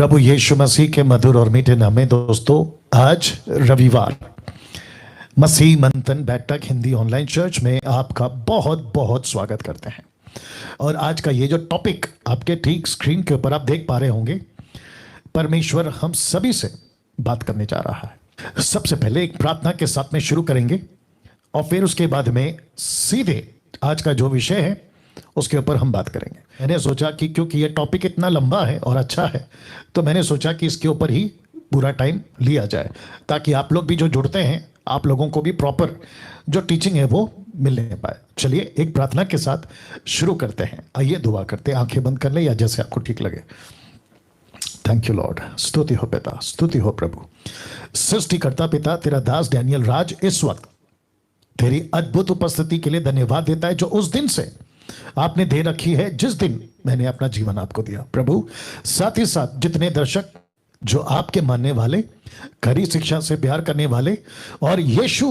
प्रभु यीशु मसीह के मधुर और मीठे नाम में दोस्तों, आज रविवार मसीह मंथन बैठक हिंदी ऑनलाइन चर्च में आपका बहुत बहुत स्वागत करते हैं। और आज का ये जो टॉपिक आपके ठीक स्क्रीन के ऊपर आप देख पा रहे होंगे, परमेश्वर हम सभी से बात करने जा रहा है। सबसे पहले एक प्रार्थना के साथ में शुरू करेंगे और फिर उसके बाद में सीधे आज का जो विषय है उसके ऊपर हम बात करेंगे। मैंने सोचा कि क्योंकि ये टॉपिक इतना लंबा है और अच्छा है, तो मैंने सोचा कि इसके ऊपर ही पूरा टाइम लिया जाए, ताकि आप लोग भी जो जुड़ते हैं, आप लोगों को भी प्रॉपर जो टीचिंग है वो मिलने पाए। चलिए एक प्रार्थना के साथ शुरू करते हैं। आइए दुआ करते हैं, आंखें बंद कर ले या जैसे आपको ठीक लगे। Thank you Lord. स्तुति हो पिता, स्तुति हो प्रभु। सृष्टिकर्ता पिता, तेरा दास डैनियल राज इस वक्त तेरी अद्भुत उपस्थिति के लिए धन्यवाद देता है, जो उस दिन से आपने दे रखी है जिस दिन मैंने अपना जीवन आपको दिया। प्रभु साथ ही साथ जितने दर्शक जो आपके मानने वाले, खरी शिक्षा से प्यार करने वाले और यीशु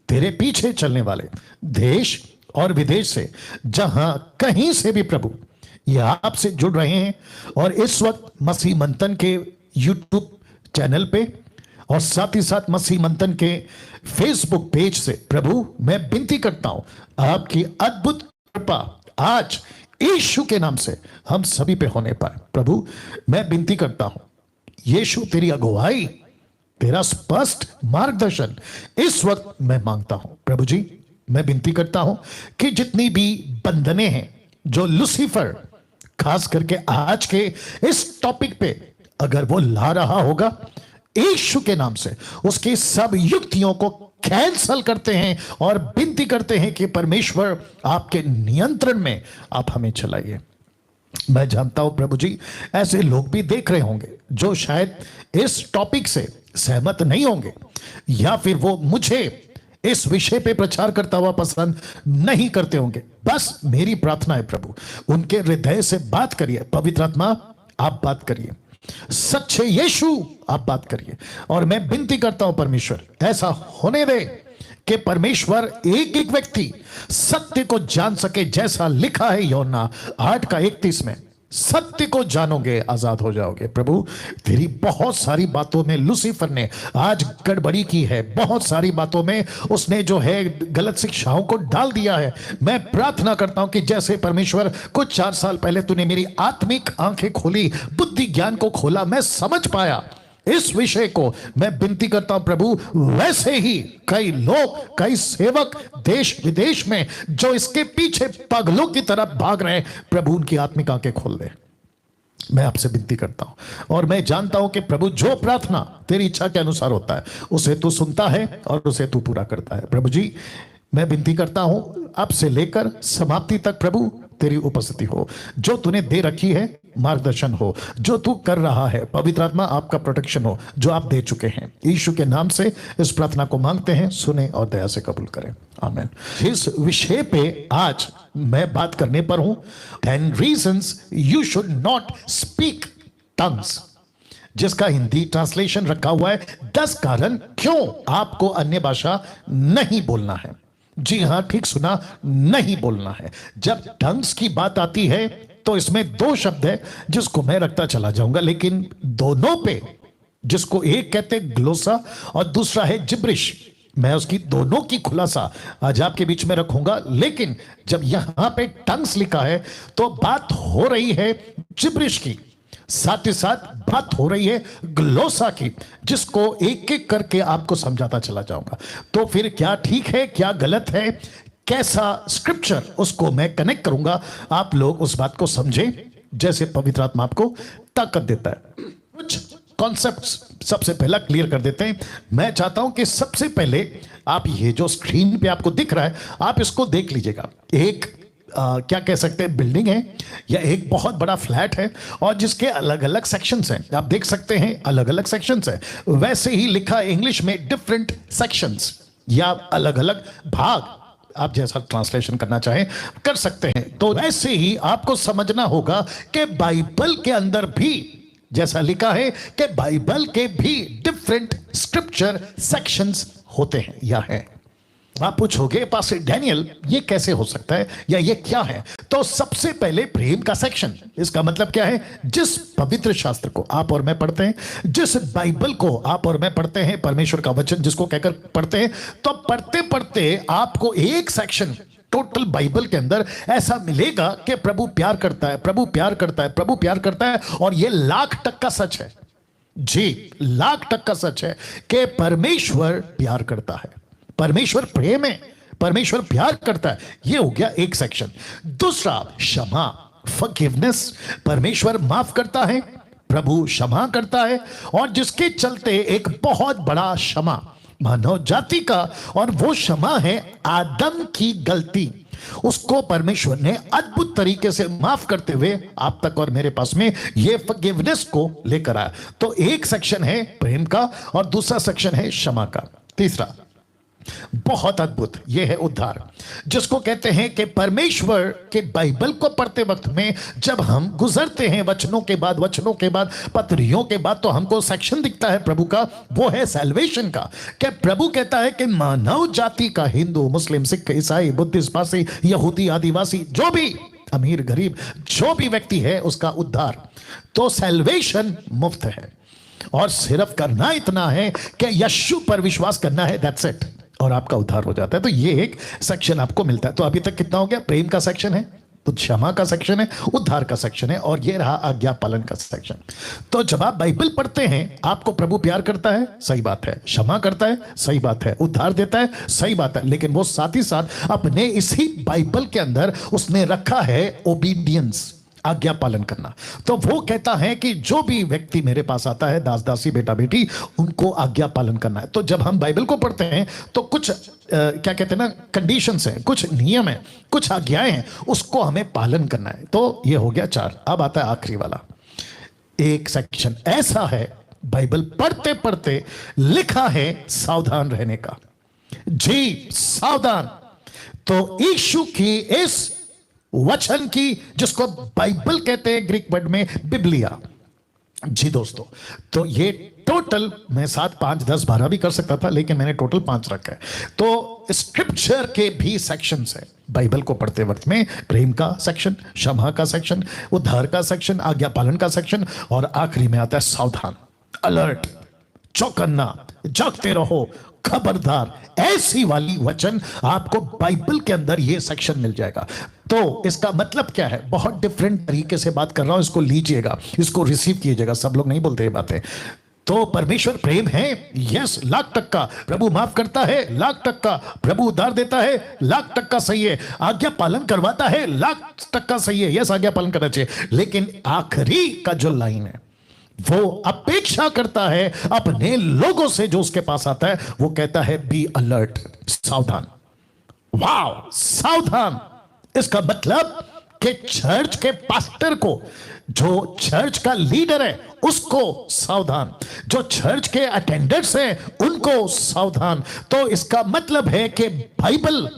तेरे पीछे चलने वाले, देश और विदेश से जहां कहीं से भी प्रभु ये आपसे जुड़ रहे हैं और इस वक्त मसीह मंथन के यूट्यूब चैनल पे और साथ ही साथ मसीह मंथन के फेसबुक पेज से, प्रभु मैं विनती करता हूं आपकी अद्भुत कृपा आज यीशु के नाम से हम सभी पे होने पाए। प्रभु मैं विनती करता हूं, यीशु तेरी अगुवाई, तेरा स्पष्ट मार्गदर्शन इस वक्त मैं मांगता हूं। प्रभु जी मैं विनती करता हूं कि जितनी भी बंधने हैं जो लूसीफर खास करके आज के इस टॉपिक पे अगर वो ला रहा होगा, यीशु के नाम से उसकी सब युक्तियों को कैंसल करते हैं और विनती करते हैं कि परमेश्वर आपके नियंत्रण में आप हमें चलाइए। मैं जानता हूं प्रभु जी ऐसे लोग भी देख रहे होंगे जो शायद इस टॉपिक से सहमत नहीं होंगे, या फिर वो मुझे इस विषय पे प्रचार करता हुआ पसंद नहीं करते होंगे। बस मेरी प्रार्थना है प्रभु, उनके हृदय से बात करिए। पवित्र आत्मा आप बात करिए, सच्चे यीशु आप बात करिए। और मैं विनती करता हूं परमेश्वर ऐसा होने दे कि परमेश्वर एक एक व्यक्ति सत्य को जान सके, जैसा लिखा है यूहन्ना 8:31 में, सत्य को जानोगे आजाद हो जाओगे। प्रभु तेरी बहुत सारी बातों में लूसीफर ने आज गड़बड़ी की है, बहुत सारी बातों में उसने जो है गलत शिक्षाओं को डाल दिया है। मैं प्रार्थना करता हूं कि जैसे परमेश्वर कुछ 4 साल पहले तूने मेरी आत्मिक आंखें खोली, बुद्धि ज्ञान को खोला, मैं समझ पाया इस विषय को, मैं विनती करता हूं प्रभु वैसे ही कई लोग, कई सेवक देश विदेश में जो इसके पीछे पागलों की तरफ भाग रहे हैं, प्रभु उनकी आत्मिक आंखें खोल दे। मैं आपसे विनती करता हूं और मैं जानता हूं कि प्रभु जो प्रार्थना तेरी इच्छा के अनुसार होता है उसे तू सुनता है और उसे तू पूरा करता है। प्रभु जी मैं विनती करता हूं अब से लेकर समाप्ति तक प्रभु तेरी उपस्थिति हो, जो तूने दे रखी है मार्गदर्शन हो, जो तू कर रहा है पवित्र आत्मा आपका प्रोटेक्शन हो, जो आप दे चुके हैं। यीशु के नाम से इस प्रार्थना को मांगते हैं, सुने और दया से कबूल करें, आमीन। इस विषय पे आज मैं बात करने पर हूं, 10 reasons you should not speak tongues, जिसका हिंदी ट्रांसलेशन रखा हुआ है 10 कारण क्यों आपको अन्य भाषा नहीं बोलना है। जी हां, ठीक सुना, नहीं बोलना है। जब टंग्स की बात आती है तो इसमें 2 शब्द है जिसको मैं रखता चला जाऊंगा, लेकिन दोनों पे, जिसको एक कहते हैं ग्लोसा और दूसरा है जिब्रिश, मैं उसकी दोनों की खुलासा आज आपके बीच में रखूंगा। लेकिन जब यहां पे टंग्स लिखा है तो बात हो रही है जिब्रिश की, साथ ही साथ बात हो रही है ग्लोसा की, जिसको एक एक करके आपको समझाता चला जाऊंगा। तो फिर क्या ठीक है, क्या गलत है, कैसा स्क्रिप्चर, उसको मैं कनेक्ट करूंगा, आप लोग उस बात को समझें जैसे पवित्र आत्मा आपको ताकत देता है। कुछ कॉन्सेप्ट्स सबसे पहला क्लियर कर देते हैं। मैं चाहता हूं कि सबसे पहले आप ये जो स्क्रीन पे आपको दिख रहा है, आप इसको देख लीजिएगा। एक क्या कह सकते हैं, बिल्डिंग है या एक बहुत बड़ा फ्लैट है और जिसके अलग अलग सेक्शंस हैं। आप देख सकते हैं अलग अलग सेक्शंस हैं। वैसे ही लिखा इंग्लिश में डिफरेंट सेक्शंस या अलग अलग भाग, आप जैसा ट्रांसलेशन करना चाहें कर सकते हैं। तो ऐसे ही आपको समझना होगा कि बाइबल के अंदर भी जैसा लिखा है कि बाइबल के भी डिफरेंट स्क्रिप्चर सेक्शंस होते हैं या हैं। आप पूछोगे पास्टर डैनियल ये कैसे हो सकता है या ये क्या है, तो सबसे पहले प्रेम का सेक्शन। इसका मतलब क्या है, जिस पवित्र शास्त्र को आप और मैं पढ़ते हैं, जिस बाइबल को आप और मैं पढ़ते हैं, परमेश्वर का वचन जिसको कहकर पढ़ते हैं, तो पढ़ते पढ़ते आपको एक सेक्शन टोटल बाइबल के अंदर ऐसा मिलेगा कि प्रभु प्यार करता है, प्रभु प्यार करता है, प्रभु प्यार करता है। और यह 1,00,000% सच है जी, 1,00,000% सच है कि परमेश्वर प्यार करता है, परमेश्वर प्रेम है, परमेश्वर प्यार करता है। यह हो गया एक सेक्शन। दूसरा क्षमा, फॉरगिवनेस, परमेश्वर माफ करता है, प्रभु क्षमा करता है, और जिसके चलते एक बहुत बड़ा क्षमा मानव जाति का, और वो क्षमा है आदम की गलती। उसको परमेश्वर ने अद्भुत तरीके से माफ करते हुए आप तक और मेरे पास में ये फॉरगिवनेस को लेकर आया। तो एक सेक्शन है प्रेम का और दूसरा सेक्शन है क्षमा का। तीसरा बहुत अद्भुत, यह है उद्धार, जिसको कहते हैं कि परमेश्वर के बाइबल को पढ़ते वक्त में जब हम गुजरते हैं वचनों के बाद वचनों के बाद पत्रियों के बाद, तो हमको सेक्शन दिखता है प्रभु का, वो है सैल्वेशन का। कि प्रभु कहता है कि मानव जाति का, हिंदू, मुस्लिम, सिख, ईसाई, बुद्धिस्ट, पारसी, यहूदी, आदिवासी, जो भी अमीर गरीब जो भी व्यक्ति है, उसका उद्धार। तो सैल्वेशन मुफ्त है, और सिर्फ करना इतना है कि यीशु पर विश्वास करना है, दैट्स इट, और आपका उद्धार हो जाता है। तो ये एक सेक्शन आपको मिलता है। तो अभी तक कितना हो गया, प्रेम का सेक्शन है, तो क्षमा का सेक्शन है, उद्धार का सेक्शन है, और ये रहा आज्ञा पालन का सेक्शन। तो जब आप बाइबल पढ़ते हैं, आपको प्रभु प्यार करता है, सही बात है, क्षमा करता है, सही बात है, उद्धार देता है, सही बात है, लेकिन वो साथ ही साथ अपने इसी बाइबल के अंदर उसने रखा है ओबीडियंस, आज्ञा पालन करना। तो वो कहता है कि जो भी व्यक्ति मेरे पास आता है, दास दासी, बेटा बेटी, उनको आज्ञा पालन करना है। तो जब हम बाइबल को पढ़ते हैं तो कुछ क्या कहते हैं ना, कंडीशंस हैं, कुछ नियम है, कुछ आज्ञाएं हैं, उसको हमें पालन करना है। तो ये हो गया 4। अब आता है आखिरी वाला एक सेक्शन, ऐसा है बाइबल पढ़ते पढ़ते लिखा है सावधान रहने का। जी सावधान, तो यीशु की इस वचन की, जिसको बाइबल कहते हैं ग्रीक वर्ड में बिबलिया। जी दोस्तों, तो ये टोटल मैं 7, 5, 10, 12 भी कर सकता था, लेकिन मैंने टोटल 5 रखा है। तो स्क्रिप्चर के भी सेक्शंस है बाइबल को पढ़ते वक्त में, प्रेम का सेक्शन, क्षमा का सेक्शन, उद्धार का सेक्शन, आज्ञा पालन का सेक्शन, और आखिरी में आता है सावधान, अलर्ट, चौकन्ना, जागते रहो, खबरदार। ऐसी वाली वचन आपको बाइबल के अंदर ये सेक्शन मिल जाएगा। तो इसका मतलब क्या है, बहुत डिफरेंट तरीके से बात कर रहा हूं, इसको लीजिएगा, इसको रिसीव कीजिएगा। सब लोग नहीं बोलते ये बातें। तो परमेश्वर प्रेम है, यस, 1,00,000% प्रभु माफ करता है, 1,00,000% प्रभु उद्धार देता है, 1,00,000% सही है, आज्ञा पालन करवाता है, 1,00,000% सही है, यस, आज्ञा पालन करना चाहिए। लेकिन आखिरी का जो लाइन है, वो अपेक्षा करता है अपने लोगों से जो उसके पास आता है, वो कहता है बी अलर्ट, सावधान। वाव, सावधान। इसका मतलब कि चर्च के पास्टर को, जो चर्च का लीडर है, उसको सावधान, जो चर्च के अटेंडर्स हैं उनको सावधान। तो इसका मतलब है कि बाइबल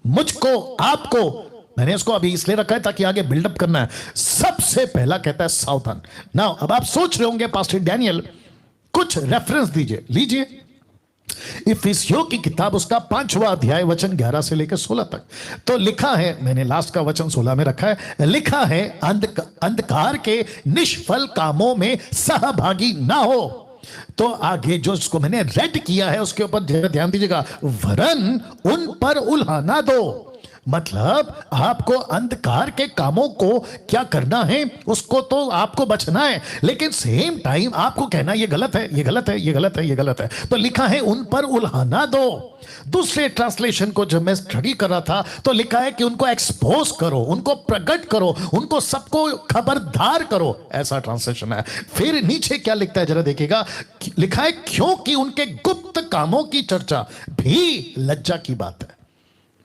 मुझको, आपको, मैंने इसको अभी इसलिए रखा है ताकि आगे बिल्डअप करना है, सबसे पहला कहता है सावधान। नाउ अब आप सोच रहे होंगे पास्टर डैनियल कुछ रेफरेंस दीजिए, लीजिए इफिसियों की किताब, उसका 5वां अध्याय वचन 11 से लेकर 16 तक। तो लिखा है, मैंने लास्ट का वचन 16 में रखा है, लिखा है अंधकार के निष्फल कामों में सहभागी ना हो। तो आगे जो इसको मैंने रेड किया है उसके ऊपर ध्यान दीजिएगा, वरन उन पर उल्हाना दो। मतलब आपको अंधकार के कामों को क्या करना है, उसको तो आपको बचना है, लेकिन सेम टाइम आपको कहना ये गलत है, ये गलत है, ये गलत है, ये गलत है। तो लिखा है उन पर उल्हाना दो। दूसरे ट्रांसलेशन को जब मैं स्टडी कर रहा था तो लिखा है कि उनको एक्सपोज करो, उनको प्रकट करो, उनको सबको खबरदार करो, ऐसा ट्रांसलेशन है। फिर नीचे क्या लिखता है जरा देखिएगा, लिखा है क्योंकि उनके गुप्त कामों की चर्चा भी लज्जा की बात है।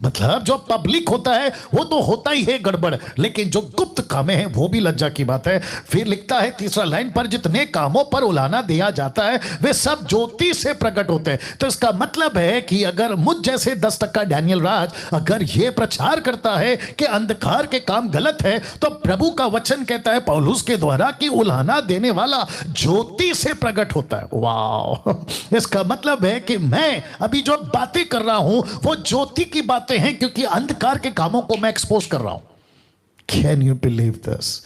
मतलब जो पब्लिक होता है वो तो होता ही है गड़बड़, लेकिन जो गुप्त कामें हैं वो भी लज्जा की बात है। फिर लिखता है तीसरा लाइन पर, जितने कामों पर उलाना दिया जाता है वे सब ज्योति से प्रकट होते हैं। तो इसका मतलब है कि अगर मुझ जैसे 10% डैनियल राज अगर ये प्रचार करता है कि अंधकार के काम गलत है, तो प्रभु का वचन कहता है पौलुस के द्वारा कि उलाना देने वाला ज्योति से प्रकट होता है। वाह! इसका मतलब है कि मैं अभी जो बातें कर रहा हूं वो ज्योति की बातें हैं, क्योंकि अंधकार के कामों को मैं एक्सपोज कर रहा हूं। Can you believe this?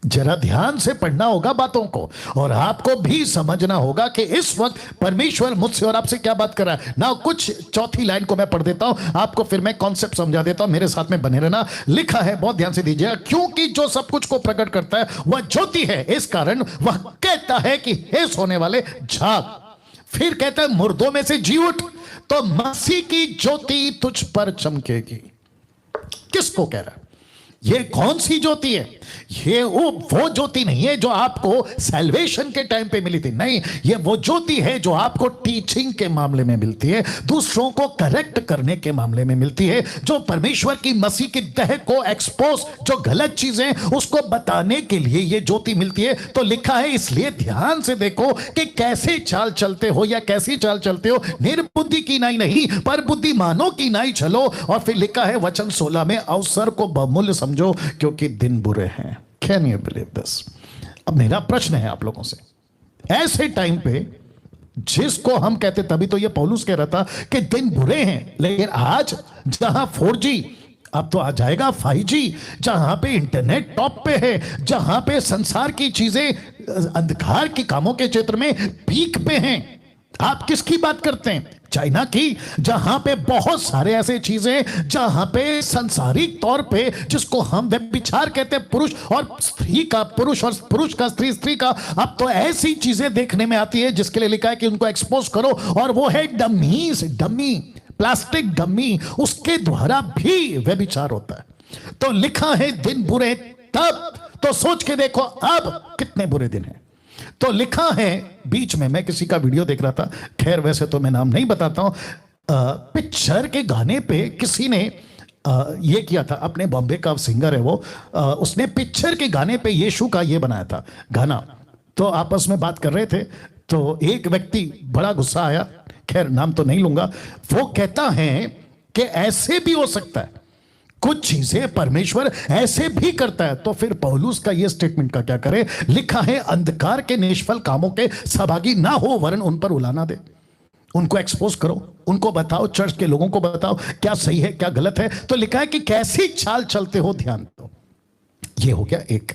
जरा ध्यान से पढ़ना होगा बातों को, और आपको भी समझना होगा कि इस वक्त परमेश्वर मुझसे और आपसे क्या बात कर रहा है ना। कुछ चौथी लाइन को मैं पढ़ देता हूं आपको, फिर मैं कॉन्सेप्ट समझा देता हूं। मेरे साथ में बने रहना। लिखा है, बहुत ध्यान से दीजिएगा, क्योंकि जो सब कुछ को प्रकट करता है वह ज्योति है, इस कारण वह कहता है कि हे सोने वाले जाग। फिर कहता है मुर्दों में से जी उठ, तो मसीह की ज्योति तुझ पर चमकेगी। किसको कह रहा है? ये कौन सी ज्योति है? ये वो ज्योति नहीं है जो आपको सैल्वेशन के टाइम पे मिली थी, नहीं। ये वो ज्योति है जो आपको टीचिंग के मामले में मिलती है, दूसरों को करेक्ट करने के मामले में मिलती है, जो परमेश्वर की मसीह की देह को एक्सपोज, जो गलत चीजें उसको बताने के लिए ये ज्योति मिलती है। तो लिखा है, इसलिए ध्यान से देखो कि कैसे चाल चलते हो या कैसी चाल चलते हो, निर्बुद्धि की नाई नहीं पर बुद्धिमानों की नाई चलो। और फिर लिखा है वचन 16 में, अवसर को बहुमूल्य समझो क्योंकि दिन बुरे हैं। Can you believe this? अब मेरा प्रश्न है आप लोगों से, ऐसे टाइम पे जिसको हम कहते, तभी तो ये पौलुस कह रहा था कि दिन बुरे हैं, लेकिन आज जहां 4G, अब तो आ जाएगा 5G, जहां पे इंटरनेट टॉप पे है, जहां पे संसार की चीजें अंधकार के कामों के क्षेत्र में पीक पे हैं, आप किसकी बात करते हैं? चाइना की, जहां पे बहुत सारे ऐसे चीजें, जहां पे संसारिक तौर पे जिसको हम व्यभिचार कहते हैं, पुरुष और स्त्री का पुरुष और पुरुष का स्त्री, स्त्री का, अब तो ऐसी चीजें देखने में आती है जिसके लिए लिखा है कि उनको एक्सपोज करो, और वो है डमीज, डमी, प्लास्टिक डमी, उसके द्वारा भी व्यभिचार होता है। तो लिखा है दिन बुरे, तब तो सोच के देखो अब कितने बुरे दिन हैं। तो लिखा है, बीच में मैं किसी का वीडियो देख रहा था, खैर वैसे तो मैं नाम नहीं बताता हूं, पिक्चर के गाने पे किसी ने ये किया था, अपने बॉम्बे का सिंगर है वो, उसने पिक्चर के गाने पे यीशु का ये बनाया था गाना। तो आपस में बात कर रहे थे, तो एक व्यक्ति बड़ा गुस्सा आया, खैर नाम तो नहीं लूंगा, वो कहता है कि ऐसे भी हो सकता है, कुछ चीजें परमेश्वर ऐसे भी करता है। तो फिर पौलुस का ये स्टेटमेंट का क्या करे? लिखा है, अंधकार के निष्फल कामों के सहभागी ना हो, वरन उन पर उलाना दे, उनको एक्सपोज करो, उनको बताओ, चर्च के लोगों को बताओ क्या सही है क्या गलत है। तो लिखा है कि कैसी चाल चलते हो ध्यान दो। ये हो गया एक,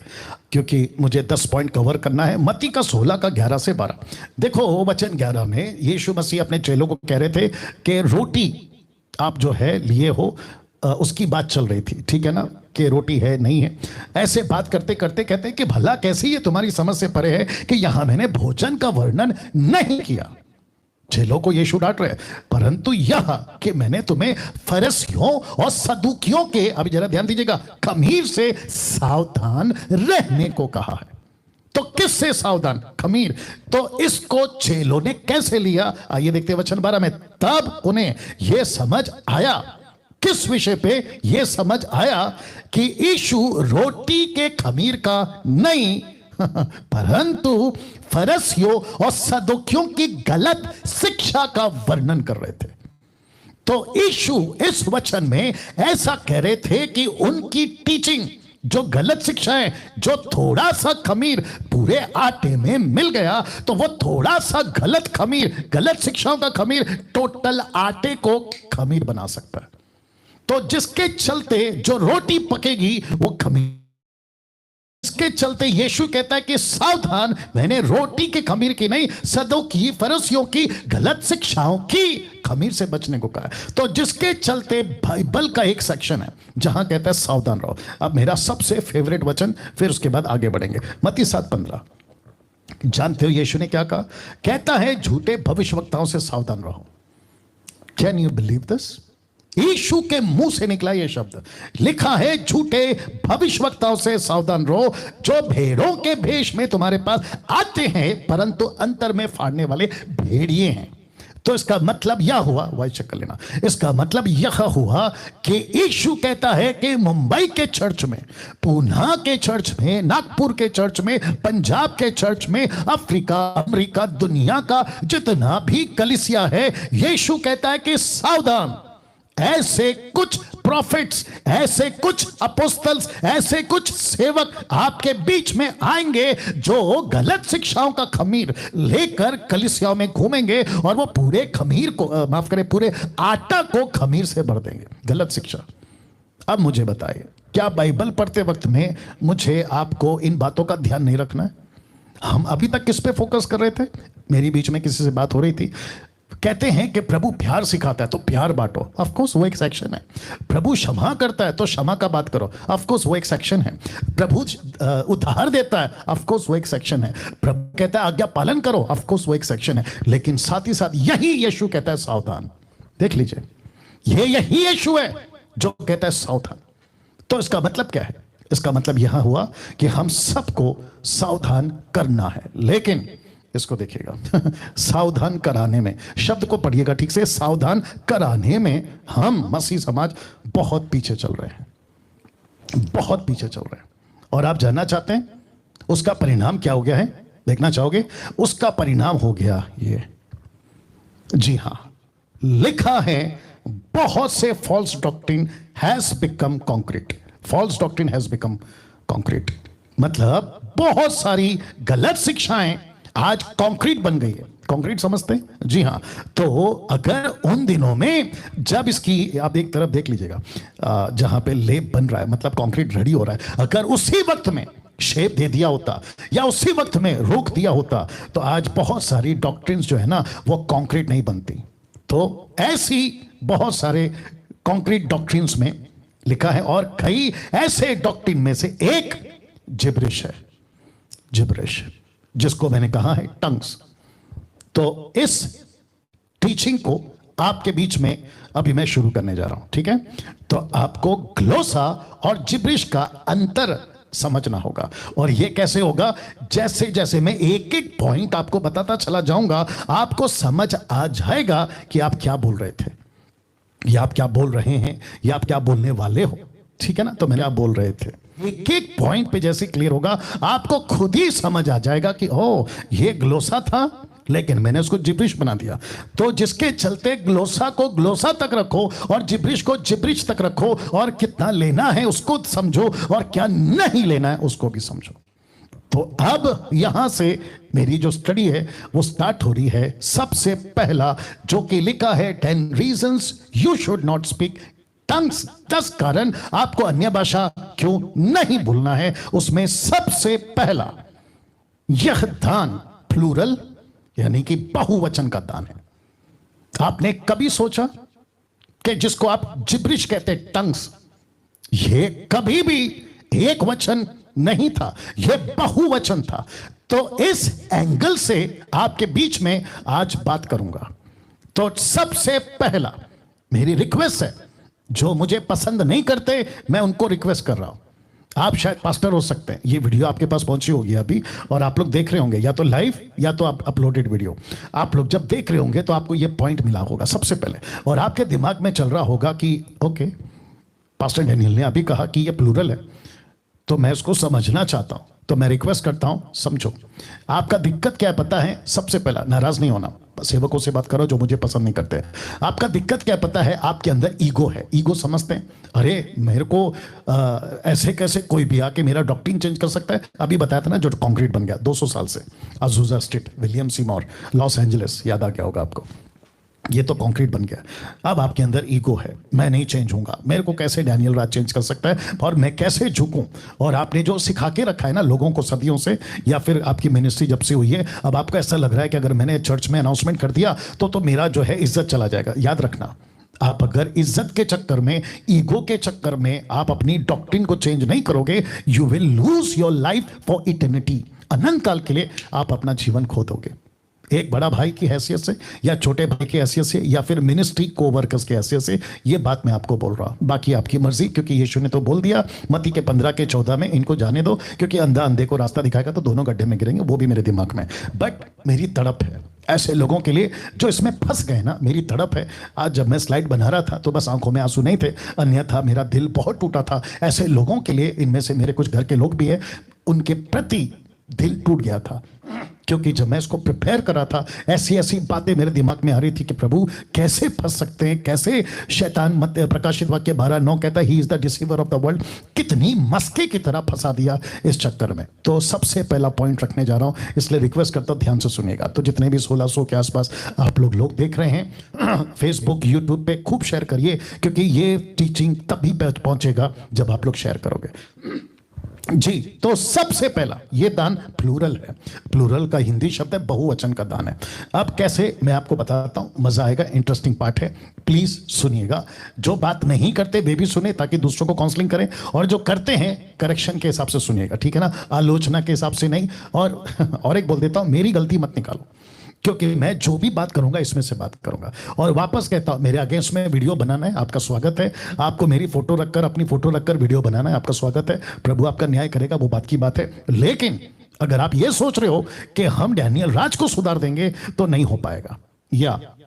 क्योंकि मुझे 10 पॉइंट कवर करना है। मत्ती का 16 का 11 से 12 देखो। वचन 11 में यीशु मसीह अपने चेलों को कह रहे थे कि रोटी आप जो है लिए हो, उसकी बात चल रही थी, ठीक है ना, कि रोटी है नहीं है। ऐसे बात करते करते कहते हैं कि भला कैसी ये तुम्हारी समझ से परे है कि यहां मैंने भोजन का वर्णन नहीं किया। चेलों को यीशु डांट रहे, परंतु यह कि मैंने तुम्हें फरीसियों और सदूकियों के, अभी जरा ध्यान दीजिएगा, खमीर से सावधान रहने को कहा है। तो किससे सावधान? खमीर। तो इसको चेलों ने कैसे लिया? आइए देखते हैं वचन 12 में। तब उन्हें यह समझ आया, किस विषय पे? यह समझ आया कि यीशु रोटी के खमीर का नहीं परंतु फरीसियों और सदूकियों की गलत शिक्षा का वर्णन कर रहे थे। तो यीशु इस वचन में ऐसा कह रहे थे कि उनकी टीचिंग जो गलत शिक्षा है, जो थोड़ा सा खमीर पूरे आटे में मिल गया, तो वो थोड़ा सा गलत खमीर, गलत शिक्षाओं का खमीर टोटल आटे को खमीर बना सकता है। तो जिसके चलते जो रोटी पकेगी वो खमीर, इसके चलते यीशु कहता है कि सावधान, मैंने रोटी के खमीर की नहीं, सदूकी फरीसियों की गलत शिक्षाओं की खमीर से बचने को कहा। तो जिसके चलते बाइबल का एक सेक्शन है जहां कहता है सावधान रहो। अब मेरा सबसे फेवरेट वचन, फिर उसके बाद आगे बढ़ेंगे, मत्ती 7:15। जानते हो यीशु ने क्या कहा? कहता है झूठे भविष्यवक्ताओं से सावधान रहो। Can you believe this? यीशु के मुंह से निकला यह शब्द। लिखा है झूठे भविष्यवक्ताओं से सावधान रहो, जो भेड़ों के भेष में तुम्हारे पास आते हैं परंतु अंतर में फाड़ने वाले भेड़िए हैं। तो इसका मतलब यह हुआ, वाइस चेक कर लेना, इसका मतलब यह हुआ कि यीशु कहता है कि मुंबई के चर्च में, पूना के चर्च में, नागपुर के चर्च में, पंजाब के चर्च में, अफ्रीका, अमेरिका, दुनिया का जितना भी कलीसिया है, यीशु कहता है कि सावधान, ऐसे कुछ प्रॉफिट्स, ऐसे कुछ अपोस्टल्स, ऐसे कुछ सेवक आपके बीच में आएंगे जो गलत शिक्षाओं का खमीर लेकर कलीसियाओं में घूमेंगे और वो पूरे खमीर को, माफ करें, पूरे आटा को खमीर से भर देंगे, गलत शिक्षा। अब मुझे बताइए, क्या बाइबल पढ़ते वक्त में मुझे आपको इन बातों का ध्यान नहीं रखना है? हम अभी तक किस पे फोकस कर रहे थे? मेरी बीच में किसी से बात हो रही थी, कहते हैं कि प्रभु प्यार सिखाता है तो प्यार बांटो, ऑफ कोर्स वो एक सेक्शन है। प्रभु क्षमा करता है तो क्षमा का बात करो, ऑफ कोर्स वो एक सेक्शन है। प्रभु उद्धार देता है, ऑफ कोर्स वो एक सेक्शन है। प्रभु कहता है आज्ञा पालन करो, ऑफ कोर्स वो एक सेक्शन है। लेकिन साथ ही साथ यही यीशु कहता है सावधान। देख लीजिए, ये यही यीशु है जो कहता है सावधान। तो इसका मतलब क्या है? इसका मतलब यह हुआ कि हम सबको सावधान करना है। लेकिन इसको देखिएगा, सावधान कराने में, शब्द को पढ़िएगा ठीक से, सावधान कराने में हम मसीह समाज बहुत पीछे चल रहे हैं, बहुत पीछे चल रहे हैं। और आप जानना चाहते हैं उसका परिणाम क्या हो गया है? देखना चाहोगे? उसका परिणाम हो गया ये, जी हां, लिखा है बहुत से false doctrine has become concrete. False doctrine has become concrete मतलब बहुत सारी गलत शिक्षाएं आज कंक्रीट बन गई है। कंक्रीट समझते हैं? जी हां। तो अगर उन दिनों में जब इसकी, आप एक तरफ देख लीजिएगा जहां पे लेप बन रहा है, मतलब कंक्रीट रेडी हो रहा है, अगर उसी वक्त में शेप दे दिया होता या उसी वक्त में रोक दिया होता तो आज बहुत सारी डॉक्ट्रिन्स जो है ना वो कंक्रीट नहीं बनती। तो ऐसी बहुत सारे कंक्रीट डॉक्ट्रिन्स में लिखा है, और कई ऐसे डॉक्ट्रिन में से एक जिब्रिश है, जिब्रिश, जिसको मैंने कहा है टंग्स। तो इस टीचिंग को आपके बीच में अभी मैं शुरू करने जा रहा हूं, ठीक है? तो आपको ग्लोसा और जिब्रिश का अंतर समझना होगा। और यह कैसे होगा? जैसे जैसे मैं एक एक पॉइंट आपको बताता चला जाऊंगा, आपको समझ आ जाएगा कि आप क्या बोल रहे थे, या आप क्या बोल रहे हैं, या आप क्या बोलने वाले हो, ठीक है ना? तो मैंने आप बोल रहे थे, एक एक पॉइंट पे जैसे क्लियर होगा आपको खुद ही समझ आ जाएगा कि ओ ये ग्लोसा था लेकिन मैंने उसको जिब्रिश बना दिया। तो जिसके चलते ग्लोसा को ग्लोसा तक रखो और जिब्रिश को जिब्रिश तक रखो, और कितना लेना है उसको समझो और क्या नहीं लेना है उसको भी समझो। तो अब यहां से मेरी जो स्टडी है वो स्टार्ट हो रही है। सबसे पहला जो कि लिखा है 10 reasons you should not speak tongues, 10 कारण आपको अन्य भाषा क्यों नहीं भूलना है। उसमें सबसे पहला, यह दान प्लूरल यानी कि बहुवचन का दान है। आपने कभी सोचा कि जिसको आप जिब्रिश कहते हैं टंग्स, ये कभी भी एक वचन नहीं था, यह बहुवचन था। तो इस एंगल से आपके बीच में आज बात करूंगा। तो सबसे पहला मेरी रिक्वेस्ट है, जो मुझे पसंद नहीं करते मैं उनको रिक्वेस्ट कर रहा हूं। आप शायद पास्टर हो सकते हैं, ये वीडियो आपके पास पहुंची होगी अभी और आप लोग देख रहे होंगे या तो लाइव या तो आप अपलोडेड वीडियो। आप लोग जब देख रहे होंगे तो आपको ये पॉइंट मिला होगा सबसे पहले, और आपके दिमाग में चल रहा होगा कि ओके, पास्टर डैनियल ने अभी कहा कि ये प्लूरल है तो मैं इसको समझना चाहता हूं, तो मैं रिक्वेस्ट करता हूं समझो। आपका दिक्कत क्या है पता है? सबसे पहला, नाराज नहीं होना, सेवकों से बात करो जो मुझे पसंद नहीं करते। आपका दिक्कत क्या पता है? आपके अंदर ईगो है। ईगो समझते हैं? अरे मेरे को ऐसे कैसे कोई भी आके मेरा डॉक्ट्रिन चेंज कर सकता है? अभी बताया था ना जो कंक्रीट बन गया 200 साल से, Azusa street, William Seymour, Los Angeles, याद आ गया होगा आपको। ये तो कंक्रीट बन गया। अब आपके अंदर ईगो है, मैं नहीं चेंज होऊंगा, मेरे को कैसे डैनियल राज चेंज कर सकता है, और मैं कैसे झुकूं। और आपने जो सिखा के रखा है ना लोगों को सदियों से, या फिर आपकी मिनिस्ट्री जब से हुई है, अब आपको ऐसा लग रहा है कि अगर मैंने चर्च में अनाउंसमेंट कर दिया तो मेरा जो है इज्जत चला जाएगा। याद रखना, आप अगर इज्जत के चक्कर में, ईगो के चक्कर में आप अपनी डॉक्ट्रिन को चेंज नहीं करोगे, you will lose your life for eternity. अनंत काल के लिए आप अपना जीवन खो दोगे। एक बड़ा भाई की हैसियत से, या छोटे भाई की हैसियत से, या फिर मिनिस्ट्री को वर्कर्स की हैसियत से ये बात मैं आपको बोल रहा हूं। बाकी आपकी मर्जी, क्योंकि यीशु ने तो बोल दिया मत्ती के 15 के 14 में, इनको जाने दो, क्योंकि अंधा अंधे को रास्ता दिखाएगा तो दोनों गड्ढे में गिरेंगे। वो भी मेरे दिमाग में, बट मेरी तड़प है ऐसे लोगों के लिए जो इसमें फंस गए ना, मेरी तड़प है। आज जब मैं स्लाइड बना रहा था तो बस आंखों में आंसू नहीं थे, अन्यथा मेरा दिल बहुत टूटा था। ऐसे लोगों के लिए, इनमें से मेरे कुछ घर के लोग भी हैं, उनके प्रति दिल टूट गया था। क्योंकि जब मैं इसको प्रिपेयर कर रहा था, ऐसी ऐसी बातें मेरे दिमाग में आ रही थी कि प्रभु कैसे फंस सकते हैं, कैसे शैतान, मत प्रकाशित वाक्य 12:9 कहता है he is the deceiver of the world, कितनी मस्के की तरह फंसा दिया इस चक्कर में। तो सबसे पहला पॉइंट रखने जा रहा हूं, इसलिए रिक्वेस्ट करता हूं ध्यान से सुनिएगा। तो जितने भी 1600 के आसपास आप लोग देख रहे हैं फेसबुक यूट्यूब पे, खूब शेयर करिए, क्योंकि ये टीचिंग तभी पहुंचेगा जब आप लोग शेयर करोगे जी। तो सबसे पहला, ये दान प्लूरल है। प्लूरल का हिंदी शब्द है बहुवचन का दान है। अब कैसे, मैं आपको बताता हूं, मजा आएगा, इंटरेस्टिंग पार्ट है, प्लीज सुनिएगा। जो बात नहीं करते वे भी सुने, ताकि दूसरों को काउंसलिंग करें, और जो करते हैं करेक्शन के हिसाब से सुनिएगा, ठीक है ना, आलोचना के हिसाब से नहीं। और एक बोल देता हूं, मेरी गलती मत निकालो, क्योंकि मैं जो भी बात करूंगा इसमें से बात करूंगा। और वापस कहता हूं, मेरे अगेंस्ट में वीडियो बनाना है, आपका स्वागत है। आपको मेरी फोटो रखकर, अपनी फोटो रखकर वीडियो बनाना है, आपका स्वागत है। प्रभु आपका न्याय करेगा, वो बात की बात है। लेकिन अगर आप ये सोच रहे हो कि हम डैनियल राज को सुधार देंगे, तो नहीं हो पाएगा।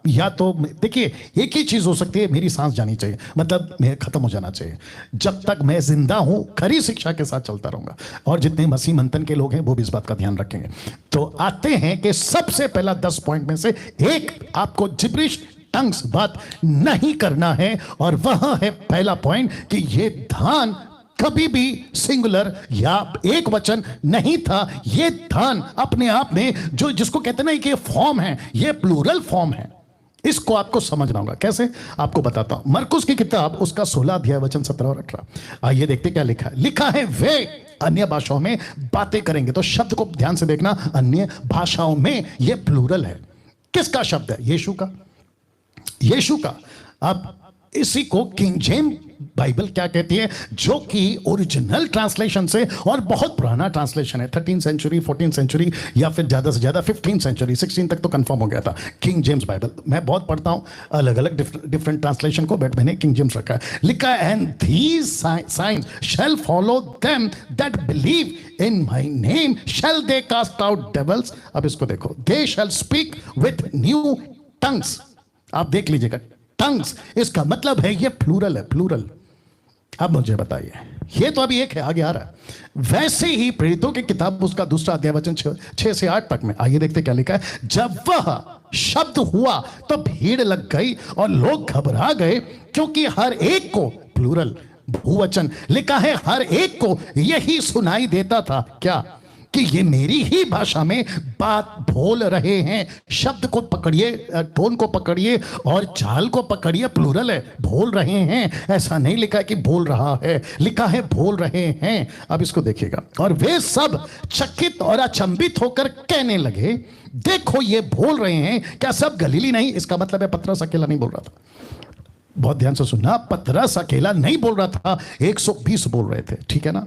या तो देखिए, एक ही चीज हो सकती है, मेरी सांस जानी चाहिए, मतलब मैं खत्म हो जाना चाहिए। जब तक मैं जिंदा हूं, खरी शिक्षा के साथ चलता रहूंगा। और जितने मसीह मंथन के लोग हैं वो भी इस बात का ध्यान रखेंगे। तो आते हैं कि सबसे पहला 10 पॉइंट में से एक, आपको जिब्रिश टंग्स बात नहीं करना है। और वह है पहला पॉइंट कि ये दान कभी भी सिंगुलर या एक वचन नहीं था। ये दान अपने आप में, जो जिसको कहते हैं ना कि फॉर्म है, ये प्लूरल फॉर्म है। इसको आपको समझना होगा। कैसे, आपको बताता हूं। मरकुस की किताब, उसका 16 अध्याय वचन 17 और 18, आइए देखते क्या लिखा है। लिखा है वे अन्य भाषाओं में बातें करेंगे। तो शब्द को ध्यान से देखना, अन्य भाषाओं में, ये प्लूरल है। किसका शब्द है? यीशु का। यीशु का। अब इसी को किंग जेम्स बाइबल क्या कहती है, जो कि ओरिजिनल ट्रांसलेशन से, और बहुत पुराना ट्रांसलेशन है, 13th सेंचुरी, 14th सेंचुरी, या फिर ज्यादा से ज्यादा 15th सेंचुरी, 16 तक तो कंफर्म हो गया था। किंग जेम्स बाइबल मैं बहुत पढ़ता हूं, अलग अलग डिफरेंट ट्रांसलेशन को, बट मैंने किंग जेम्स रखा है। लिखा है and these signs shall follow them that believe in my name shall they cast out devils. अब इसको देखो, they shall speak with new tongues. आप देख लीजिएगा, टंग्स, इसका मतलब है ये प्लूरल है, प्लूरल। अब मुझे बताइए, ये तो अभी एक है, आगे आ रहा है। वैसे ही प्रेरितों की किताब, उसका दूसरा अध्याय वचन 6 से 8 तक में, आइए देखते क्या लिखा है। जब वह शब्द हुआ तो भीड़ लग गई और लोग घबरा गए, क्योंकि हर एक को, प्लूरल बहुवचन लिखा है, हर एक को यही सुनाई देता था। क्या? कि ये मेरी ही भाषा में बात बोल रहे हैं। शब्द को पकड़िए, टोन को पकड़िए और चाल को पकड़िए, प्लूरल है, बोल रहे हैं। ऐसा नहीं लिखा है कि बोल रहा है, लिखा है बोल रहे हैं। अब इसको देखिएगा। और वे सब चकित और अचंभित होकर कहने लगे, देखो ये बोल रहे हैं, क्या सब गलीली नहीं? इसका मतलब है पतरस अकेला नहीं बोल रहा था। बहुत ध्यान से सुनना, पतरस अकेला नहीं बोल रहा था, 120 बोल रहे थे, ठीक है ना।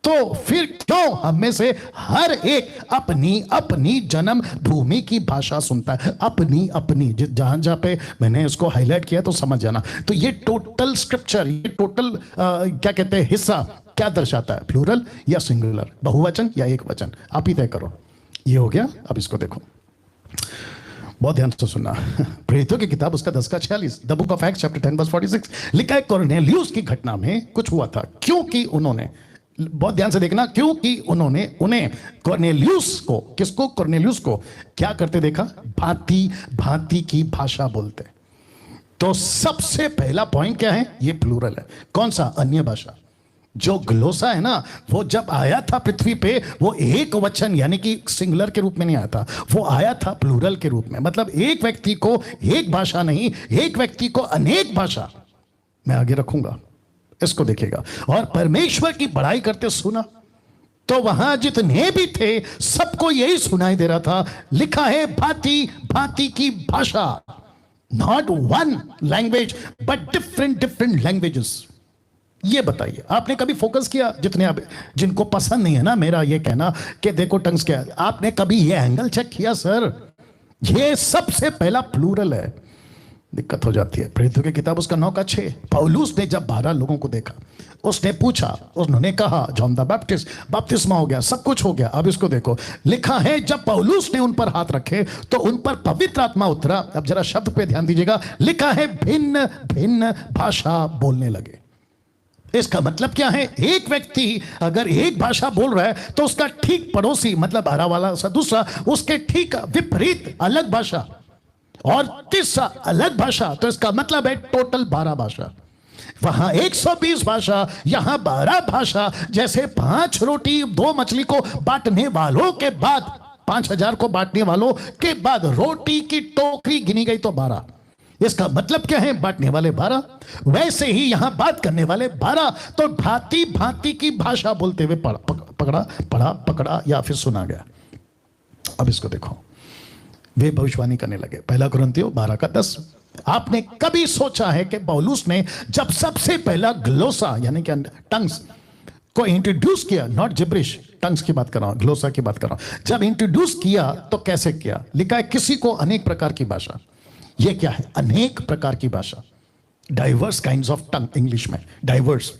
तो फिर क्यों हम में से हर एक अपनी अपनी जन्म भूमि की भाषा सुनता है? अपनी अपनी, जहां जहां पे मैंने इसको हाईलाइट किया तो समझ जाना। तो ये टोटल स्क्रिप्चर, ये टोटल क्या कहते हैं, हिस्सा क्या दर्शाता है? प्लूरल या सिंगुलर, बहुवचन या एक वचन? आप ही तय करो। ये हो गया। अब इसको देखो, बहुत ध्यान से सुनना। प्रेरितों की किताब, उसका 10 का 46, the book of Acts chapter 10 verse 46, लिखा है कॉर्नेलियुस की घटना में कुछ हुआ था, क्योंकि उन्होंने, बहुत ध्यान से देखना, क्योंकि उन्होंने उन्हें कॉर्नेलियुस को, किसको? कॉर्नेलियुस को क्या करते देखा? भांति भांति की भाषा बोलते। तो सबसे पहला पॉइंट क्या है? ये प्लूरल है। कौन सा? अन्य भाषा। जो ग्लोसा है ना, वो जब आया था पृथ्वी पे, वो एक वचन यानी कि सिंगुलर के रूप में नहीं आया था, वो आया था प्लूरल के रूप में। मतलब एक व्यक्ति को एक भाषा नहीं, एक व्यक्ति को अनेक भाषा। मैं आगे रखूंगा, इसको देखिएगा। और परमेश्वर की बड़ाई करते सुना, तो वहां जितने भी थे सबको यही सुनाई दे रहा था। लिखा है भांति भांति की भाषा, not one language but different different languages. ये बताइए, आपने कभी फोकस किया, जितने आप, जिनको पसंद नहीं है ना मेरा ये कहना कि देखो टंग्स क्या है, आपने कभी ये एंगल चेक किया? सर ये सबसे पहला प्लूरल है। दिक्कत हो जाती है। प्रेरितों की किताब, उसका 9 का 6, पौलुस ने जब 12 लोगों को देखा, उसने पूछा, उन्होंने कहा जॉन द बैप्टिस्ट, बपतिस्मा हो गया, सब कुछ हो गया। अब इसको देखो, लिखा है जब पौलुस ने उन पर हाथ रखे तो उन पर पवित्र आत्मा उतरा। अब जरा शब्द पे ध्यान दीजिएगा, लिखा है भिन्न भिन्न भाषा बोलने लगे। इसका मतलब क्या है? एक व्यक्ति अगर एक भाषा बोल रहा है तो उसका ठीक पड़ोसी, मतलब हरा वाला सा दूसरा, उसके ठीक विपरीत अलग भाषा, और तीसरा अलग भाषा। तो इसका मतलब है टोटल 12 भाषा। वहां 120 भाषा, यहां 12 भाषा। जैसे 5 रोटी 2 मछली को बांटने वालों के बाद, 5000 को बांटने वालों के बाद रोटी की टोकरी गिनी गई तो 12। इसका मतलब क्या है? बांटने वाले 12। वैसे ही यहां बात करने वाले 12। तो भांति भांति की भाषा बोलते हुए पकड़ा या फिर सुना गया। अब इसको देखो, वे भविष्यवाणी करने लगे। 1 कुरिन्थियों 12:10। आपने कभी सोचा है कि पौलुस ने जब सबसे पहला ग्लोसा यानी कि टंग्स को इंट्रोड्यूस किया, नॉट जिब्रिश, टंग्स की बात कर रहा हूं, ग्लोसा की बात कर रहा हूं, जब इंट्रोड्यूस किया तो कैसे किया? लिखा है किसी को अनेक प्रकार की भाषा। यह क्या है? अनेक प्रकार की भाषा, diverse kinds of tongue, English में डाइवर्स,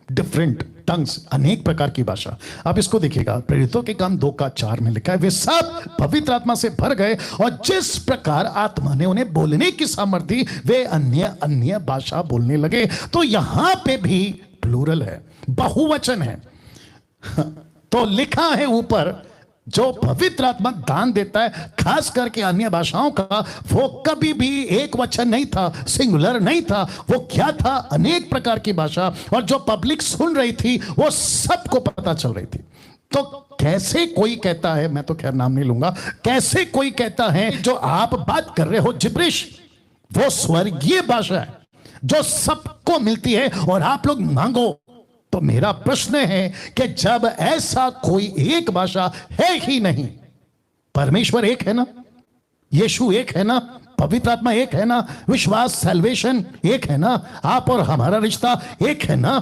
डिफरेंट टंग्स, अनेक प्रकार की भाषा। अब इसको देखिएगा, प्रेरितों के काम 2:4 में लिखा है वे सब पवित्र आत्मा से भर गए और जिस प्रकार आत्मा ने उन्हें बोलने की सामर्थ्य दी वे अन्य अन्य भाषा बोलने लगे। तो यहां पे भी प्लूरल है, बहुवचन है। तो लिखा है ऊपर, जो पवित्र आत्मा दान देता है खास करके अन्य भाषाओं का, वो कभी भी एक वचन नहीं था, सिंगुलर नहीं था, वो क्या था? अनेक प्रकार की भाषा। और जो पब्लिक सुन रही थी वो सबको पता चल रही थी। तो कैसे कोई कहता है, मैं तो खैर नाम नहीं लूंगा, कैसे कोई कहता है जो आप बात कर रहे हो जिब्रिश, वो स्वर्गीय भाषा है जो सबको मिलती है और आप लोग मांगो। तो मेरा प्रश्न है कि जब ऐसा कोई एक भाषा है ही नहीं, परमेश्वर एक है ना, यीशु एक है ना, पवित्र आत्मा एक है ना, विश्वास सैल्वेशन एक है ना, आप और हमारा रिश्ता एक है ना,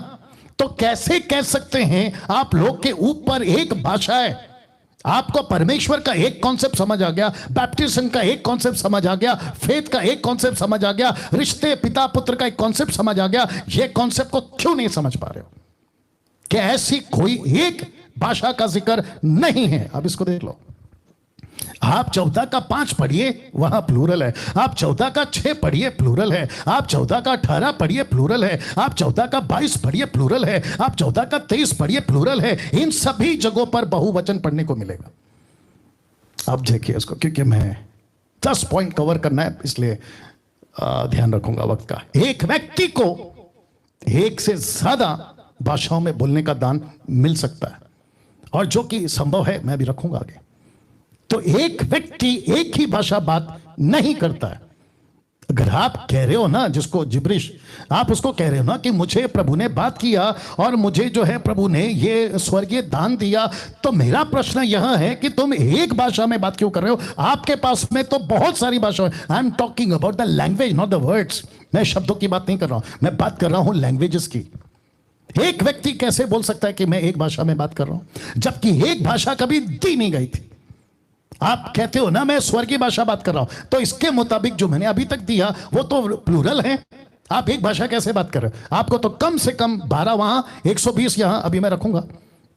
तो कैसे कह सकते हैं आप लोग के ऊपर एक भाषा है? आपको परमेश्वर का एक कॉन्सेप्ट समझ आ गया, बैप्टिज्म का एक कॉन्सेप्ट समझ आ गया, फेथ का एक कॉन्सेप्ट समझ आ गया, रिश्ते पिता पुत्र का एक कॉन्सेप्ट समझ आ गया। ये कॉन्सेप्ट को क्यों नहीं समझ पा रहे हो कि ऐसी कोई एक भाषा का जिक्र नहीं है? अब इसको देख लो, आप 14:5 पढ़िए, वहां प्लूरल है। आप 14:6 पढ़िए, प्लूरल है। आप 14:18 पढ़िए, प्लूरल है। आप 14:22 पढ़िए, प्लूरल है। आप 14:23 पढ़िए, प्लूरल है। इन सभी जगहों पर बहुवचन पढ़ने को मिलेगा। अब देखिए इसको, क्योंकि मैं 10 पॉइंट कवर करना है, इसलिए ध्यान रखूंगा वक्त का। एक व्यक्ति को एक से ज्यादा भाषाओं में बोलने का दान मिल सकता है, और जो कि संभव है, मैं भी रखूंगा आगे। तो एक व्यक्ति एक ही भाषा बात नहीं करता है। अगर आप कह रहे हो ना, जिसको जिब्रिश, आप उसको कह रहे हो ना कि मुझे प्रभु ने बात किया और मुझे जो है प्रभु ने ये स्वर्गीय दान दिया, तो मेरा प्रश्न यह है कि तुम एक भाषा में बात क्यों कर रहे हो? आपके पास में तो बहुत सारी भाषा है। I am talking about the language, not the words. मैं शब्दों की बात नहीं कर रहा हूं, मैं बात कर रहा हूं लैंग्वेजेस की। एक व्यक्ति कैसे बोल सकता है कि मैं एक भाषा में बात कर रहा हूं, जबकि एक भाषा कभी दी नहीं गई थी? आप कहते हो ना मैं स्वर्गीय भाषा बात कर रहा हूं, तो इसके मुताबिक जो मैंने अभी तक दिया वो तो प्लूरल है। आप एक भाषा कैसे बात कर रहे हो? आपको तो कम से कम 12 वहां, 120 यहां, अभी मैं रखूंगा।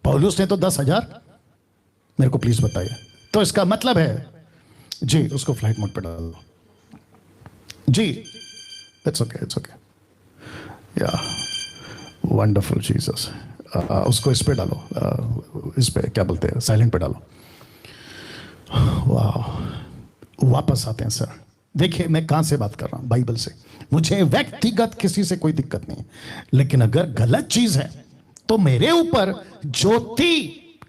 पौलुस ने तो 10,000। मेरे को प्लीज बताइए। तो इसका मतलब है जी, उसको फ्लाइट मोड पे डाल दो जी। इट्स ओके, इट्स ओके, या वंडरफुल जीसस। उसको इस पे डालो, इस पे क्या बोलते हैं, साइलेंट पे डालो। वाह, वापस आते हैं सर। देखिए मैं कहां से बात कर रहा हूं, बाइबल से। मुझे व्यक्तिगत किसी से कोई दिक्कत नहीं है, लेकिन अगर गलत चीज है तो मेरे ऊपर ज्योति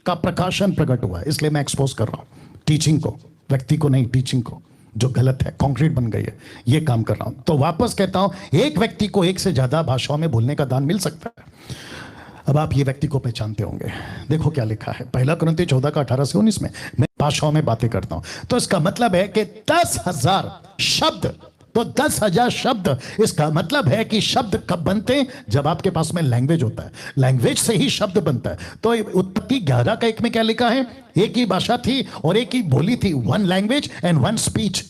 का प्रकाशन प्रकट हुआ है, इसलिए मैं एक्सपोज कर रहा हूं टीचिंग को, व्यक्ति को नहीं, टीचिंग को जो गलत है, कंक्रीट बन गई है, ये काम कर रहा हूं। तो वापस कहता हूं, एक व्यक्ति को एक से ज्यादा भाषाओं में बोलने का दान मिल सकता है। अब आप ये व्यक्ति को पहचानते होंगे। देखो क्या लिखा है 1 कुरिन्थियों 14:18 से 19 में, मैं भाषाओं में बातें करता हूं। तो इसका मतलब है कि 10,000 शब्द, तो 10,000 शब्द, इसका मतलब है कि शब्द कब बनते हैं? जब आपके पास में लैंग्वेज होता है, लैंग्वेज से ही शब्द बनता है। तो उत्पत्ति 11:1 में क्या लिखा है? एक ही भाषा थी और एक ही बोली थी, one language and one speech.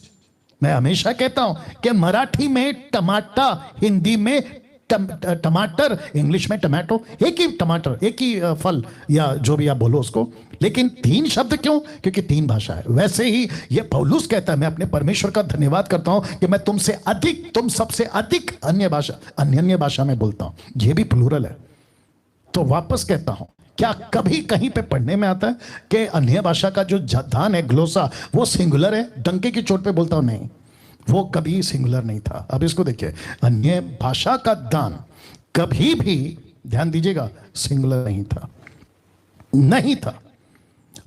मैं हमेशा कहता हूं कि मराठी में टमाटा, हिंदी में टमाटर, इंग्लिश में टमाटो, एक ही टमाटर, एक ही फल, या जो भी आप बोलो उसको, लेकिन तीन शब्द क्यों? क्योंकि तीन भाषा है। वैसे ही ये पौलुस कहता है, मैं अपने परमेश्वर का धन्यवाद करता हूं कि मैं तुमसे अधिक, तुम सबसे अधिक अन्य भाषा में बोलता हूं। ये भी प्लूरल है। तो वापस कहता हूं, क्या कभी कहीं पे पढ़ने में आता है कि अन्य भाषा का जो दान है, ग्लोसा, वो सिंगुलर है? डंके की चोट पे बोलता हूं, नहीं, वो कभी सिंगुलर नहीं था। अब इसको देखिए, अन्य भाषा का दान कभी भी, ध्यान दीजिएगा, सिंगुलर नहीं था, नहीं था।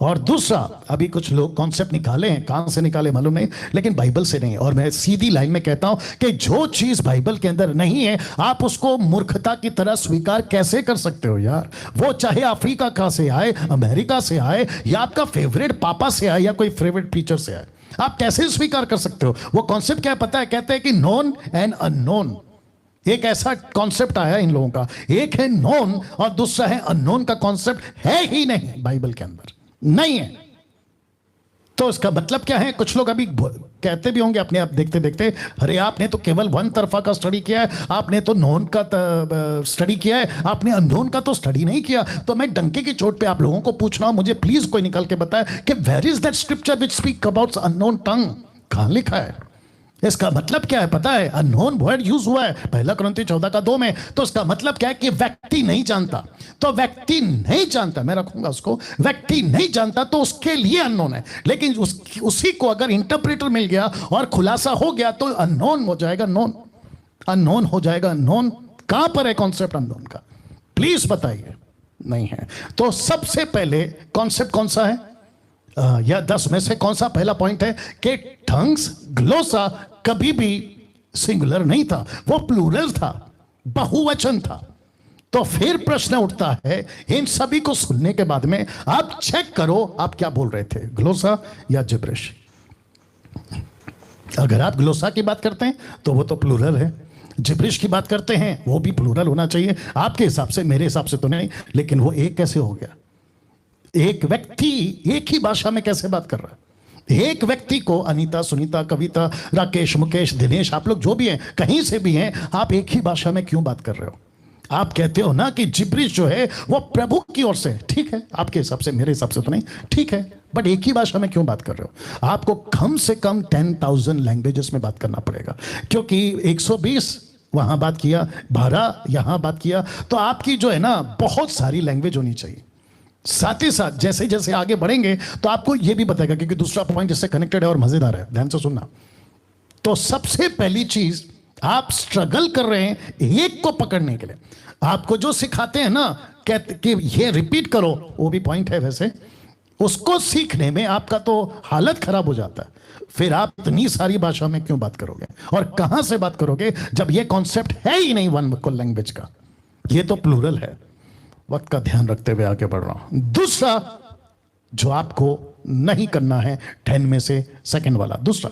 और दूसरा, अभी कुछ लोग कॉन्सेप्ट निकाले हैं, कहां से निकाले मालूम नहीं, लेकिन बाइबल से नहीं। और मैं सीधी लाइन में कहता हूं कि जो चीज बाइबल के अंदर नहीं है, आप उसको मूर्खता की तरह स्वीकार कैसे कर सकते हो यार? वो चाहे अफ्रीका का से आए, अमेरिका से आए, या आपका फेवरेट पापा से आए, या कोई फेवरेट टीचर से आए, आप कैसे स्वीकार कर सकते हो? वो कॉन्सेप्ट क्या है पता है? कहते हैं कि नोन एंड अननोन। एक ऐसा कॉन्सेप्ट आया इन लोगों का, एक है नोन और दूसरा है अननोन का कॉन्सेप्ट है ही नहीं बाइबल के अंदर, नहीं है। तो इसका मतलब क्या है? कुछ लोग अभी कहते भी होंगे अपने आप देखते देखते, अरे आपने तो केवल वन तरफा का स्टडी किया है, आपने तो नोन का स्टडी किया है, आपने अननोन का तो स्टडी नहीं किया। तो मैं डंके की चोट पे आप लोगों को पूछ रहा हूं, मुझे प्लीज कोई निकाल के बताए कि where is that scripture which speak about unknown tongue? कहां लिखा है? इसका मतलब क्या है पता है? अननोन वर्ड यूज हुआ है 1 कुरिन्थियों 14:2 में। तो इसका मतलब क्या है? कि व्यक्ति नहीं जानता। तो व्यक्ति नहीं जानता, मैं रखूंगा उसको, व्यक्ति नहीं जानता तो उसके लिए अननोन है। लेकिन उसी को अगर इंटरप्रेटर मिल गया और खुलासा हो गया तो अननोन हो जाएगा नोन, अननोन हो जाएगा नोन। कहां पर है कॉन्सेप्ट अननोन का? प्लीज बताइए। नहीं है। तो सबसे पहले कॉन्सेप्ट कौन सा है, या 10 में से कौन सा पहला पॉइंट है? कि टंग्स, ग्लोसा कभी भी सिंगुलर नहीं था, वो प्लूरल था, बहुवचन था। तो फिर प्रश्न उठता है, इन सभी को सुनने के बाद में आप चेक करो आप क्या बोल रहे थे, ग्लोसा या जिब्रिश। अगर आप ग्लोसा की बात करते हैं तो वो तो प्लूरल है, जिब्रिश की बात करते हैं वो भी प्लूरल होना चाहिए आपके हिसाब से, मेरे हिसाब से तो नहीं। लेकिन वो एक कैसे हो गया? एक व्यक्ति एक ही भाषा में कैसे बात कर रहा है? एक व्यक्ति को, अनीता, सुनीता, कविता, राकेश, मुकेश, दिनेश, आप लोग जो भी हैं, कहीं से भी हैं, आप एक ही भाषा में क्यों बात कर रहे हो? आप कहते हो ना कि जिब्रिश जो है वो प्रभु की ओर से, ठीक है, आपके हिसाब से, मेरे हिसाब से तो नहीं, ठीक है, बट एक ही भाषा में क्यों बात कर रहे हो? आपको कम से कम 10,000 लैंग्वेजेस में बात करना पड़ेगा, क्योंकि 120 वहां बात किया, 12 यहां बात किया, तो आपकी जो है ना बहुत सारी लैंग्वेज होनी चाहिए। साथ ही साथ जैसे जैसे आगे बढ़ेंगे तो आपको यह भी बताएगा, क्योंकि दूसरा पॉइंट इससे कनेक्टेड है और मजेदार है, ध्यान से सुनना। तो सबसे पहली चीज, आप स्ट्रगल कर रहे हैं एक को पकड़ने के लिए, आपको जो सिखाते हैं ना, कहते कि ये रिपीट करो, वो भी पॉइंट है वैसे, उसको सीखने में आपका तो हालत खराब हो जाता है। फिर आप इतनी सारी भाषा में क्यों बात करोगे और कहां से बात करोगे जब ये कॉन्सेप्ट है ही नहीं वन लैंग्वेज का? ये तो प्लूरल है। वक्त का ध्यान रखते हुए आगे बढ़ रहा हूं। दूसरा जो आपको नहीं करना है 10 में से सेकंड वाला, दूसरा,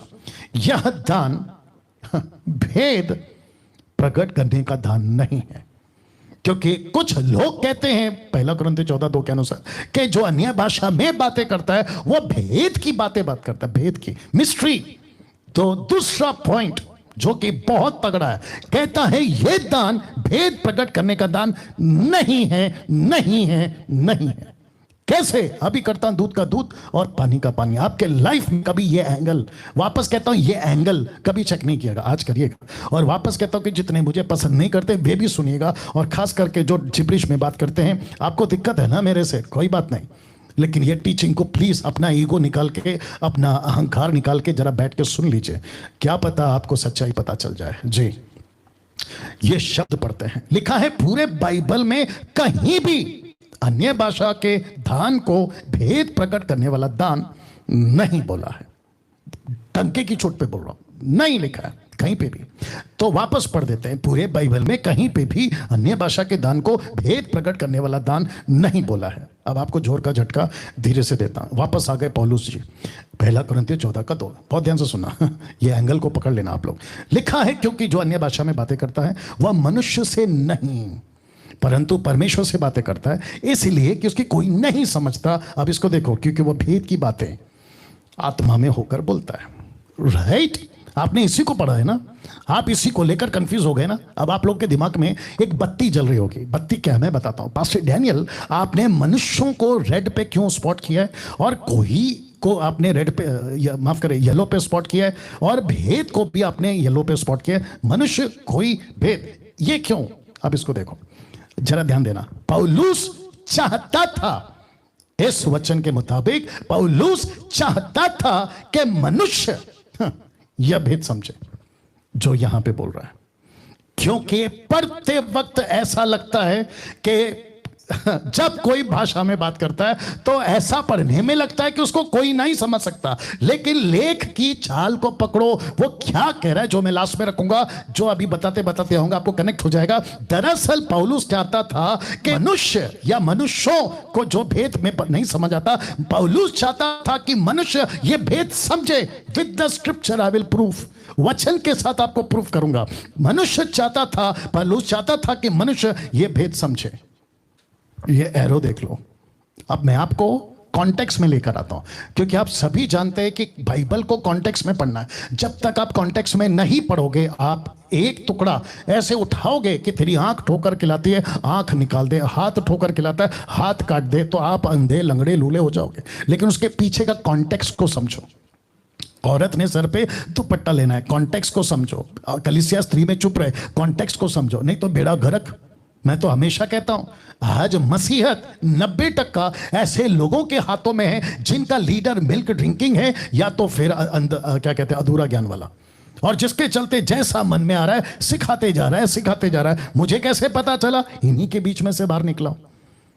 यह दान भेद प्रकट करने का दान नहीं है। क्योंकि कुछ लोग कहते हैं 1 कुरिन्थियों 14:2 के अनुसार कि जो अन्य भाषा में बातें करता है वो भेद की बात करता है, भेद की, मिस्ट्री। तो दूसरा पॉइंट जो कि बहुत तगड़ा है, कहता है यह दान भेद प्रकट करने का दान नहीं है, नहीं है, नहीं है। कैसे? अभी करता हूं दूध का दूध और पानी का पानी। आपके लाइफ में कभी ये एंगल, वापस कहता हूं ये एंगल कभी चेक नहीं किएगा, आज करिएगा। और वापस कहता हूं कि जितने मुझे पसंद नहीं करते वे भी सुनिएगा, और खास करके जो जिब्रिश में बात करते हैं, आपको दिक्कत है ना मेरे से, कोई बात नहीं, लेकिन ये टीचिंग को प्लीज अपना ईगो निकाल के, अपना अहंकार निकाल के जरा बैठ के सुन लीजिए, क्या पता आपको सच्चाई पता चल जाए। जी, ये शब्द पढ़ते हैं, लिखा है पूरे बाइबल में कहीं भी अन्य भाषा के दान को भेद प्रकट करने वाला दान नहीं बोला है। टंके की चोट पे बोल रहा हूं, नहीं लिखा है कहीं पे भी। तो वापस पढ़ देते हैं, पूरे बाइबल में कहीं पे भी अन्य भाषा के दान को भेद प्रकट करने वाला दान नहीं बोला है। अब आपको जोर का झटका धीरे से देता हूं। वापस आ गए पौलुस जी, 1 कुरिन्थियों 14:2, बहुत ध्यान से सुनना, ये एंगल को पकड़ लेना आप लोग। लिखा है क्योंकि जो अन्य भाषा में बातें करता है वह मनुष्य से नहीं परंतु परमेश्वर से बातें करता है, इसलिए कि उसकी कोई नहीं समझता। अब इसको देखो, क्योंकि वह भेद की बातें आत्मा में होकर बोलता है, राइट? आपने इसी को पढ़ा है ना, आप इसी को लेकर कंफ्यूज हो गए ना। अब आप लोग के दिमाग में एक बत्ती जल रही होगी। बत्ती क्या है मैं बताता हूं। पास्टर डैनियल, आपने मनुष्यों को रेड पे क्यों स्पॉट किया है और कोई को आपने रेड पे माफ करें येलो पे स्पॉट किया है, और भेद को भी आपने येलो पे स्पॉट किया है। मनुष्य कोई भेद, ये क्यों? अब इसको देखो जरा ध्यान देना। पौलुस चाहता था, इस वचन के मुताबिक पौलुस चाहता था कि मनुष्य यह भेद समझे जो यहां पे बोल रहा है, क्योंकि पढ़ते वक्त ऐसा लगता है कि जब कोई भाषा में बात करता है तो ऐसा पढ़ने में लगता है कि उसको कोई नहीं समझ सकता, लेकिन लेख की चाल को पकड़ो, वो क्या कह रहा है जो मैं लास्ट में रखूंगा, जो अभी बताते बताते आऊंगा आपको कनेक्ट हो जाएगा। दरअसल पौलुस चाहता था कि मनुष्य या मनुष्यों को जो भेद में नहीं समझ आता, पौलुस चाहता था कि मनुष्य ये भेद समझे। With the scripture I will proof, वचन के साथ आपको प्रूफ करूंगा। मनुष्य चाहता था, पौलुस चाहता था कि मनुष्य ये भेद समझे। ये एरो देख लो। अब मैं आपको कॉन्टेक्स्ट में लेकर आता हूं, क्योंकि आप सभी जानते हैं कि बाइबल को कॉन्टेक्स्ट में पढ़ना है। जब तक आप कॉन्टेक्स्ट में नहीं पढ़ोगे, आप एक टुकड़ा ऐसे उठाओगे कि तेरी आंख ठोकर खिलाती है, आंख निकाल दे, हाथ ठोकर खिलाता है, हाथ काट दे, तो आप अंधे लंगड़े लूले हो जाओगे। लेकिन उसके पीछे का कॉन्टेक्स्ट को समझो। औरत ने सर पे दुपट्टा लेना है, कॉन्टेक्स्ट को समझो। कलीसिया स्त्री में चुप रहे, कॉन्टेक्स्ट को समझो, नहीं तो बेड़ा गर्क। मैं तो हमेशा कहता हूं, आज मसीहत 90% ऐसे लोगों के हाथों में है जिनका लीडर मिल्क ड्रिंकिंग है, या तो फिर क्या कहते हैं अधूरा ज्ञान वाला, और जिसके चलते जैसा मन में आ रहा है सिखाते जा रहा है, सिखाते जा रहा है। मुझे कैसे पता चला? इन्हीं के बीच में से बाहर निकला हूं,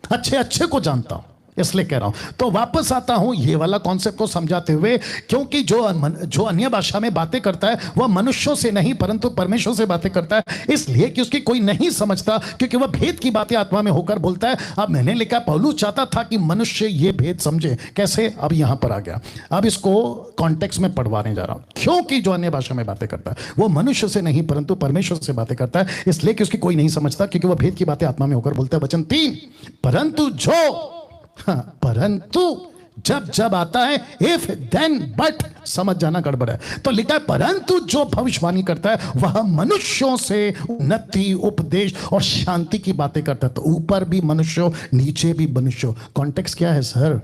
अच्छे अच्छे को जानता हूं, इसलिए कह रहा हूं। तो वापस आता हूं ये वाला कॉन्सेप्ट को समझाते हुए, क्योंकि जो अन्य भाषा में बातें करता है वह मनुष्यों से नहीं परंतु परमेश्वर से बातें करता है, इसलिए कि उसकी कोई नहीं समझता, क्योंकि वह भेद की बातें आत्मा में होकर बोलता है। अब मैंने लिखा पौलुस चाहता था कि मनुष्य ये भेद समझे। कैसे? अब यहां पर आ गया। अब इसको कॉन्टेक्स्ट में पढ़वाने जा रहा हूं, क्योंकि जो अन्य भाषा में बातें करता है वो मनुष्य से नहीं परंतु परमेश्वर से बातें करता है, इसलिए कि उसकी कोई नहीं समझता, क्योंकि वह भेद की बातें आत्मा में होकर बोलता है। वचन 3, परंतु जो परंतु जब जब आता है इफ देन बट, समझ जाना गड़बड़ है। तो लिखा है परंतु जो भविष्यवाणी करता है वह मनुष्यों से उन्नति, उपदेश और शांति की बातें करता है। तो ऊपर भी मनुष्यों, नीचे भी मनुष्यों। कॉन्टेक्स्ट क्या है सर?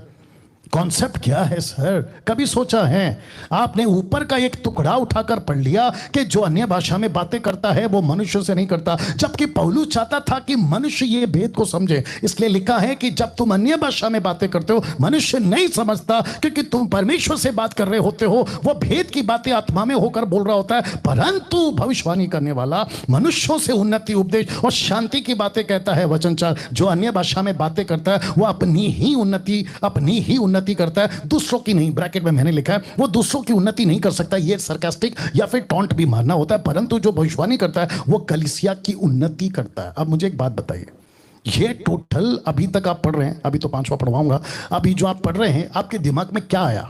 कॉन्सेप्ट क्या है सर? कभी सोचा है आपने? ऊपर का एक टुकड़ा उठाकर पढ़ लिया कि जो अन्य भाषा में बातें करता है वो मनुष्य से नहीं करता, जबकि पौलुस चाहता था कि मनुष्य ये भेद को समझे। इसलिए लिखा है कि जब तुम अन्य भाषा में बातें करते हो मनुष्य नहीं समझता, क्योंकि तुम परमेश्वर से बात कर रहे होते हो, वो भेद की बातें आत्मा में होकर बोल रहा होता है। परंतु भविष्यवाणी करने वाला मनुष्यों से उन्नति, उपदेश और शांति की बातें कहता है। वचन 4, जो अन्य भाषा में बातें करता है वो अपनी ही उन्नति करता है, दूसरों की नहीं। ब्रैकेट में मैंने लिखा है वो दूसरों की उन्नति नहीं कर सकता, ये सरकास्टिक या फिर टॉन्ट भी मारना होता है। परंतु जो भविष्यवाणी करता है वो कलीसिया की उन्नति करता है। अब मुझे एक बात बताइए, ये टोटल अभी तक आप पढ़ रहे हैं, अभी तो 5वां पढ़वाऊंगा, अभी जो आप पढ़ रहे हैं आपके दिमाग में क्या आया?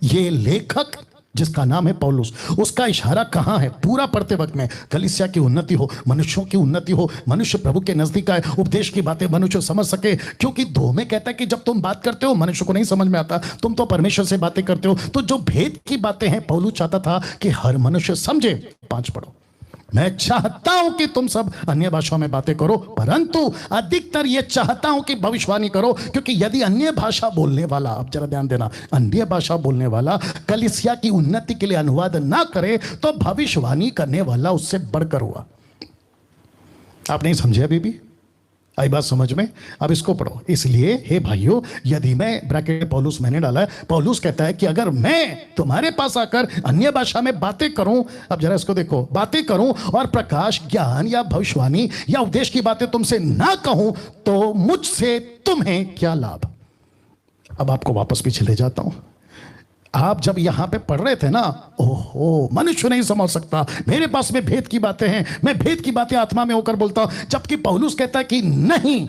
ये लेखक जिसका नाम है पौलुस, उसका इशारा कहां है? पूरा पढ़ते वक्त में कलीसिया की उन्नति हो, मनुष्यों की उन्नति हो, मनुष्य प्रभु के नजदीक आए, उपदेश की बातें मनुष्य समझ सके। क्योंकि 2 में कहता है कि जब तुम बात करते हो मनुष्य को नहीं समझ में आता, तुम तो परमेश्वर से बातें करते हो। तो जो भेद की बातें हैं पौलुस चाहता था कि हर मनुष्य समझे। 5 पढ़ो। मैं चाहता हूं कि तुम सब अन्य भाषाओं में बातें करो, परंतु अधिकतर यह चाहता हूं कि भविष्यवाणी करो, क्योंकि यदि अन्य भाषा बोलने वाला, अब जरा ध्यान देना, अन्य भाषा बोलने वाला कलीसिया की उन्नति के लिए अनुवाद ना करे तो भविष्यवाणी करने वाला उससे बढ़कर हुआ। आप नहीं समझे अभी भी? आई बात समझ में? अब इसको पढ़ो। इसलिए हे भाइयों, यदि मैं, ब्रैकेट पौलुस मैंने डाला है, पौलुस कहता है कि अगर मैं तुम्हारे पास आकर अन्य भाषा में बातें करूं, अब जरा इसको देखो, बातें करूं और प्रकाश, ज्ञान या भविष्यवाणी या उपदेश की बातें तुमसे ना कहूं तो मुझसे तुम्हें क्या लाभ? अब आपको वापस पीछे ले जाता हूं। आप जब यहां पे पढ़ रहे थे ना, ओहो मनुष्य नहीं समझ सकता, मेरे पास में भेद की बातें हैं, मैं भेद की बातें आत्मा में होकर बोलता हूं, जबकि पौलुस कहता है कि नहीं,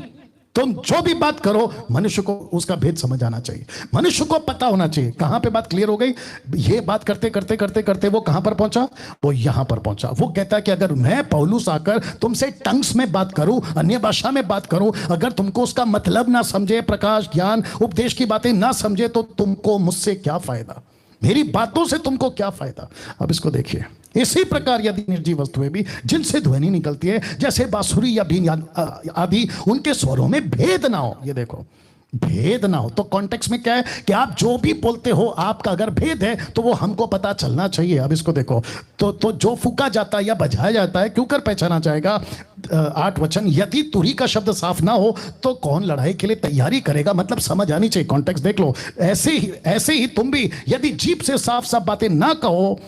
तुम जो भी बात करो मनुष्य को उसका भेद समझ आना चाहिए, मनुष्य को पता होना चाहिए। कहां पे बात क्लियर हो गई? ये बात करते करते करते करते वो कहां पर पहुंचा? वो यहां पर पहुंचा। वो कहता है कि अगर मैं पौलुस आकर तुमसे टंग्स में बात करूं, अन्य भाषा में बात करूं, अगर तुमको उसका मतलब ना समझे, प्रकाश, ज्ञान, उपदेश की बातें ना समझे, तो तुमको मुझसे क्या फायदा? मेरी बातों से तुमको क्या फायदा। अब इसको देखिए, इसी प्रकार यदि निर्जीव वस्तुएं भी जिनसे ध्वनि निकलती है, जैसे बांसुरी या बीन आदि, उनके स्वरों में भेद ना हो। ये देखो, भेद ना हो तो कॉन्टेक्स्ट में क्या है कि आप जो भी बोलते हो, आपका अगर भेद है तो वो हमको पता चलना चाहिए। अब इसको देखो, तो जो फूका जाता है या बजाया जाता है, क्यों कर पहचाना जाएगा। 8 वचन, यदि तुरी का शब्द साफ ना हो तो कौन लड़ाई के लिए तैयारी करेगा। मतलब समझ आनी चाहिए, कॉन्टेक्स्ट देख लो। ऐसे ही तुम भी यदि जीभ से साफ साफ बातें ना कहो,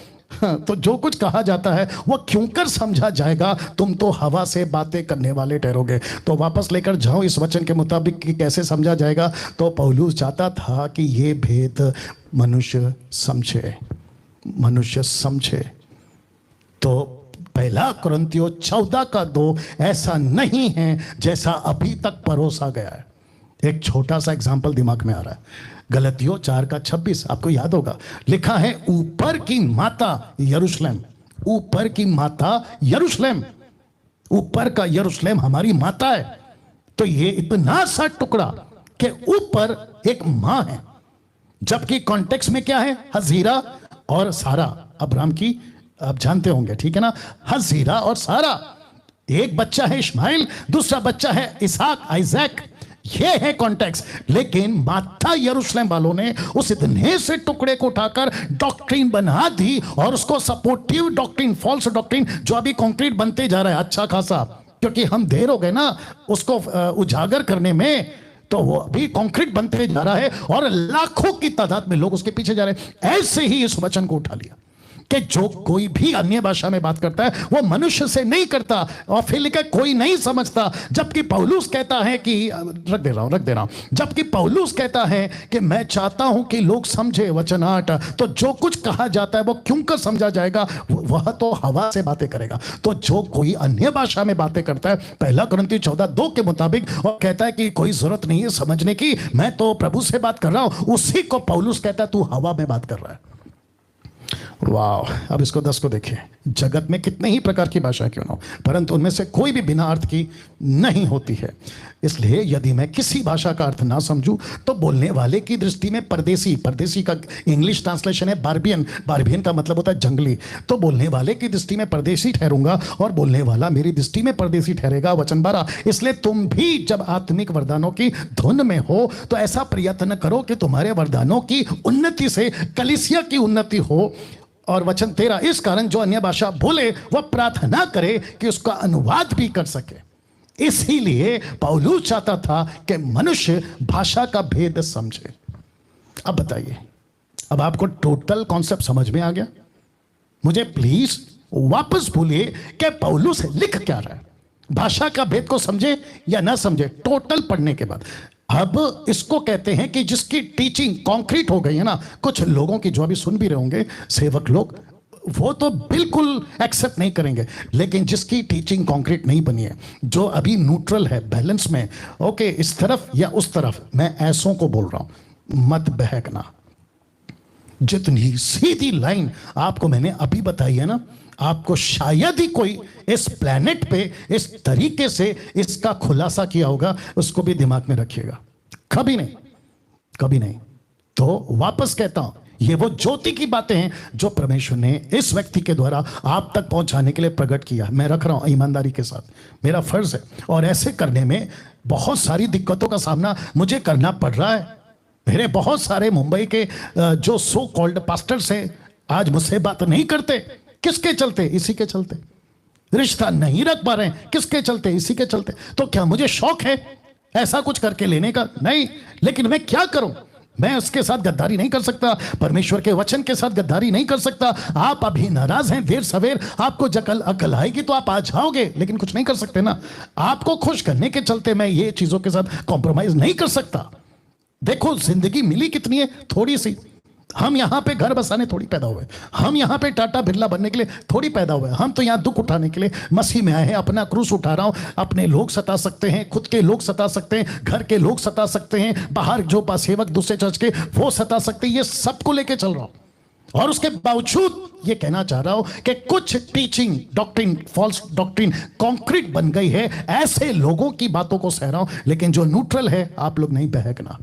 तो जो कुछ कहा जाता है वो क्यों कर समझा जाएगा। तुम तो हवा से बातें करने वाले ठहरोगे। तो वापस लेकर जाओ इस वचन के मुताबिक कि कैसे समझा जाएगा। तो पौलुस चाहता था कि ये भेद मनुष्य समझे, मनुष्य समझे। तो पहला कुरिन्थियों 14:2 ऐसा नहीं है जैसा अभी तक परोसा गया है। एक छोटा सा एग्जाम्पल दिमाग में आ रहा है। गलतियों 4:26 आपको याद होगा, लिखा है ऊपर की माता यरूशलेम, ऊपर की माता यरूशलेम, ऊपर का यरूशलेम हमारी माता है। तो ये इतना सा टुकड़ा कि ऊपर एक मां है, जबकि कॉन्टेक्स्ट में क्या है, हजीरा और सारा। अब्राहम की आप जानते होंगे, ठीक है ना, हजीरा और सारा। एक बच्चा है इस्माइल, दूसरा बच्चा है इसहाक, आइजैक। ये है कॉन्टेक्स्ट। लेकिन माता यरूशलेम वालों ने उस इतने से टुकड़े को उठाकर डॉक्ट्रिन बना दी, और उसको सपोर्टिव डॉक्ट्रिन, फॉल्स डॉक्ट्रिन, जो अभी कंक्रीट बनते जा रहा है अच्छा खासा, क्योंकि हम देर हो गए ना उसको उजागर करने में, तो वो अभी कंक्रीट बनते जा रहा है और लाखों की तादाद में लोग उसके पीछे जा रहे हैं। ऐसे ही इस वचन को उठा लिया कि जो कोई भी अन्य भाषा में बात करता है वो मनुष्य से नहीं करता, और फिर लिखा कोई नहीं समझता। जबकि पौलुस कहता है कि रख दे रहा हूं, जबकि पौलुस कहता है कि मैं चाहता हूं कि लोग समझे। वचन 8, तो जो कुछ कहा जाता है वो क्यों कर समझा जाएगा, वह तो हवा से बातें करेगा। तो जो कोई अन्य भाषा में बातें करता है, पहला कुरिन्थियों 14:2 के मुताबिक, और कहता है कि कोई जरूरत नहीं है समझने की, मैं तो प्रभु से बात कर रहा हूं, उसी को पौलुस कहता है तू हवा में बात कर रहा है। वाह। अब इसको 10 को देखिए, जगत में कितने ही प्रकार की भाषा क्यों ना हो, परंतु उनमें से कोई भी बिना अर्थ की नहीं होती है। इसलिए यदि मैं किसी भाषा का अर्थ ना समझूं तो बोलने वाले की दृष्टि में परदेसी, परदेसी का इंग्लिश ट्रांसलेशन है बार्बियन, बार्बियन का मतलब होता है जंगली। तो बोलने वाले की दृष्टि में परदेसी ठहरूंगा और बोलने वाला मेरी दृष्टि में परदेसी ठहरेगा। वचन 12, इसलिए तुम भी जब आत्मिक वरदानों की धुन में हो तो ऐसा प्रयत्न करो कि तुम्हारे वरदानों की उन्नति से कलीसिया की उन्नति हो। और वचन 13, इस कारण जो अन्य भाषा बोले वह प्रार्थना करे कि उसका अनुवाद भी कर सके। इसीलिए पौलुस चाहता था कि मनुष्य भाषा का भेद समझे। अब बताइए, अब आपको टोटल कॉन्सेप्ट समझ में आ गया। मुझे प्लीज वापस बोलिए कि पौलुस लिख क्या रहा है, भाषा का भेद को समझे या ना समझे टोटल पढ़ने के बाद। अब इसको कहते हैं कि जिसकी टीचिंग कॉन्क्रीट हो गई है ना, कुछ लोगों की जो अभी सुन भी रहे होंगे सेवक लोग, वो तो बिल्कुल एक्सेप्ट नहीं करेंगे, लेकिन जिसकी टीचिंग कॉन्क्रीट नहीं बनी है, जो अभी न्यूट्रल है, बैलेंस में, ओके, इस तरफ या उस तरफ, मैं ऐसों को बोल रहा हूं, मत बहकना। जितनी सीधी लाइन आपको मैंने अभी बताई है ना, आपको शायद ही कोई इस प्लेनेट पे इस तरीके से इसका खुलासा किया होगा, उसको भी दिमाग में रखिएगा। कभी नहीं, कभी नहीं। तो वापस कहता हूं, ये वो ज्योति की बातें हैं जो परमेश्वर ने इस व्यक्ति के द्वारा आप तक पहुंचाने के लिए प्रकट किया। मैं रख रहा हूं ईमानदारी के साथ, मेरा फर्ज है, और ऐसे करने में बहुत सारी दिक्कतों का सामना मुझे करना पड़ रहा है। मेरे बहुत सारे मुंबई के जो सो कॉल्ड पास्टर्स हैं आज मुझसे बात नहीं करते। किसके चलते? इसी के चलते। रिश्ता नहीं रख पा रहे हैं, किसके चलते? इसी के चलते। तो क्या मुझे शौक है ऐसा कुछ करके लेने का? नहीं, लेकिन मैं क्या करूं? मैं उसके साथ गद्दारी नहीं कर सकता, परमेश्वर के वचन के साथ गद्दारी नहीं कर सकता। आप अभी नाराज हैं, देर सवेर आपको जकल अकल आएगी तो आप आ जाओगे, लेकिन कुछ नहीं कर सकते ना। आपको खुश करने के चलते मैं ये चीजों के साथ कॉम्प्रोमाइज नहीं कर सकता। देखो जिंदगी मिली कितनी है, थोड़ी सी। हम यहां पे घर बसाने थोड़ी पैदा हुए, हम यहां पे टाटा बिरला बनने के लिए थोड़ी पैदा हुए। हम तो यहां दुख उठाने के लिए मसीह में आए हैं। अपना क्रूस उठा रहा हूं। अपने लोग सता सकते हैं, खुद के लोग सता सकते हैं, घर के लोग सता सकते हैं, बाहर जो सेवक दूसरे चर्च के वो सता सकते हैं। ये सबको लेके चल रहा हूं, और उसके बावजूद ये कहना चाह रहा हूं कि कुछ teaching doctrine, false doctrine concrete बन गई है। ऐसे लोगों की बातों को सह रहा हूं, लेकिन जो न्यूट्रल है आप लोग नहीं बहकना।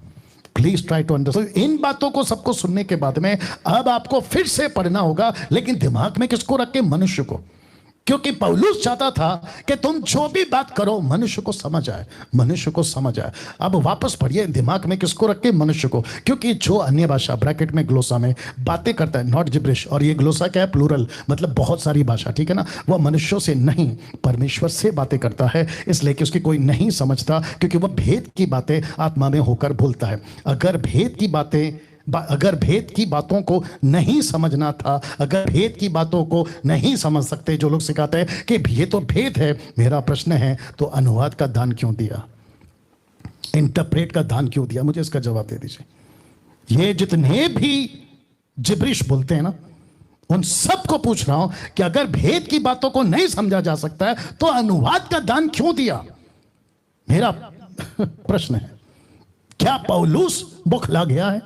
Please try to understand. इन बातों को सबको सुनने के बाद में अब आपको फिर से पढ़ना होगा, लेकिन दिमाग में किसको रख के? मनुष्य को। क्योंकि पौलुस चाहता था कि तुम जो भी बात करो मनुष्य को समझ आए, मनुष्य को समझ आए। अब वापस पढ़िए, दिमाग में किसको रख के? मनुष्य को। क्योंकि जो अन्य भाषा ब्रैकेट में ग्लोसा में बातें करता है, नॉट जिब्रिश, और ये ग्लोसा क्या है? प्लूरल, मतलब बहुत सारी भाषा, ठीक है ना। वह मनुष्यों से नहीं परमेश्वर से बातें करता है, इसलिए कि उसकी कोई नहीं समझता, क्योंकि वह भेद की बातें आत्मा में होकर बोलता है। अगर भेद की बातों को नहीं समझना था, अगर भेद की बातों को नहीं समझ सकते, जो लोग सिखाते हैं कि ये तो भेद है, मेरा प्रश्न है तो अनुवाद का दान क्यों दिया? इंटरप्रेट का दान क्यों दिया? मुझे इसका जवाब दे दीजिए। ये जितने भी जिब्रिश बोलते हैं ना, उन सबको पूछ रहा हूं कि अगर भेद की बातों को नहीं समझा जा सकता है तो अनुवाद का दान क्यों दिया? मेरा प्रश्न है। क्या पौलुस बौखला गया है?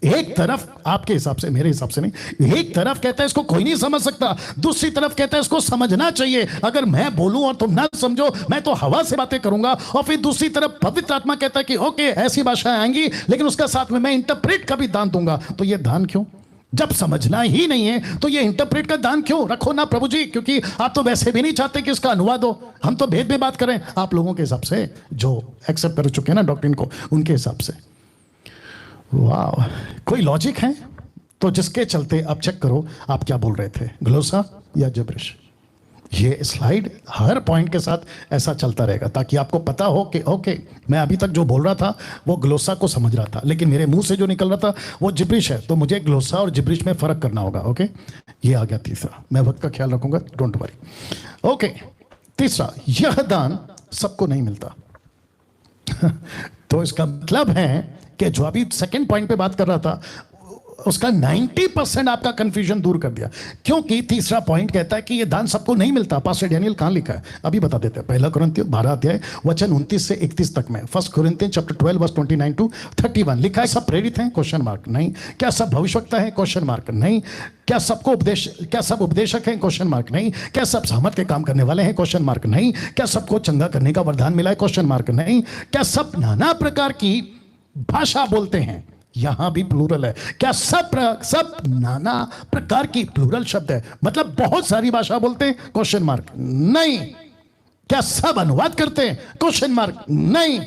एक तरफ आपके हिसाब से, मेरे हिसाब से नहीं, एक तरफ कहता है इसको कोई नहीं समझ सकता, दूसरी तरफ कहता है इसको समझना चाहिए। अगर मैं बोलूं और तुम ना समझो, मैं तो हवा से बातें करूंगा। और फिर दूसरी तरफ पवित्र आत्मा कहता है कि ओके ऐसी भाषाएं आएंगी, लेकिन उसका साथ में मैं इंटरप्रेट का भी दान दूंगा। तो ये दान क्यों? जब समझना ही नहीं है तो ये इंटरप्रेट का दान क्यों? रखो ना प्रभु जी, क्योंकि आप तो वैसे भी नहीं चाहते कि इसका अनुवाद हो। हम तो भेद में बात करें आप लोगों के हिसाब से, जो एक्सेप्ट कर चुके हैं ना डॉक्ट्रिन को, उनके हिसाब से। वाह, कोई लॉजिक है? तो जिसके चलते अब चेक करो आप क्या बोल रहे थे, ग्लोसा या जिब्रिश। ये स्लाइड हर पॉइंट के साथ ऐसा चलता रहेगा, ताकि आपको पता हो कि ओके मैं अभी तक जो बोल रहा था वो ग्लोसा को समझ रहा था, लेकिन मेरे मुंह से जो निकल रहा था वो जिब्रिश है, तो मुझे ग्लोसा और जिब्रिश में फर्क करना होगा। ओके, ये आ गया तीसरा। मैं वक्त का ख्याल रखूंगा, डोंट वरी। ओके, तीसरा, यह दान सबको नहीं मिलता। तो इसका मतलब है कि जो अभी सेकंड पॉइंट पे बात कर रहा था उसका 90% आपका कंफ्यूजन दूर कर दिया, क्योंकि तीसरा पॉइंट कहता है कि ये दान सबको नहीं मिलता। पास्टर डैनियल कहां लिखा है अभी बता देते हैं। पहला कुरिन्थियों 12 अध्याय वचन 29 से 31 तक में, फर्स्ट कुरिन्थियों चैप्टर 12 वर्स 29 टू 31 लिखा है, सब प्रेरित हैं? क्वेश्चन मार्क नहीं। क्या सब भविष्यवक्ता है? क्वेश्चन मार्क नहीं। क्या सब उपदेशक हैं? क्वेश्चन मार्क नहीं। क्या सब सामर्थ के काम करने वाले हैं? क्वेश्चन मार्क नहीं। क्या सबको चंगा करने का वरदान मिला है? क्वेश्चन मार्क नहीं। क्या सब नाना प्रकार की भाषा बोलते हैं? यहां भी प्लूरल है। क्या सब नाना प्रकार की, प्लूरल शब्द है, मतलब बहुत सारी भाषा बोलते हैं? क्वेश्चन मार्क नहीं। क्या सब अनुवाद करते हैं? क्वेश्चन मार्क नहीं।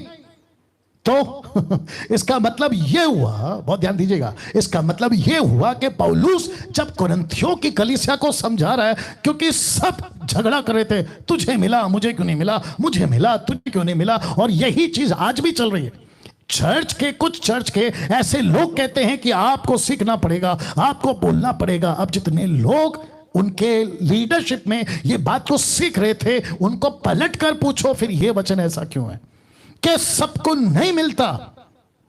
तो इसका मतलब यह हुआ, बहुत ध्यान दीजिएगा, इसका मतलब यह हुआ कि पौलुस जब कुरिन्थियों की कलीसिया को समझा रहा है, क्योंकि सब झगड़ा कर रहे थे, तुझे मिला मुझे क्यों नहीं मिला, मुझे मिला तुझे क्यों नहीं मिला, और यही चीज आज भी चल रही है। कुछ चर्च के ऐसे लोग कहते हैं कि आपको सीखना पड़ेगा, आपको बोलना पड़ेगा। अब जितने लोग उनके लीडरशिप में ये बात को सीख रहे थे, उनको पलट कर पूछो फिर ये वचन ऐसा क्यों है कि सबको नहीं मिलता।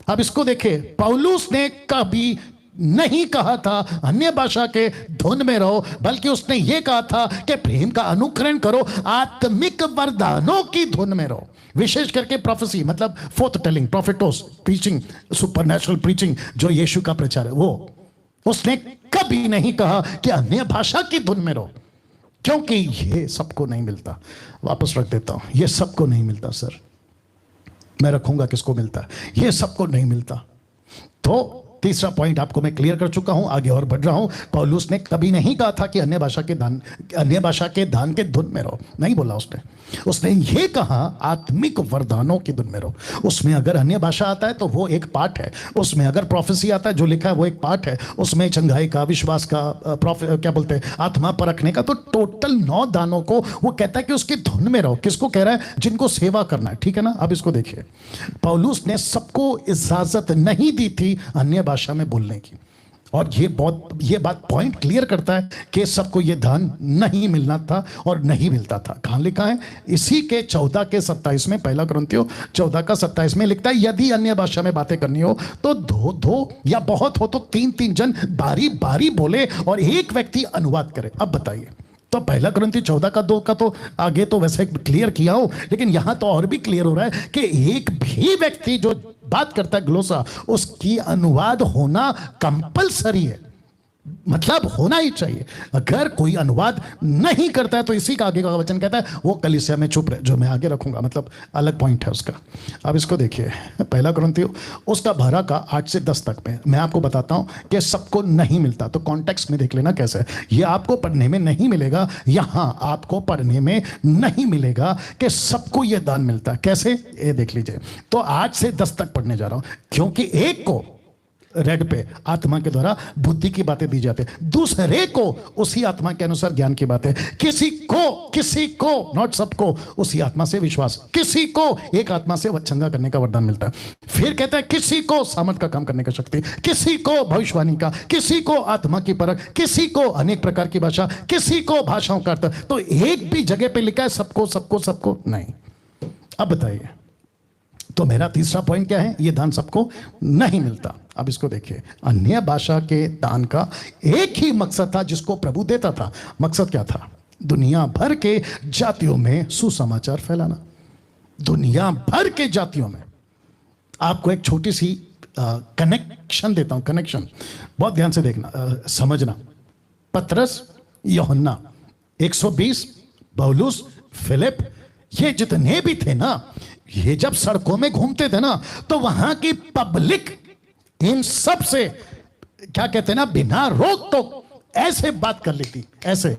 अब इसको देखिए, पौलुस ने कभी नहीं कहा था अन्य भाषा के धुन में रहो, बल्कि उसने यह कहा था कि प्रेम का अनुकरण करो, आत्मिक वरदानों की धुन में रहो। विशेष करके प्रोफेसी, मतलब फोर्थ टेलिंग, प्रोफेटोस, प्रीचिंग, सुपरनैचुरल प्रीचिंग, जो यीशु का प्रचार है, वो उसने कभी नहीं कहा कि अन्य भाषा की धुन में रहो, क्योंकि ये सबको नहीं मिलता। वापस रख देता हूं, ये सबको नहीं मिलता सर, मैं रखूंगा किसको मिलता है, ये सबको नहीं मिलता। तो तीसरा पॉइंट आपको मैं क्लियर कर चुका हूं, आगे और बढ़ रहा हूं। पौलुस ने कभी नहीं कहा था कि अन्य भाषा के दान के धुन में रहो, नहीं बोला उसने ये कहा आत्मिक वरदानों की धुन में रहो। उसमें अगर अन्य भाषा आता है तो वो एक पार्ट है, उसमें अगर प्रोफेसी आता है जो लिखा है वो एक पार्ट है, उसमें चंगाई का, विश्वास का, क्या बोलते हैं, आत्मा परखने का, तो टोटल 9 दानों को वो कहता है कि उसकी धुन में रहो। किसको कह रहा है? जिनको सेवा करना है, ठीक है ना। अब इसको देखिए, पौलुस ने सबको इजाजत नहीं दी थी अन्य भाषा में बोलने की, और ये बात पॉइंट क्लियर करता है कि सबको ये दान नहीं मिलना था और नहीं मिलता था। कहां लिखा है? इसी के 14 के 27 में, पहला कुरिन्थियों 14 का 27 में लिखता है, यदि अन्य भाषा में बातें करनी हो तो दो या बहुत हो तो 3 जन बारी बारी बोले और एक व्यक्ति अनुवाद करे। अब बताइए, तो पहला कुरिन्थियों 14 का 2 का तो आगे तो वैसे क्लियर किया हो, लेकिन यहां तो और भी क्लियर हो रहा है कि एक भी व्यक्ति जो बात करता है ग्लोसा, उसकी अनुवाद होना कंपलसरी है। मतलब होना ही चाहिए। अगर कोई अनुवाद नहीं करता है तो इसी का आगे का वचन कहता है वो कलीसिया में चुप रहे, जो मैं आगे रखूंगा, मतलब अलग पॉइंट है उसका। अब इसको देखिए, पहला कुरिन्थियों उसका 12 का 8 से 10 तक में मैं आपको बताता हूं कि सबको नहीं मिलता, तो कॉन्टेक्स्ट में देख लेना कैसे है। ये आपको पढ़ने में नहीं मिलेगा, यहां आपको पढ़ने में नहीं मिलेगा कि सबको यह दान मिलता है। कैसे, ये देख लीजिए। तो 8 से 10 तक पढ़ने जा रहा हूं, क्योंकि एक को रेड पे आत्मा के द्वारा बुद्धि की बातें दी जाती है, दूसरे को उसी आत्मा के अनुसार ज्ञान की बातें, किसी को नॉट सबको उसी आत्मा से विश्वास, किसी को एक आत्मा से वचंगा करने का वरदान मिलता है। फिर कहता है किसी को सामर्थ का काम करने का शक्ति, किसी को भविष्यवाणी का, किसी को आत्मा की परख, किसी को अनेक प्रकार की भाषा, किसी को भाषाओं का अर्थ। तो एक भी जगह पे लिखा है सबको सबको सबको नहीं। अब बताइए, तो मेरा तीसरा पॉइंट क्या है, ये दान सबको नहीं मिलता। अब इसको देखिए, अन्य भाषा के दान का एक ही मकसद था जिसको प्रभु देता था। मकसद क्या था? दुनिया भर के जातियों में सुसमाचार फैलाना। दुनिया भर के जातियों में। आपको एक छोटी सी कनेक्शन देता हूं, कनेक्शन बहुत ध्यान से देखना, समझना। पतरस, यूहन्ना, 120, पौलुस, फिलिप, ये जितने भी थे ना, ये जब सड़कों में घूमते थे ना, तो वहां की पब्लिक इन सब से क्या कहते हैं ना, बिना रोक टोक ऐसे बात कर लेती, ऐसे।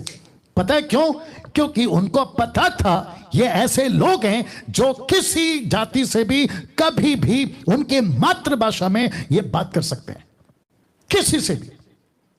पता है क्यों? क्योंकि उनको पता था ये ऐसे लोग हैं जो किसी जाति से भी कभी भी उनके मातृभाषा में ये बात कर सकते हैं, किसी से भी।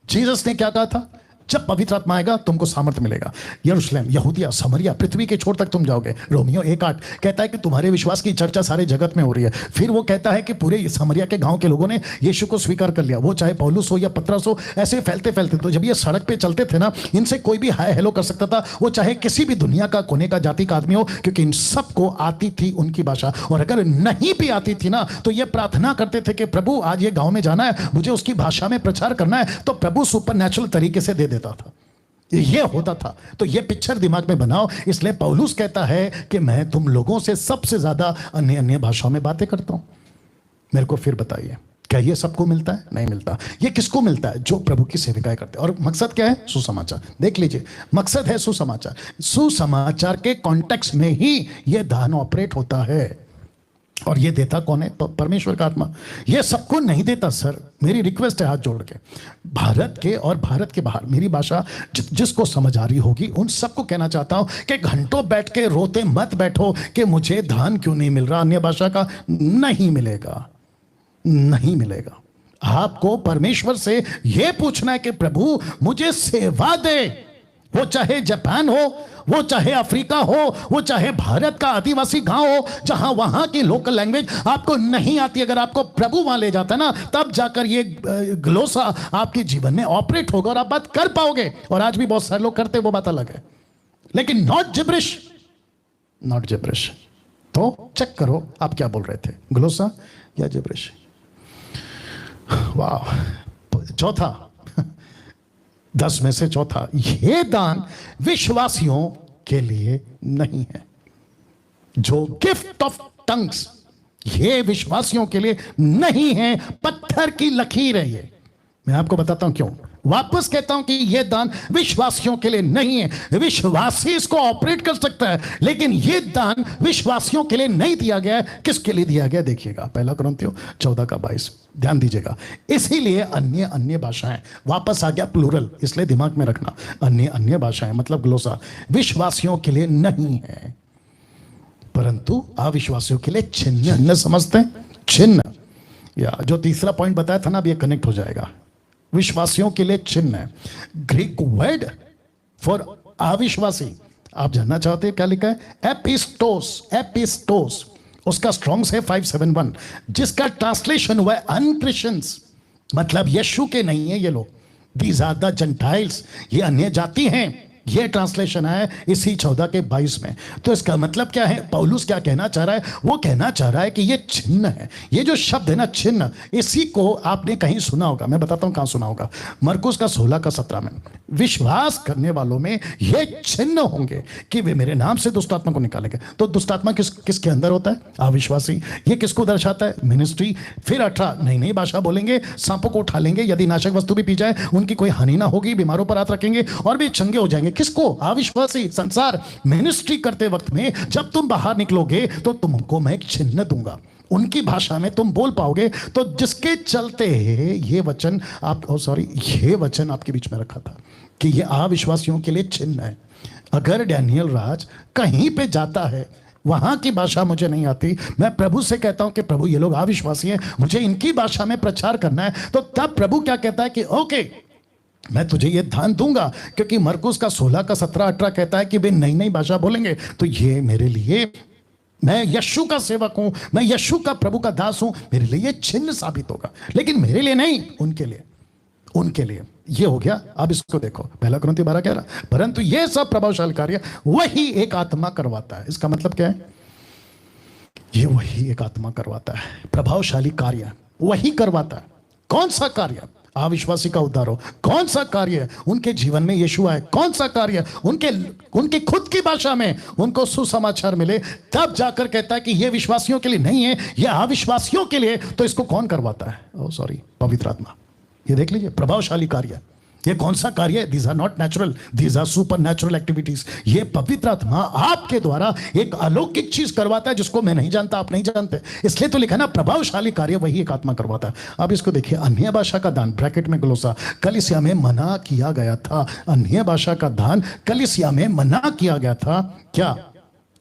जीसस ने क्या कहा था? जब पवित्र आत्मा आएगा तुमको सामर्थ्य मिलेगा। यरूशलेम, यहूदिया, समरिया, पृथ्वी के छोर तक तुम जाओगे। रोमियो 1:8 कहता है कि तुम्हारे विश्वास की चर्चा सारे जगत में हो रही है। फिर वो कहता है कि पूरे समरिया के गांव के लोगों ने यीशु को स्वीकार कर लिया। वो चाहे पौलुस हो या पतरस हो, ऐसे फैलते फैलते, तो जब ये सड़क पे चलते थे ना, इनसे कोई भी हाय हेलो कर सकता था, वो चाहे किसी भी दुनिया का कोने का जाति का आदमी हो, क्योंकि इन सबको आती थी उनकी भाषा। और अगर नहीं भी आती थी ना, तो ये प्रार्थना करते थे कि प्रभु आज ये गांव में जाना है, मुझे उसकी भाषा में प्रचार करना है, तो प्रभु सुपरनैचुरल तरीके से दे देता था। ये होता था। तो ये पिक्चर दिमाग में बनाओ। इसलिए पौलुस कहता है कि मैं तुम लोगों से सबसे ज्यादा अन्य अन्य भाषाओं में बातें करता हूं। मेरे को फिर बताइए, क्या ये सबको मिलता है? नहीं मिलता। ये किसको मिलता है? जो प्रभु की सेविकाएं करते हैं। और मकसद क्या है? सुसमाचार। देख लीजिए, मकसद है सुसमाचार। सुसमाचार के कॉन्टेक्स्ट में ही ये दान ऑपरेट होता है। और ये देता कौन है? परमेश्वर का आत्मा। ये सबको नहीं देता सर। मेरी रिक्वेस्ट है हाथ जोड़ के, भारत के और भारत के बाहर मेरी भाषा जिसको समझ आ रही होगी, उन सबको कहना चाहता हूं कि घंटों बैठ के रोते मत बैठो कि मुझे दान क्यों नहीं मिल रहा। अन्य भाषा का नहीं मिलेगा, नहीं मिलेगा। आपको परमेश्वर से यह पूछना है कि प्रभु मुझे सेवा दे। वो चाहे जापान हो, वो चाहे अफ्रीका हो, वो चाहे भारत का आदिवासी गांव हो, जहां वहां की लोकल लैंग्वेज आपको नहीं आती, अगर आपको प्रभु वहां ले जाता ना, तब जाकर ये ग्लोसा आपके जीवन में ऑपरेट होगा और आप बात कर पाओगे। और आज भी बहुत सारे लोग करते, वो बात अलग है, लेकिन नॉट जिब्रिश, नॉट जिब्रिश। तो चेक करो आप क्या बोल रहे थे, ग्लोसा या जिब्रिश। वाह। चौथा, 10 में से चौथा, यह दान विश्वासियों के लिए नहीं है। जो गिफ्ट ऑफ टंग्स, ये विश्वासियों के लिए नहीं है, पत्थर की लकीर है ये। मैं आपको बताता हूं क्यों। वापस कहता हूं कि यह दान विश्वासियों के लिए नहीं है। विश्वासी इसको ऑपरेट कर सकता है, लेकिन यह दान विश्वासियों के लिए नहीं दिया गया है। किसके लिए दिया गया? देखिएगा, पहला कुरिन्थियों 14 का 22, ध्यान दीजिएगा। इसीलिए अन्य अन्य भाषाएं, वापस आ गया प्लूरल, इसलिए दिमाग में रखना। अन्य अन्य भाषाएं मतलब ग्लोसा, विश्वासियों के लिए नहीं है, परंतु अविश्वासियों के लिए चिन्ह। न समझते हैं? चिन्ह। या जो तीसरा पॉइंट बताया था ना, अब ये कनेक्ट हो जाएगा। विश्वासियों के लिए चिन्ह है। ग्रीक वर्ड फॉर अविश्वासी, आप जानना चाहते हैं क्या लिखा है? एपिस्टोस। एपिस्टोस उसका स्ट्रॉन्ग्स है 571, जिसका ट्रांसलेशन हुआ है अनक्रिश्चियंस। मतलब यीशु के नहीं है ये लोग, दीज आर द जेंटाइल्स, ये अन्य जाति हैं, ये ट्रांसलेशन है इसी 14 के 22 में। तो इसका मतलब क्या है, पौलुस क्या कहना चाह रहा है? वो कहना चाह रहा है कि ये चिन्ह है, ये जो शब्द है ना चिन्ह, इसी को आपने कहीं सुना होगा। मैं बताता हूं कहां सुना होगा। मरकुस का 16 का 17 में, विश्वास करने वालों में ये चिन्ह होंगे कि वे मेरे नाम से दुष्ट आत्मा को निकालेंगे। तो दुष्ट आत्मा किसके अंदर होता है? अविश्वासी। ये किसको दर्शाता है? मिनिस्ट्री। फिर 18, नई नई भाषा बोलेंगे, सांपों को उठा लेंगे, यदि नाशक वस्तु भी पी जाए उनकी कोई हानि ना होगी, बीमारों पर हाथ रखेंगे और भी चंगे हो जाएंगे। किसको? अविश्वासी। संसार। मिनिस्ट्री करते वक्त में जब तुम बाहर निकलोगे तो तुमको मैं एक चिन्ह दूंगा, उनकी भाषा में तुम बोल पाओगे। तो जिसके चलते ये वचन ये वचन आपके बीच में रखा था कि ये अविश्वासियों के लिए चिन्ह है। अगर डैनियल राज कहीं पे जाता है, वहां की भाषा मुझे नहीं आती, मैं प्रभु से कहता हूं कि प्रभु ये लोग अविश्वासी हैं, मुझे इनकी भाषा में प्रचार करना है, तो तब प्रभु क्या कहता है कि ओके, मैं तुझे ये ध्यान दूंगा, क्योंकि मरकुस का 16 का 17 18 कहता है कि वे नई नई भाषा बोलेंगे। तो ये मेरे लिए, मैं यीशु का सेवक हूं, मैं यीशु का प्रभु का दास हूं, मेरे लिए ये चिन्ह साबित होगा। लेकिन मेरे लिए नहीं, उनके लिए, उनके लिए। ये हो गया। अब इसको देखो, 1 कुरिन्थी 12 कह रहा, परंतु ये सब प्रभावशाली कार्य वही एक आत्मा करवाता है। इसका मतलब क्या है? ये वही एक आत्मा करवाता है, प्रभावशाली कार्य वही करवाता है। कौन सा कार्य? अविश्वासी का उद्धार हो। कौन सा कार्य? उनके जीवन में यीशु आए। कौन सा कार्य? उनके खुद की भाषा में उनको सुसमाचार मिले। तब जाकर कहता है कि ये विश्वासियों के लिए नहीं है, ये अविश्वासियों के लिए। तो इसको कौन करवाता है? पवित्र आत्मा। ये देख लीजिए, प्रभावशाली कार्य। ये कौन सा कार्य है? These are not natural, these are super natural activities. ये पवित्र आत्मा आपके द्वारा एक अलौकिक चीज करवाता है जिसको मैं नहीं जानता, आप नहीं जानते। इसलिए तो लिखा ना, प्रभावशाली कार्य वही एक आत्मा करवाता है। अब इसको देखिए, अन्य भाषा का दान, ब्रैकेट में ग्लोसा, कलीसिया में मना किया गया था। अन्य भाषा का दान कलीसिया में मना किया गया था। क्या?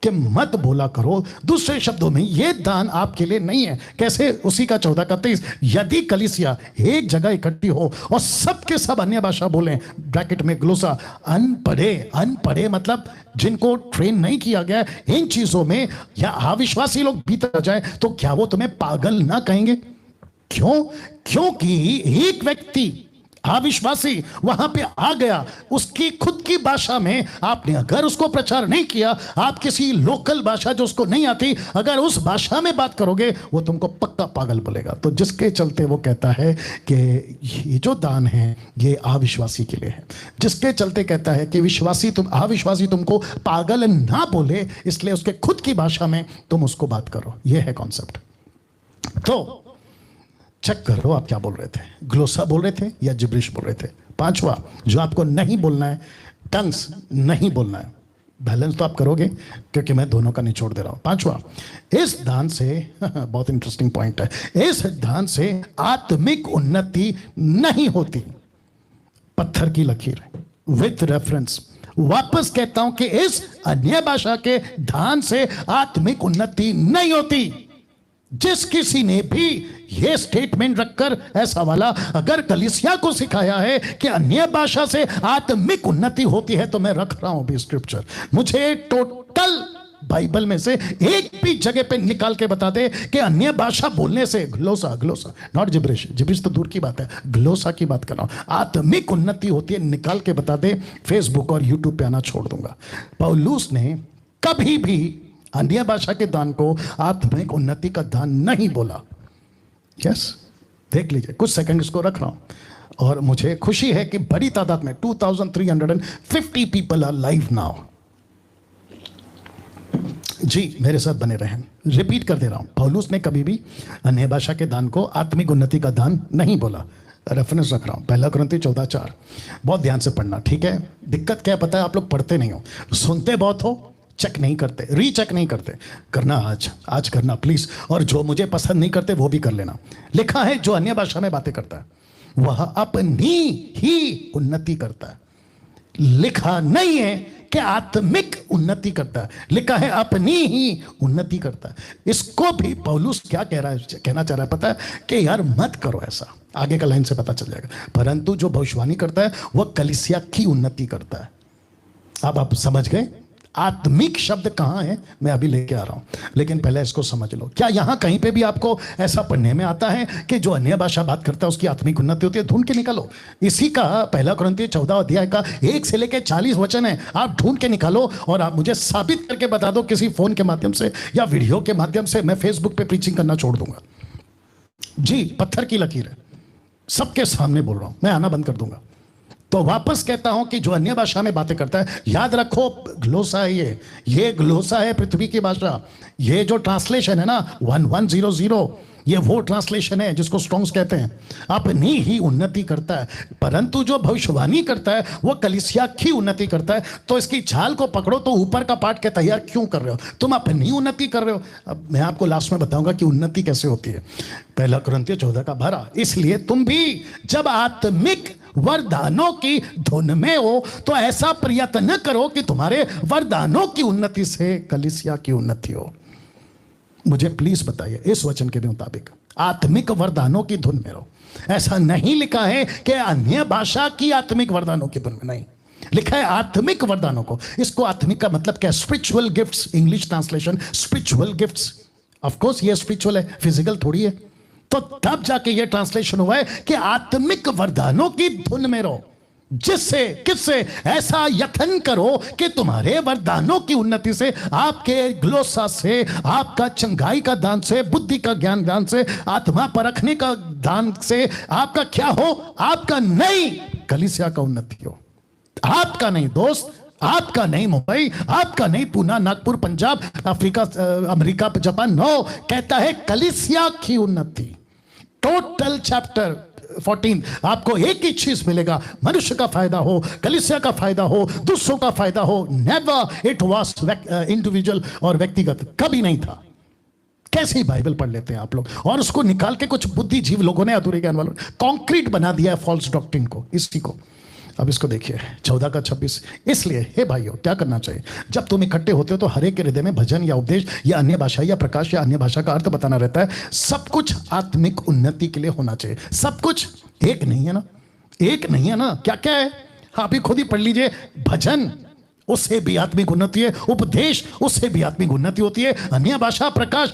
कि मत बोला करो। दूसरे शब्दों में, ये दान आपके लिए नहीं है। कैसे? उसी का 14 का 23, यदि कलीसिया एक जगह इकट्ठी हो और सबके सब अन्य भाषा बोले, ब्रैकेट में ग्लोसा, अनपढ़े मतलब जिनको ट्रेन नहीं किया गया इन चीजों में, या अविश्वासी लोग भीतर जाए, तो क्या वो तुम्हें पागल ना कहेंगे? क्यों? क्योंकि एक व्यक्ति अविश्वासी वहां पे आ गया, उसकी खुद की भाषा में आपने अगर उसको प्रचार नहीं किया, आप किसी लोकल भाषा जो उसको नहीं आती, अगर उस भाषा में बात करोगे, वो तुमको पक्का पागल बोलेगा। तो जिसके चलते वो कहता है कि ये जो दान है ये अविश्वासी के लिए है। जिसके चलते कहता है कि अविश्वासी तुमको पागल ना बोले, इसलिए उसके खुद की भाषा में तुम उसको बात करो। ये है कॉन्सेप्ट। तो चेक करो आप क्या बोल रहे थे, ग्लोसा बोल रहे थे या जिब्रिश बोल रहे थे। 5वां जो आपको नहीं बोलना है, टंग्स नहीं बोलना है। बैलेंस तो आप करोगे क्योंकि मैं दोनों का निचोड़ दे रहा हूं। 5वां, इस दान से बहुत इंटरेस्टिंग पॉइंट है, इस दान से आत्मिक उन्नति नहीं होती। पत्थर की लकीर विथ रेफरेंस, वापस कहता हूं कि इस अन्य भाषा के दान से आत्मिक उन्नति नहीं होती। जिस किसी ने भी यह स्टेटमेंट रखकर ऐसा वाला अगर कलीसिया को सिखाया है कि अन्य भाषा से आत्मिक उन्नति होती है, तो मैं रख रहा हूं भी स्क्रिप्चर, मुझे टोटल बाइबल में से एक भी जगह पे निकाल के बता दे कि अन्य भाषा बोलने से, ग्लोसा नॉट जिब्रिश तो दूर की बात है, ग्लोसा की बात कर रहा हूं, आत्मिक उन्नति होती है, निकाल के बता दे। फेसबुक और यूट्यूब पे आना छोड़ दूंगा। पौलुस ने कभी भी अन्य भाषा के दान को आत्मिक उन्नति का दान नहीं बोला। यस, देख लीजिए, कुछ सेकंड इसको रख रहा हूं और मुझे खुशी है कि बड़ी तादाद में 2350 पीपल आर लाइव नाउ। जी, मेरे साथ बने रहें। रिपीट कर दे रहा हूं, पौलुस ने कभी भी अन्य भाषा के दान को आत्मिक उन्नति का दान नहीं बोला। रेफरेंस रख रहा हूं, 1 कुरिन्थी 14:4। बहुत ध्यान से पढ़ना, ठीक है? दिक्कत क्या पता है, आप लोग पढ़ते नहीं हो, सुनते बहुत हो, चेक नहीं करते, रीचेक नहीं करते। करना आज करना प्लीज। और जो मुझे पसंद नहीं करते वो भी कर लेना। लिखा है जो अन्य भाषा में बातें करता है वह अपनी ही उन्नति करता है। लिखा नहीं है कि आत्मिक उन्नति करता है, लिखा है अपनी ही उन्नति करता है। इसको भी पौलुस क्या कहना चाह रहा है पता है? कि यार मत करो ऐसा। आगे का लाइन से पता चल जाएगा। परंतु जो भविष्यवाणी करता है वह कलीसिया की उन्नति करता है। अब आप समझ गए? आत्मिक शब्द कहाँ है मैं अभी लेके आ रहा हूं, लेकिन पहले इसको समझ लो। क्या यहां कहीं पे भी आपको ऐसा पढ़ने में आता है कि जो अन्य भाषा बात करता है उसकी आत्मिक उन्नति होती है? ढूंढ के निकालो। इसी का 1 कुरिन्थियों 14 अध्याय का 1 से लेकर 40 वचन है, आप ढूंढ के निकालो और आप मुझे साबित करके बता दो किसी फोन के माध्यम से या वीडियो के माध्यम से। मैं फेसबुक पे प्रीचिंग करना छोड़ दूंगा जी, पत्थर की लकीर है, सबके सामने बोल रहा हूं, मैं आना बंद कर दूंगा। तो वापस कहता हूं कि जो अन्य भाषा में बातें करता है, याद रखो ग्लोसा है ये ग्लोसा है पृथ्वी की भाषा। ये जो ट्रांसलेशन है ना 1100, ये वो ट्रांसलेशन है जिसको स्ट्रॉन्ग्स कहते हैं। अपनी ही उन्नति करता है, परंतु जो भविष्यवाणी करता है वो कलीसिया की उन्नति करता है। तो इसकी छाल को पकड़ो तो ऊपर का पार्ट के तैयार क्यों कर रहे हो? तुम अपनी उन्नति कर रहे हो। अब मैं आपको लास्ट में बताऊंगा कि उन्नति कैसे होती है। 1 कुरिन्थियों 14 का 12। इसलिए तुम भी जब आत्मिक वरदानों की धुन में हो तो ऐसा प्रयत्न करो कि तुम्हारे वरदानों की उन्नति से कलीसिया की उन्नति हो। मुझे प्लीज बताइए इस वचन के मुताबिक आत्मिक वरदानों की धुन में रहो। ऐसा नहीं लिखा है कि अन्य भाषा की आत्मिक वरदानों की धुन में, नहीं, लिखा है आत्मिक वरदानों को। इसको आत्मिक का मतलब क्या? Spiritual gifts, English translation spiritual gifts. Of course ये स्पिरिचुअल है, फिजिकल थोड़ी है। तो तब जाके ये ट्रांसलेशन हुआ है कि आत्मिक वरदानों की धुन में रहो, जिससे किससे ऐसा यत्न करो कि तुम्हारे वरदानों की उन्नति से, आपके ग्लोसा से, आपका चंगाई का दान से, बुद्धि का ज्ञान दान से, आत्मा परखने का दान से, आपका क्या हो? आपका नहीं, कलीसिया का उन्नति हो। आपका नहीं दोस्त, आपका नहीं मुंबई, आपका नहीं Poona, Nagpur, Punjab, Africa, America, Japan. No, कहता है कलीसिया की उन्नति। टोटल चैप्टर 14 आपको एक ही चीज मिलेगा, मनुष्य का फायदा हो, कलीसिया का फायदा हो, दूसरों का फायदा हो। नेवर इट वाज इंडिविजुअल और व्यक्तिगत, कभी नहीं था। कैसी बाइबल पढ़ लेते हैं आप लोग और उसको निकाल के कुछ बुद्धिजीवी लोगों ने, अधूरे ज्ञान वालों ने कॉन्क्रीट बना दिया है फॉल्स डॉक्ट्रिन को, इसी को। अब इसको देखिए 14 का 26। इसलिए हे भाइयों क्या करना चाहिए? जब तुम इकट्ठे होते हो तो हर एक के हृदय में भजन या उपदेश या अन्य भाषा या प्रकाश या अन्य भाषा का अर्थ बताना रहता है। सब कुछ आत्मिक उन्नति के लिए होना चाहिए। सब कुछ, एक नहीं है ना, एक नहीं है ना। क्या क्या है आप ही खुद ही पढ़ लीजिए। भजन, उससे भी आत्मिक उन्नति है। उपदेश, उससे भी आत्मिक उन्नति होती है। अन्य भाषा, प्रकाश,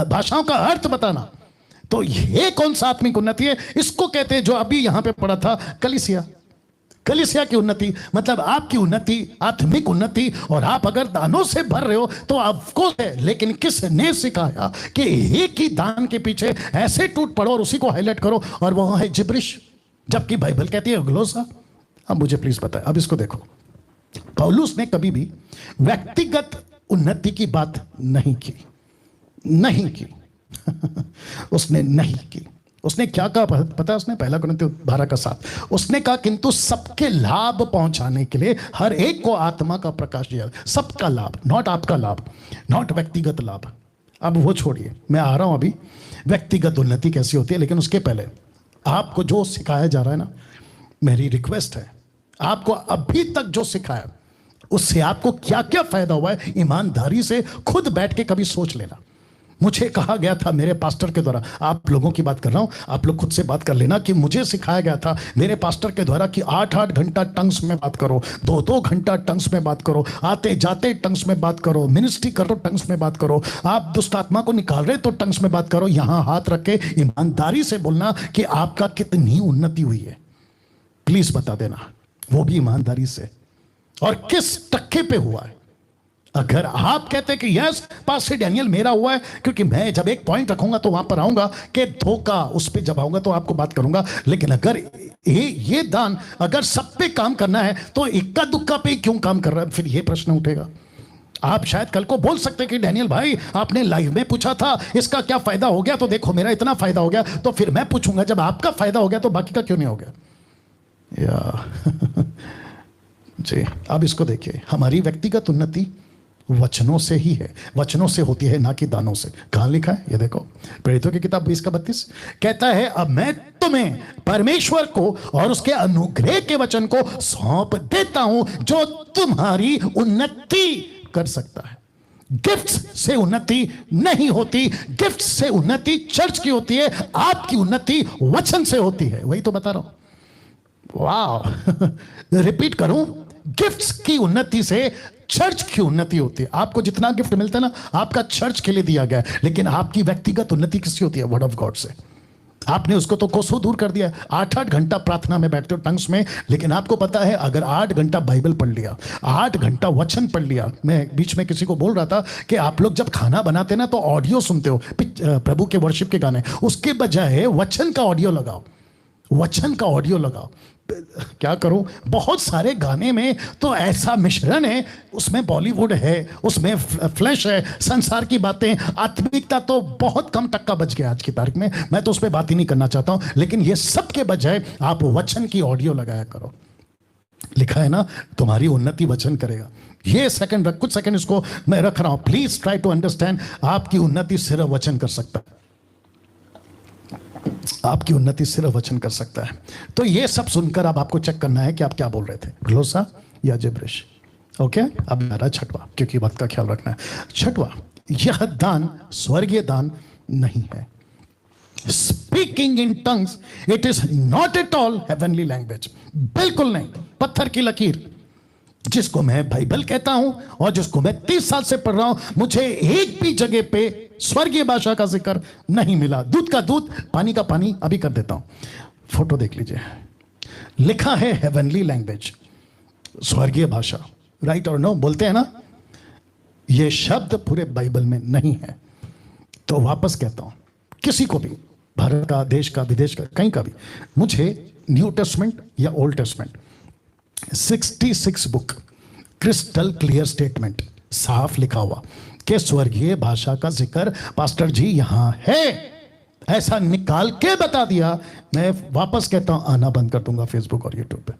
भाषाओं का अर्थ बताना। तो ये कौन सा आत्मिक उन्नति है? इसको कहते हैं जो अभी यहां पे पढ़ा था, कलीसिया। कलीसिया की उन्नति मतलब आपकी उन्नति, आत्मिक उन्नति। और आप अगर दानों से भर रहे हो तो आपको है, लेकिन किसने सिखाया कि एक ही दान के पीछे ऐसे टूट पड़ो और उसी को हाईलाइट करो और वो है जिब्रिश, जबकि बाइबल कहती है ग्लोसा। अब मुझे प्लीज बताएं, अब इसको देखो। पौलुस ने कभी भी व्यक्तिगत उन्नति की बात नहीं की, नहीं की उसने नहीं की। उसने क्या कहा पता है? उसने 1 कुरिन्थियों 12 का 7 उसने कहा किंतु सबके लाभ पहुंचाने के लिए हर एक को आत्मा का प्रकाश दिया। सबका लाभ, नॉट आपका लाभ, नॉट व्यक्तिगत लाभ। अब वो छोड़िए, मैं आ रहा हूं अभी व्यक्तिगत उन्नति कैसी होती है। लेकिन उसके पहले आपको जो सिखाया जा रहा है ना, मेरी रिक्वेस्ट है, आपको अभी तक जो सिखाया उससे आपको क्या क्या फायदा हुआ है, ईमानदारी से खुद बैठ के कभी सोच लेना। मुझे कहा गया था मेरे पास्टर के द्वारा, आप लोगों की बात कर रहा हूं, आप लोग खुद से बात कर लेना, कि मुझे सिखाया गया था मेरे पास्टर के द्वारा कि 8-8 घंटा टंग्स में बात करो, 2-2 घंटा टंग्स में बात करो, आते जाते टंग्स में बात करो, मिनिस्ट्री करो टंग्स में बात करो, आप दुष्ट आत्मा को निकाल रहे तो टंग्स में बात करो। यहां हाथ रख के ईमानदारी से बोलना कि आपका कितनी उन्नति हुई है। प्लीज बता देना, वो भी ईमानदारी से, और किस टक्के पे हुआ है। अगर आप कहते हैं कि यस पास्टर डैनियल मेरा हुआ है, क्योंकि मैं जब एक पॉइंट रखूंगा तो वहां पर आऊंगा कि धोखा, उस पर जब आऊंगा तो आपको बात करूंगा। लेकिन अगर ये दान अगर सब पे काम करना है तो इक्का दुक्का पे क्यों काम कर रहा है? फिर ये प्रश्न उठेगा। आप शायद कल को बोल सकते हैं कि डैनियल भाई आपने लाइव में पूछा था इसका क्या फायदा हो गया, तो देखो मेरा इतना फायदा हो गया। तो फिर मैं पूछूंगा जब आपका फायदा हो गया तो बाकी का क्यों नहीं हो गया? या जी, अब इसको देखिए, हमारी व्यक्तिगत उन्नति वचनों से ही है, वचनों से होती है, ना कि दानों से। कहां लिखा है ये देखो, प्रेरितों की किताब 20 का 32 कहता है, अब मैं तुम्हें परमेश्वर को और उसके अनुग्रह के वचन को सौंप देता हूं जो तुम्हारी उन्नति कर सकता है। गिफ्ट्स से उन्नति नहीं होती, गिफ्ट्स से उन्नति चर्च की होती है, आपकी उन्नति वचन से होती है। वही तो बता रहा हूं। वाह रिपीट करूं, गिफ्ट्स की उन्नति से चर्च की उन्नति होती है। आपको जितना गिफ्ट मिलता है ना, आपका चर्च के लिए दिया गया है, लेकिन आपकी व्यक्तिगत उन्नति किससे होती है? वर्ड ऑफ गॉड से। आपने उसको तो कोसों दूर कर दिया। 8-8 घंटा प्रार्थना में बैठते हो टंग्स में, लेकिन आपको पता है अगर 8 घंटा बाइबल पढ़ लिया, 8 घंटा वचन पढ़ लिया। मैं बीच में किसी को बोल रहा था कि आप लोग जब खाना बनाते ना तो ऑडियो सुनते हो प्रभु के वर्शिप के गाने, उसके बजाय वचन का ऑडियो लगाओ, वचन का ऑडियो लगाओ। क्या करूं, बहुत सारे गाने में तो ऐसा मिश्रण है, उसमें बॉलीवुड है, उसमें फ्लैश है, संसार की बातें, आत्मिकता तो बहुत कम टक्का बच गया आज की तारीख में। मैं तो उस पर बात ही नहीं करना चाहता हूं, लेकिन ये सब के बजाय आप वचन की ऑडियो लगाया करो। लिखा है ना, तुम्हारी उन्नति वचन करेगा। ये सेकंड, कुछ सेकंड इसको मैं रख रहा हूं, प्लीज ट्राई टू अंडरस्टैंड। आपकी उन्नति सिर्फ वचन कर सकता है, आपकी उन्नति सिर्फ वचन कर सकता है। तो ये सब सुनकर अब आपको चेक करना है कि आप क्या बोल रहे थे, ग्लोसा या जिब्रिश। ओके, अब मेरा छठवा, क्योंकि वक्त का ख्याल रखना है। छठवा, यह दान स्वर्गीय दान नहीं है। Speaking in tongues it is not at all heavenly language. बिल्कुल नहीं, पत्थर की लकीर। जिसको मैं बाइबल कहता हूं और जिसको मैं 30 साल से पढ़ रहा हूं, मुझे एक भी जगह पे स्वर्गीय भाषा का जिक्र नहीं मिला। दूध का दूध, पानी का पानी। अभी कर देता हूं, फोटो देख लीजिए। लिखा है हेवनली लैंग्वेज, स्वर्गीय भाषा। राइट और नो बोलते हैं ना, यह शब्द पूरे बाइबल में नहीं है। तो वापस कहता हूं, किसी को भी, भारत का, देश का, विदेश का, कहीं का भी, मुझे न्यू टेस्टमेंट या old testament 66 book crystal clear statement, साफ लिखा हुआ कि स्वर्गीय भाषा का जिक्र पास्टर जी यहां है, ऐसा निकाल के बता दिया। मैं वापस कहता हूं, आना बंद कर दूंगा फेसबुक और यूट्यूब पे,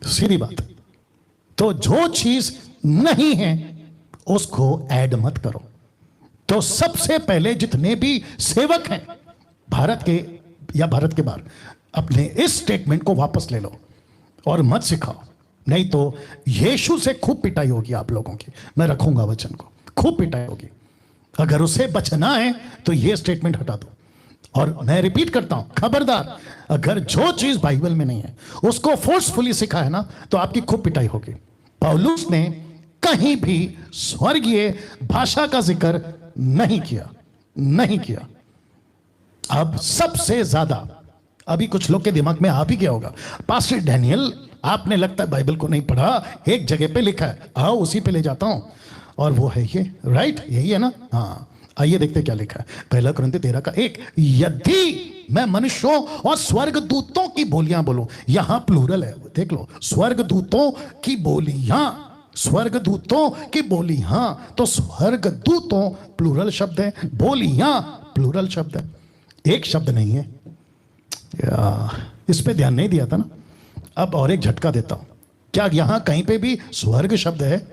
सीधी बात। तो जो चीज नहीं है उसको ऐड मत करो। तो सबसे पहले जितने भी सेवक हैं भारत के या भारत के बाहर, अपने इस स्टेटमेंट को वापस ले लो और मत सिखाओ, नहीं तो यीशु से खूब पिटाई होगी आप लोगों की। मैं रखूंगा वचन को, खूब पिटाई होगी। अगर उसे बचना है तो यह स्टेटमेंट हटा दो। और मैं रिपीट करता हूं, खबरदार, अगर जो चीज बाइबल में नहीं है उसको फोर्सफुली सिखा है ना, तो आपकी खूब पिटाई होगी। पौलुस ने कहीं भी स्वर्गीय भाषा का जिक्र नहीं किया, नहीं किया। अब सबसे ज्यादा अभी कुछ लोग के दिमाग में आ भी गया होगा, पास्टर डैनियल आपने लगता है बाइबल को नहीं पढ़ा, एक जगह पे लिखा है, आओ उसी पे ले जाता हूं, और वो है ये। राइट, यही है ना? हाँ, आइए देखते क्या लिखा है। 1 कुरिन्थी 13:1, यदि मैं मनुष्यों और स्वर्गदूतों की बोलियां बोलूं, यहां प्लूरल है, देख लो, स्वर्गदूतों की बोलियां, स्वर्गदूतों की बोलियां। तो स्वर्गदूतों प्लूरल शब्द है, बोलियां प्लूरल शब्द है, एक शब्द नहीं है। इस पे ध्यान नहीं दिया था ना। अब और एक झटका देता हूं, क्या यहां कहीं पे भी स्वर्ग शब्द है?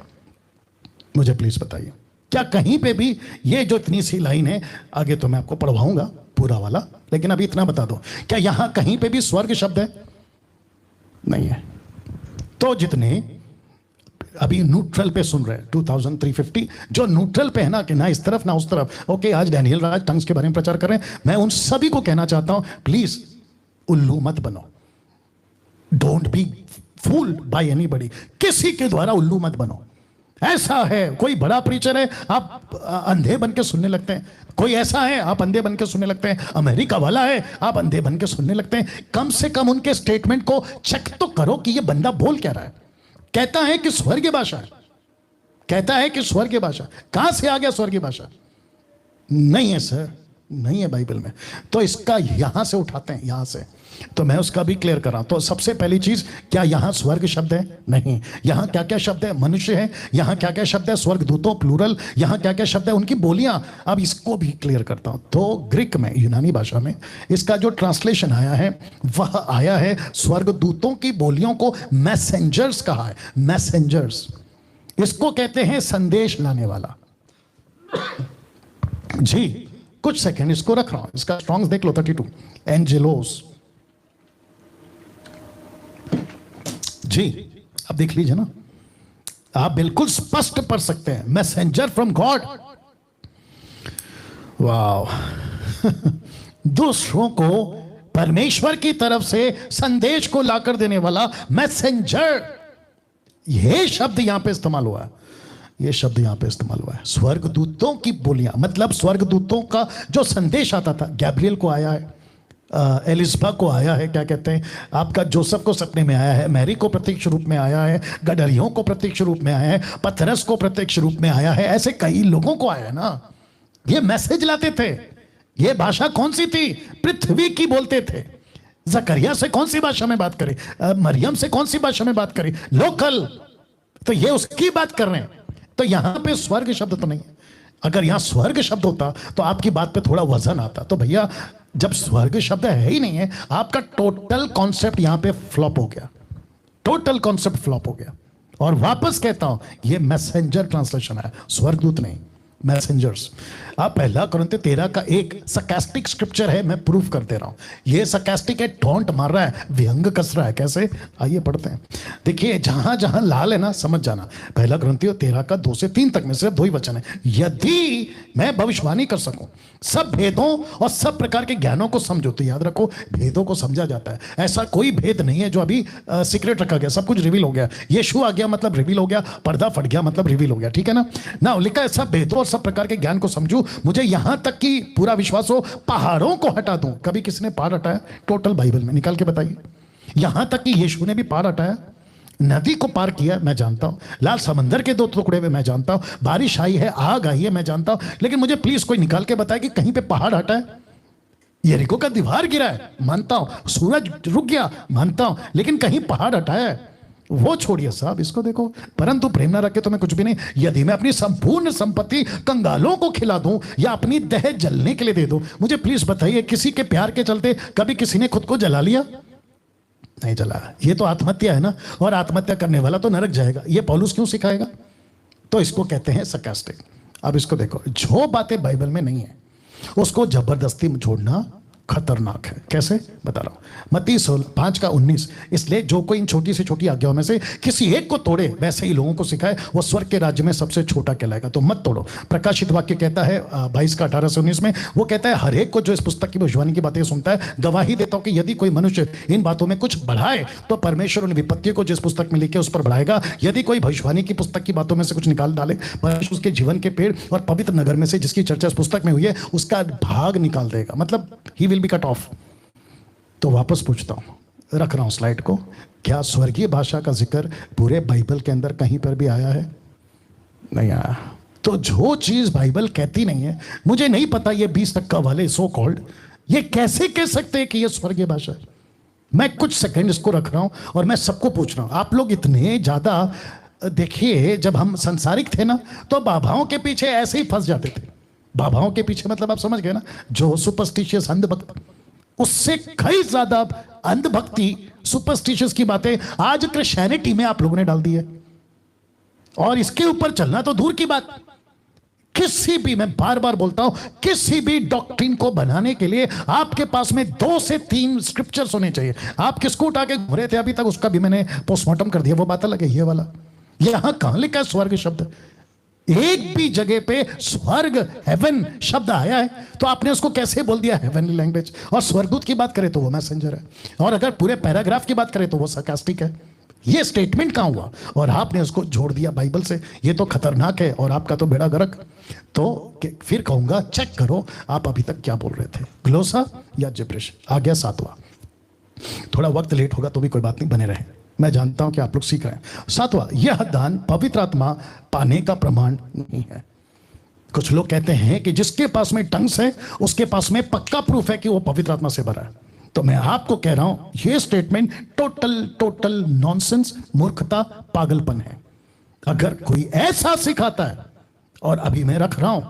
मुझे प्लीज बताइए, क्या कहीं पे भी ये जो इतनी सी लाइन है, आगे तो मैं आपको पढ़वाऊंगा पूरा वाला, लेकिन अभी इतना बता दो, क्या यहां कहीं पे भी स्वर्ग शब्द है? नहीं है। तो जितने अभी न्यूट्रल पे सुन रहे हैं, 2350 जो न्यूट्रल पे है ना, कि ना इस तरफ ना उस तरफ, ओके, आज डैनियल राज टंग्स के बारे में प्रचार कर रहे हैं, मैं उन सभी को कहना चाहता हूं, प्लीज उल्लू मत बनो। Don't be fooled bye anybody, किसी के द्वारा उल्लू मत बनो। ऐसा है, कोई बड़ा प्रीचर है, आप अंधे बन के सुनने लगते हैं। कोई ऐसा है, आप अंधे बन के सुनने लगते हैं। अमेरिका वाला है, आप अंधे बन के सुनने लगते हैं। कम से कम उनके स्टेटमेंट को चेक तो करो कि ये बंदा बोल क्या रहा है। कहता है कि स्वर्गीय भाषा है, कहता है कि स्वर्गीय भाषा, कहां से आ गया स्वर्गीय भाषा? नहीं है सर, नहीं है बाइबल में। तो इसका यहां से उठाते हैं, यहां से। तो मैं उसका भी क्लियर कर रहा हूं। तो सबसे पहली चीज, क्या यहां स्वर्ग शब्द है? नहीं। यहां क्या क्या शब्द है? मनुष्य है। यहां क्या क्या शब्द है? स्वर्गदूतों प्लूरल। यहां क्या क्या शब्द है? उनकी बोलियां। अब इसको भी क्लियर करता हूं। तो ग्रीक में, यूनानी भाषा में इसका जो ट्रांसलेशन आया है, वह आया है, स्वर्गदूतों की बोलियों को मैसेंजर्स कहा है। मैसेंजर्स, इसको कहते हैं संदेश लाने वाला। जी, कुछ सेकंड इसको रख रहा हूं, इसका स्ट्रॉन्ग्स देख लो, 32, एंजेलोस। जी, अब देख लीजिए ना, आप बिल्कुल स्पष्ट पढ़ सकते हैं, मैसेंजर फ्रॉम गॉड। वाह दूसरों को परमेश्वर की तरफ से संदेश को लाकर देने वाला मैसेंजर। ये शब्द यहां पे इस्तेमाल हुआ है, ये शब्द यहां पे इस्तेमाल हुआ है। स्वर्गदूतों की बोलियां, मतलब स्वर्गदूतों का जो संदेश आता था, गैब्रियल को आया है, एलिसबा को आया है, क्या कहते हैं आपका, जोसेफ को सपने में आया है, मैरी को प्रत्यक्ष रूप में आया है, गडरियों को प्रत्यक्ष रूप में आया है, पतरस को प्रत्यक्ष रूप में आया है, ऐसे कई लोगों को आया है ना। ये मैसेज लाते थे। ये भाषा कौन सी थी? पृथ्वी की बोलते थे। जकरिया से कौन सी भाषा में बात करें, मरियम से कौन सी भाषा में बात करें, लोकल। तो ये उसकी बात कर रहे हैं। तो यहां पे स्वर्ग शब्द तो नहीं है। अगर यहां स्वर्ग शब्द होता तो आपकी बात पे थोड़ा वजन आता। तो भैया जब स्वर्ग शब्द है ही नहीं है, आपका टोटल कॉन्सेप्ट यहां पे फ्लॉप हो गया, टोटल कॉन्सेप्ट फ्लॉप हो गया। और वापस कहता हूं, ये मैसेंजर ट्रांसलेशन है, स्वर्गदूत नहीं, मैसेंजर्स। आप 1 कुरिन्थियों 13 का एक सरकास्टिक स्क्रिप्चर है, मैं प्रूफ कर दे रहा हूं। ये सरकास्टिक है, टोंट मार रहा है, व्यंग कस रहा है। कैसे? आइए पढ़ते हैं। देखिए जहां जहां लाल है ना, समझ जाना। 1 कुरिन्थियों 13 का 2 से 3 तक में सिर्फ 2 ही वचन है। यदि मैं भविष्यवाणी कर सकूं, सब भेदों और सब प्रकार के ज्ञानों को समझो। तो याद रखो, भेदों को समझा जाता है। ऐसा कोई भेद नहीं है जो अभी सीक्रेट रखा गया, सब कुछ रिवील हो गया। यीशु आ गया मतलब रिवील हो गया, पर्दा फट गया मतलब रिवील हो गया, ठीक है ना। ना लिखा है सब भेदों और सब प्रकार के ज्ञान को समझू, मुझे यहां तक कि पूरा विश्वास हो पहाड़ों को हटा दूं। कभी किसी ने पहाड़ हटाया? टोटल बाइबल में निकाल के बताइए। यहां तक कि यीशु ने भी पहाड़ हटाया, नदी को पार किया, मैं जानता हूं। लाल समंदर के 2 टुकड़े में, मैं जानता हूं। बारिश आई है, आग आई है, मैं जानता हूं। लेकिन मुझे प्लीज कोई निकाल के बताए कि कहीं पे पहाड़ हटा है। यरीको का दीवार गिरा है, मानता हूं। सूरज रुक गया, मानता हूं। लेकिन कहीं पहाड़ हटाया है? वो छोड़िए साहब, इसको देखो। परंतु प्रेम ना रखे तो मैं कुछ भी नहीं। यदि मैं अपनी संपूर्ण संपत्ति कंगालों को खिला दूं या अपनी देह जलने के लिए दे दूं, मुझे प्लीज बताइए, किसी के प्यार के चलते कभी किसी ने खुद को जला लिया? नहीं जला। ये तो आत्महत्या है ना, और आत्महत्या करने वाला तो नरक जाएगा। ये पौलुस क्यों सिखाएगा? तो इसको कहते हैं सरकास्टिक। अब इसको देखो, जो बातें बाइबल में नहीं है उसको जबरदस्ती जोड़ना खतरनाक है। कैसे? बता रहा हूं। मत्ती 5:19, इसलिए जो कोई इन छोटी से छोटी आज्ञाओं में से किसी एक को तोड़े, वैसे ही लोगों को सिखाए, वो स्वर्ग के राज्य में सबसे छोटा कहलाएगा। तो मत तोड़ो। प्रकाशित वाक्य कहता है 22:18-19 में, वो कहता है हर एक को जो इस पुस्तक की भविष्यवाणी की बातें सुनता है, गवाही देता हूं कि यदि कोई मनुष्य इन बातों में कुछ बढ़ाए तो परमेश्वर उन विपत्तियों को जिस पुस्तक में लिखे उस पर बढ़ाएगा। यदि कोई भविष्यवाणी की पुस्तक की बातों में से कुछ निकाल डाले, परमेश्वर उसके जीवन के पेड़ और पवित्र नगर में से जिसकी चर्चा इस पुस्तक में हुई है उसका भाग निकाल देगा, मतलब he will be cut off. तो वापस पूछता हूं, रख रहा हूं स्लाइड को, क्या स्वर्गीय भाषा का जिक्र पूरे बाइबल के अंदर कहीं पर भी आया है? नहीं आया। तो जो चीज बाइबल कहती नहीं है, मुझे नहीं पता ये 20% वाले सो कॉल्ड ये कैसे कह सकते हैं कि ये स्वर्गीय भाषा है। मैं कुछ सेकंड इसको रख रहा हूं और मैं सबको पूछ रहा हूं। आप लोग इतने ज्यादा, देखिए जब हम संसारिक थे ना, तो बाबाओं के पीछे ऐसे ही फंस जाते थे। बाबाओं के पीछे मतलब आप समझ गए ना, जो सुपरस्टिशियस अंधभक्त, उससे कई ज्यादा अंधभक्ति सुपरस्टिशियस की बातें आज क्रिश्चियनिटी में आप लोगों ने डाल दी है। और इसके ऊपर चलना तो दूर की बात, किसी भी, मैं बार बार बोलता हूं, किसी भी डॉक्ट्रिन को बनाने के लिए आपके पास में 2 से 3 स्क्रिप्चर्स होने चाहिए। आप किसको उठा के घूम रहे थे अभी तक, उसका भी मैंने पोस्टमार्टम कर दिया, वो बात अलग है। ये वाला यहां कहां लिखा है स्वर्ग शब्द? एक भी जगह पे स्वर्ग हेवन शब्द आया है तो आपने उसको कैसे बोल दिया हेवनली लैंग्वेज? और स्वर्गदूत की बात करें तो वो मैसेंजर है, और अगर पूरे पैराग्राफ की बात करें तो वो सरकास्टिक है। ये स्टेटमेंट कहां हुआ और आपने उसको जोड़ दिया बाइबल से? ये तो खतरनाक है, और आपका तो बेड़ा गर्क। तो फिर कहूंगा चेक करो आप अभी तक क्या बोल रहे थे, ग्लोसा या जिब्रिश। आ गया 7वां। थोड़ा वक्त लेट होगा तो भी कोई बात नहीं, बने रहे, मैं जानता हूं कि आप लोग सीख रहे हैं। 7वां, यह दान पवित्र आत्मा पाने का प्रमाण नहीं है। कुछ लोग कहते हैं कि जिसके पास में टंग्स है उसके पास में पक्का प्रूफ है कि वो पवित्र आत्मा से भरा है। तो मैं आपको कह रहा हूं ये स्टेटमेंट टोटल नॉनसेंस, मूर्खता, पागलपन है। अगर कोई ऐसा सिखाता है, और अभी मैं रख रहा हूं,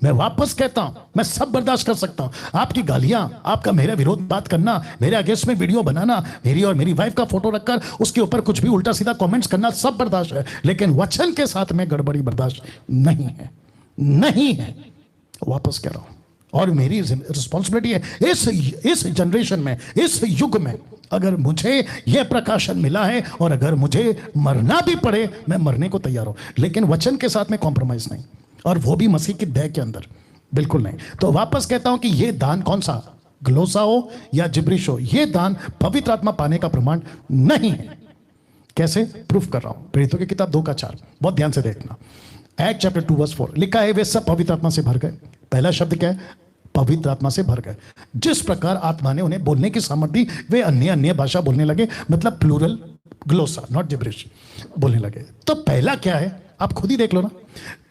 मैं वापस कहता हूं, मैं सब बर्दाश्त कर सकता हूं। आपकी गालियां, आपका मेरे विरोध बात करना, मेरे अगेंस्ट में वीडियो बनाना, मेरी और मेरी वाइफ का फोटो रखकर उसके ऊपर कुछ भी उल्टा सीधा कमेंट्स करना, सब बर्दाश्त है। लेकिन वचन के साथ में गड़बड़ी बर्दाश्त नहीं है, नहीं है। वापस कह रहा हूं, और मेरी रिस्पॉन्सिबिलिटी है इस जनरेशन में, इस युग में, अगर मुझे यह प्रकाशन मिला है और अगर मुझे मरना भी पड़े, मैं मरने को तैयार हूं, लेकिन वचन के साथ में कॉम्प्रोमाइज नहीं, और वो भी मसीह की देह के अंदर, बिल्कुल नहीं। तो वापस कहता हूं कि यह दान कौन सा, ग्लोसा हो या जिब्रिश हो, यह दान पवित्र आत्मा पाने का प्रमाण नहीं है। कैसे प्रूफ कर रहा हूं? प्रेरितों की किताब 2:4, बहुत ध्यान से देखना। एक्ट चैप्टर 2:4 लिखा है, वे सब पवित्र आत्मा से भर गए। पहला शब्द क्या है? पवित्र आत्मा से भर गए। जिस प्रकार आत्मा ने उन्हें बोलने की सामर्थ्य दी, वे अन्य अन्य भाषा बोलने लगे, मतलब प्लूरल ग्लोसा, नॉट जिब्रिश, बोलने लगे। तो पहला क्या है, आप खुद ही देख लो ना।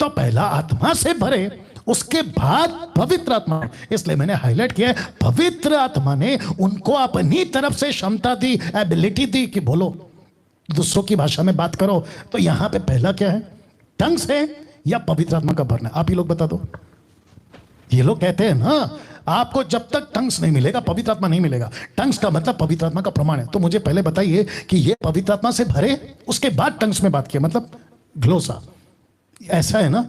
तो पहला आत्मा से भरे, उसके बाद पवित्र आत्मा। इसलिए मैंने हाईलाइट किया है, पवित्र आत्मा ने उनको अपनी तरफ से क्षमता दी, एबिलिटी दी कि बोलो, दूसरों की भाषा में बात करो। तो यहां पे पहला क्या है? टंग्स है या पवित्र आत्मा का भरना? आप ही लोग बता दो। ये लोग कहते हैं ना, आपको जब तक टंग्स नहीं मिलेगा, पवित्र आत्मा नहीं मिलेगा। टंग्स का मतलब पवित्र आत्मा का प्रमाण है। तो मुझे पहले बताइए कि ये पवित्र आत्मा से भरे, उसके बाद टंग्स में बात किया, मतलब ग्लोसा, ऐसा है ना?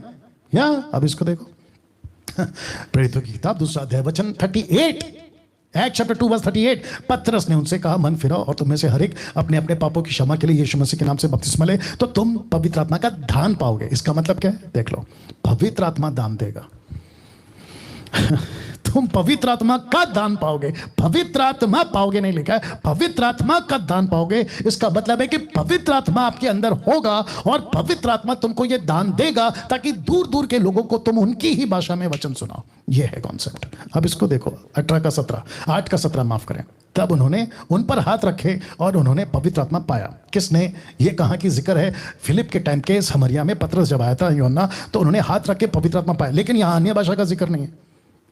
या अब इसको देखो, प्रेरितों की किताब 2 अध्याय वचन 38, एक्ट चैप्टर 2:38, पतरस ने उनसे कहा, मन फिराओ और तुम्हें से हर एक अपने अपने पापों की क्षमा के लिए यीशु मसीह के नाम से बपतिस्मा ले, तो तुम पवित्र आत्मा का दान पाओगे। इसका मतलब क्या है? देख लो, पवित्र आत्मा दान देगा। तुम पवित्र आत्मा का दान पाओगे, पवित्र आत्मा पाओगे नहीं लिखा है, पवित्र आत्मा का दान पाओगे। इसका मतलब है कि पवित्र आत्मा आपके अंदर होगा और पवित्र आत्मा तुमको यह दान देगा ताकि दूर दूर के लोगों को तुम उनकी ही भाषा में वचन सुनाओ। यह है कॉन्सेप्ट। अब इसको देखो, 8:17 माफ करें। तब उन्होंने उन पर हाथ रखे और उन्होंने पवित्र आत्मा पाया। किसने? ये कहां की जिक्र है? फिलिप के टाइम के समरिया में पतरस जब आया था यूहन्ना, तो उन्होंने हाथ रख के पवित्र आत्मा पाया। लेकिन यहां अन्य भाषा का जिक्र नहीं है,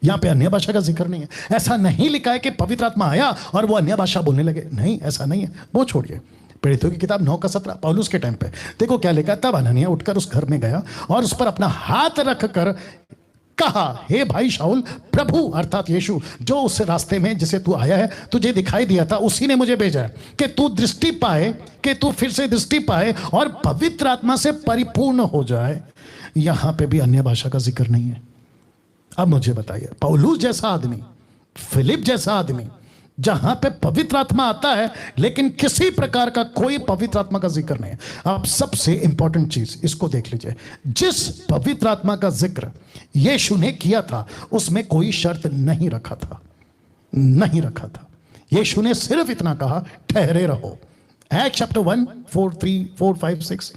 यहां पे अन्य भाषा का जिक्र नहीं है। ऐसा नहीं लिखा है कि पवित्र आत्मा आया और वो अन्य भाषा बोलने लगे, नहीं, ऐसा नहीं है। वो छोड़िए, प्रेरितों की किताब 9:17, पौलुस के टाइम पे देखो क्या लिखा। तब हनन्याह उठकर उस घर में गया और उस पर अपना हाथ रखकर कहा, हे भाई शाऊल, प्रभु अर्थात यीशु जो उस रास्ते में जिसे तू आया है, तुझे दिखाई दिया था, उसी ने मुझे भेजा है कि तू दृष्टि पाए, कि तू फिर से दृष्टि पाए और पवित्र आत्मा से परिपूर्ण हो जाए। यहां पे भी अन्य भाषा का जिक्र नहीं है। अब मुझे बताइए, पौलुस जैसा आदमी, फिलिप जैसा आदमी, जहां पे पवित्र आत्मा आता है लेकिन किसी प्रकार का कोई पवित्र आत्मा का जिक्र नहीं है। अब सबसे इंपॉर्टेंट चीज इसको देख लीजिए, जिस पवित्र आत्मा का जिक्र यीशु ने किया था उसमें कोई शर्त नहीं रखा था, नहीं रखा था। यीशु ने सिर्फ इतना कहा, ठहरे रहो। एक्ट चैप्टर 1, 4, 3, 4, 5, 6,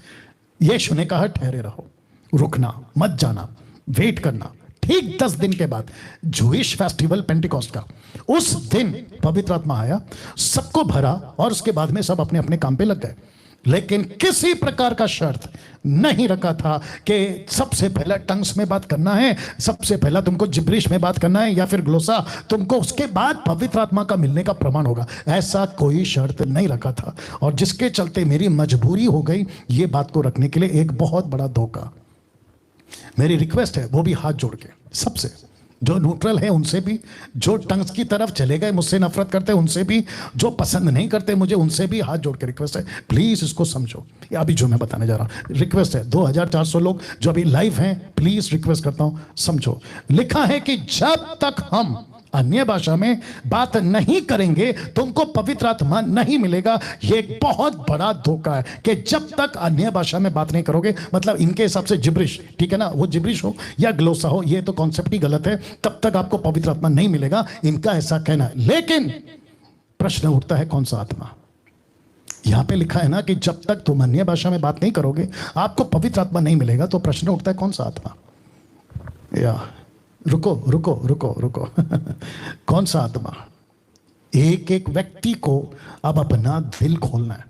यीशु ने कहा ठहरे रहो, रुकना मत, जाना, वेट करना। ठीक 10 दिन के बाद जूइश फेस्टिवल पेंटिकॉस्ट का, उस दिन पवित्र आत्मा आया, सबको भरा और उसके बाद में सब अपने अपने काम पे लग गए। लेकिन किसी प्रकार का शर्त नहीं रखा था कि सबसे पहला टंग्स में बात करना है, सबसे पहला तुमको जिब्रिश में बात करना है या फिर ग्लोसा, तुमको उसके बाद पवित्र आत्मा का मिलने का प्रमाण होगा। ऐसा कोई शर्त नहीं रखा था। और जिसके चलते मेरी मजबूरी हो गई ये बात को रखने के लिए, एक बहुत बड़ा धोखा। मेरी रिक्वेस्ट है, वो भी हाथ जोड़ के सबसे, जो न्यूट्रल है उनसे भी, जो टंग्स की तरफ चले गए, मुझसे नफरत करते हैं उनसे भी, जो पसंद नहीं करते मुझे उनसे भी हाथ जोड़ के रिक्वेस्ट है, प्लीज इसको समझो। अभी जो मैं बताने जा रहा हूं रिक्वेस्ट है, 2400 लोग जो अभी लाइव हैं, प्लीज रिक्वेस्ट करता हूं समझो। लिखा है कि जब तक हम अन्य भाषा में बात नहीं करेंगे तुमको पवित्र आत्मा नहीं मिलेगा। यह एक बहुत बड़ा धोखा है कि जब तक अन्य भाषा में बात नहीं करोगे, मतलब इनके हिसाब से जिब्रिश, ठीक है ना, वो जिब्रिश हो या ग्लोसा हो, ये तो कॉन्सेप्ट ही गलत है, तब तक आपको पवित्र आत्मा नहीं मिलेगा, इनका ऐसा कहना है। लेकिन प्रश्न उठता है, कौन सा आत्मा? यहां पे लिखा है ना कि जब तक तुम अन्य भाषा में बात नहीं करोगे आपको पवित्र आत्मा नहीं मिलेगा। तो प्रश्न उठता है, कौन सा आत्मा? या रुको रुको रुको रुको कौन सा आत्मा? एक एक व्यक्ति को अब अपना दिल खोलना है,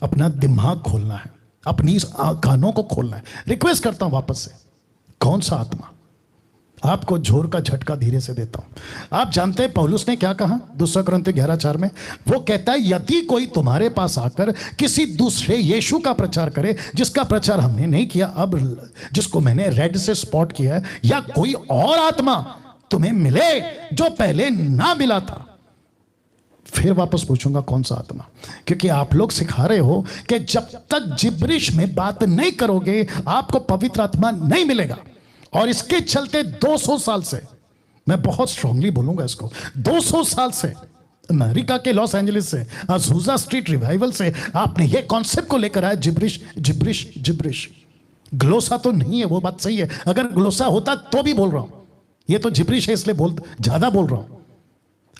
अपना दिमाग खोलना है, अपनी कानों को खोलना है। रिक्वेस्ट करता हूं वापस से, कौन सा आत्मा? आपको जोर का झटका धीरे से देता हूं। आप जानते हैं पौलुस ने क्या कहा 2 कुरिन्थियों 11:4 में? वो कहता है, यदि कोई तुम्हारे पास आकर किसी दूसरे यीशु का प्रचार करे जिसका प्रचार हमने नहीं किया, अब जिसको मैंने रेड से स्पॉट किया है, या कोई और आत्मा तुम्हें मिले जो पहले ना मिला था, फिर वापस पूछूंगा कौन सा आत्मा? क्योंकि आप लोग सिखा रहे हो कि जब तक जिब्रिश में बात नहीं करोगे आपको पवित्र आत्मा नहीं मिलेगा। और इसके चलते 200 साल से, मैं बहुत स्ट्रांगली बोलूंगा इसको, 200 साल से अमेरिका के लॉस एंजलिस से, अज़ूज़ा स्ट्रीट रिवाइवल से आपने ये कॉन्सेप्ट को लेकर आया, जिब्रिश जिब्रिश जिब्रिश। ग्लोसा तो नहीं है, वो बात सही है, अगर ग्लोसा होता तो भी बोल रहा हूं, ये तो जिब्रिश है इसलिए ज्यादा बोल रहा हूं।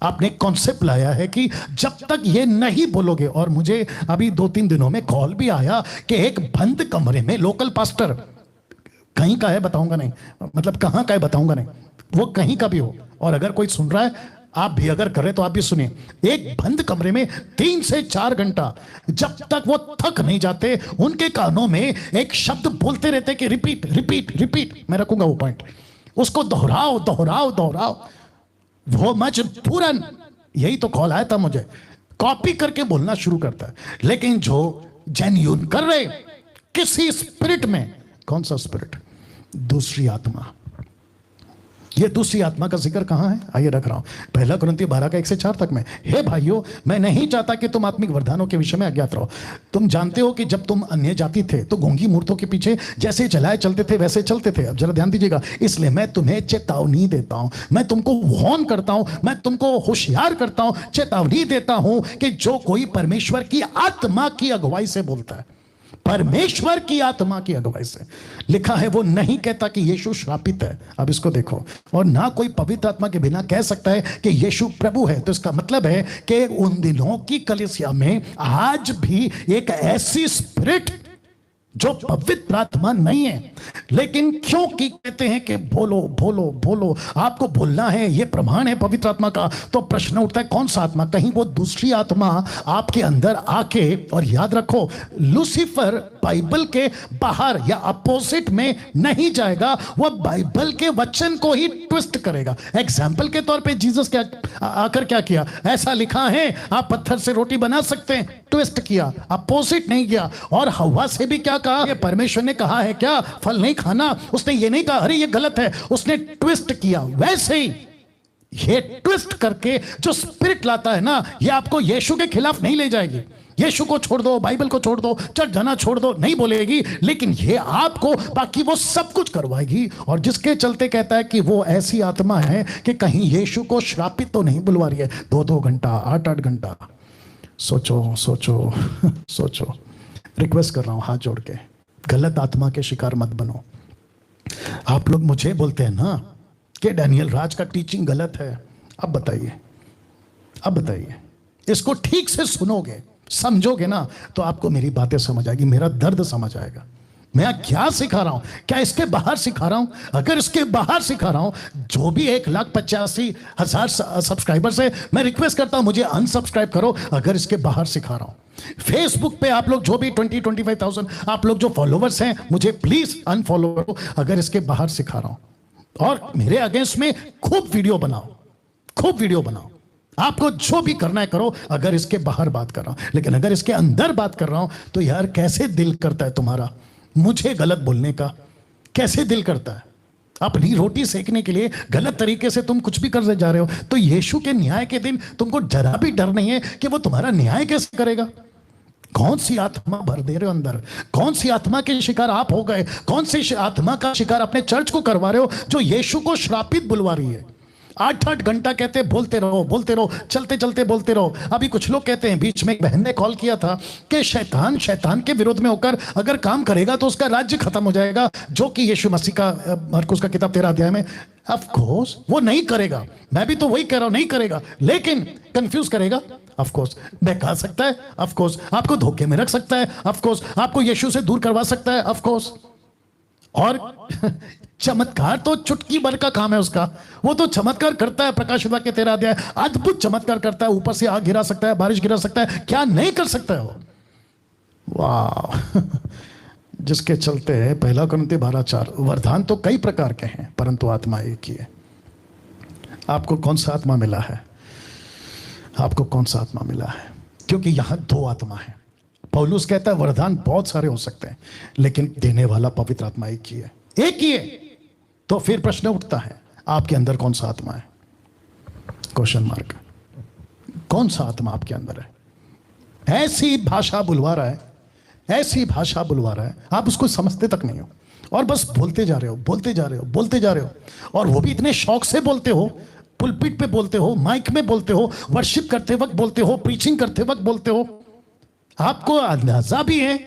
आपने कॉन्सेप्ट लाया है कि जब तक ये नहीं बोलोगे, और मुझे अभी 2-3 दिनों में कॉल भी आया कि एक बंद कमरे में लोकल पास्टर, कहीं का है बताऊंगा नहीं, मतलब कहां का है बताऊंगा नहीं, वो कहीं का भी हो, और अगर कोई सुन रहा है आप भी अगर करें तो आप भी सुनिए, एक बंद कमरे में 3 से 4 घंटा, जब तक वो थक नहीं जाते, उनके कानों में एक शब्द बोलते रहते कि रिपीट रिपीट रिपीट, मैं रखूंगा वो पॉइंट, उसको दोहराओ दोहराओ दोहराओ, वो मजबूरन, यही तो कॉल आया था मुझे, कॉपी करके बोलना शुरू करता है। लेकिन जो जेन्यून कर रहे किसी स्पिरिट में, कौन सा स्पिरिट? दूसरी आत्मा। ये दूसरी आत्मा का जिक्र कहां है? आइए रख रहा हूं, 1 कुरिन्थियों 12:1-4 तक में। हे भाइयों, मैं नहीं चाहता कि तुम आत्मिक वरदानों के विषय में अज्ञात रहो। तुम जानते हो कि जब तुम अन्य जाति थे तो गूंगी मूर्तों के पीछे जैसे चलाए चलते थे वैसे चलते थे। अब जरा ध्यान दीजिएगा, इसलिए मैं तुम्हें चेतावनी देता हूं, मैं तुमको वार्न करता हूं, मैं तुमको होशियार करता हूं, चेतावनी देता हूं कि जो कोई परमेश्वर की आत्मा की अगुवाई से बोलता है, परमेश्वर की आत्मा की अगुवाई से, लिखा है वो नहीं कहता कि यीशु श्रापित है। अब इसको देखो, और ना कोई पवित्र आत्मा के बिना कह सकता है कि यीशु प्रभु है। तो इसका मतलब है कि उन दिनों की कलीसिया में आज भी एक ऐसी स्पिरिट जो पवित्र आत्मा नहीं है, लेकिन क्योंकि कहते हैं कि बोलो बोलो बोलो, आपको बोलना है, ये प्रमाण है पवित्र आत्मा का, तो प्रश्न उठता है कौन सा आत्मा? कहीं वो दूसरी आत्मा आपके अंदर आके, और याद रखो लूसीफर बाइबल के बाहर या अपोजिट में नहीं जाएगा, वो बाइबल के वचन को ही ट्विस्ट करेगा। एग्जाम्पल के तौर पे जीसस क्या आकर क्या किया? ऐसा लिखा है आप पत्थर से रोटी बना सकते हैं, ट्विस्ट किया, अपोजिट नहीं किया। और हवा से भी क्या कहा? ये परमेश्वर ने कहा है क्या फल नहीं खाना? उसने ये नहीं कहा अरे ये गलत है, उसने ट्विस्ट किया। वैसे ही ये ट्विस्ट करके जो स्पिरिट लाता है ना, ये आपको यीशु के खिलाफ नहीं ले जाएगी। यीशु को छोड़ दो, बाइबल को छोड़ दो, चर्च जाना छोड़ दो, नहीं बोलेगी, लेकिन ये आपको बाकी वो सब कुछ करवाएगी। और जिसके चलते कहता है कि वो ऐसी आत्मा है कि कहीं यीशु को श्रापित तो नहीं बुलवा रही है 2-2 घंटा 8-8 घंटा। सोचो सोचो सोचो, रिक्वेस्ट कर रहा हूं हाथ जोड़ के, गलत आत्मा के शिकार मत बनो। आप लोग मुझे बोलते हैं ना कि डैनियल राज का टीचिंग गलत है। अब बताइए, अब बताइए, इसको ठीक से सुनोगे, समझोगे ना, तो आपको मेरी बातें समझ आएगी, मेरा दर्द समझ आएगा। मैं क्या सिखा रहा हूं? क्या इसके बाहर सिखा रहा हूं? अगर इसके बाहर सिखा रहा हूं, जो भी 1,85,000 सब्सक्राइबर्स है, मैं रिक्वेस्ट करता हूं मुझे अनसब्सक्राइब करो। अगर इसके बाहर सिखा रहा हूं, फेसबुक पे आप लोग जो भी 20-25,000 आप लोग जो फॉलोवर्स हैं, मुझे प्लीज अनफॉलो करो अगर इसके बाहर सिखा रहा हूं। और मेरे अगेंस्ट में खूब वीडियो बनाओ, खूब वीडियो बनाओ, आपको जो भी करना है करो अगर इसके बाहर बात कर रहा हूं। लेकिन अगर इसके अंदर बात कर रहा हूं तो यार कैसे दिल करता है तुम्हारा मुझे गलत बोलने का? कैसे दिल करता है? अपनी रोटी सेकने के लिए गलत तरीके से तुम कुछ भी कर जा रहे हो, तो यीशु के न्याय के दिन तुमको जरा भी डर नहीं है कि वो तुम्हारा न्याय कैसे करेगा? कौन सी आत्मा भर दे रहे हो अंदर? कौन सी आत्मा के शिकार आप हो गए? कौन सी आत्मा का शिकार अपने चर्च को करवा रहे हो जो यीशु को श्रापित बुलवा रही है? 8-8 घंटा कहते बोलते रहो, चलते चलते बोलते रहो। अभी कुछ लोग कहते हैं, बीच में एक बहन ने कॉल किया था कि शैतान के विरोध में होकर अगर काम करेगा तो उसका राज्य खत्म हो जाएगा, जो कि यीशु मसीह का मरकुस का किताब 13 अध्याय में। ऑफ कोर्स वो नहीं करेगा, मैं भी तो वही कह रहा हूं, नहीं करेगा, लेकिन कंफ्यूज करेगा। ऑफ कोर्स बहका सकता है, ऑफ कोर्स आपको धोखे में रख सकता है, ऑफ कोर्स आपको यीशु से दूर करवा सकता है, ऑफ कोर्स। और चमत्कार तो चुटकी भर का काम है उसका, वो तो चमत्कार करता है। प्रकाश के 13 अध्याय अद्भुत चमत्कार करता है, ऊपर से आग गिरा सकता है, बारिश गिरा सकता है, क्या नहीं कर सकता है वो? वाह जिसके चलते 1 कुरिन्थियों 12:4, वरदान तो कई प्रकार के हैं परंतु आत्मा एक ही है। आपको कौन सा आत्मा मिला है? आपको कौन सा आत्मा मिला है? क्योंकि यहां 2 आत्मा है। पौलुस कहता है वरदान बहुत सारे हो सकते हैं लेकिन देने वाला पवित्र आत्मा एक ही है, एक ही है। तो फिर प्रश्न उठता है आपके अंदर कौन सा आत्मा है? Question mark. कौन सा आत्मा आपके अंदर है? ऐसी भाषा बुलवा रहा है, ऐसी भाषा बुलवा रहा है, आप उसको समझते तक नहीं हो और बस बोलते जा रहे हो, बोलते जा रहे हो, बोलते जा रहे हो। और वो भी इतने शौक से बोलते हो, पुलपिट पे बोलते हो, माइक में बोलते हो, वर्शिप करते वक्त बोलते हो, प्रीचिंग करते वक्त बोलते हो। आपको अंदाजा भी है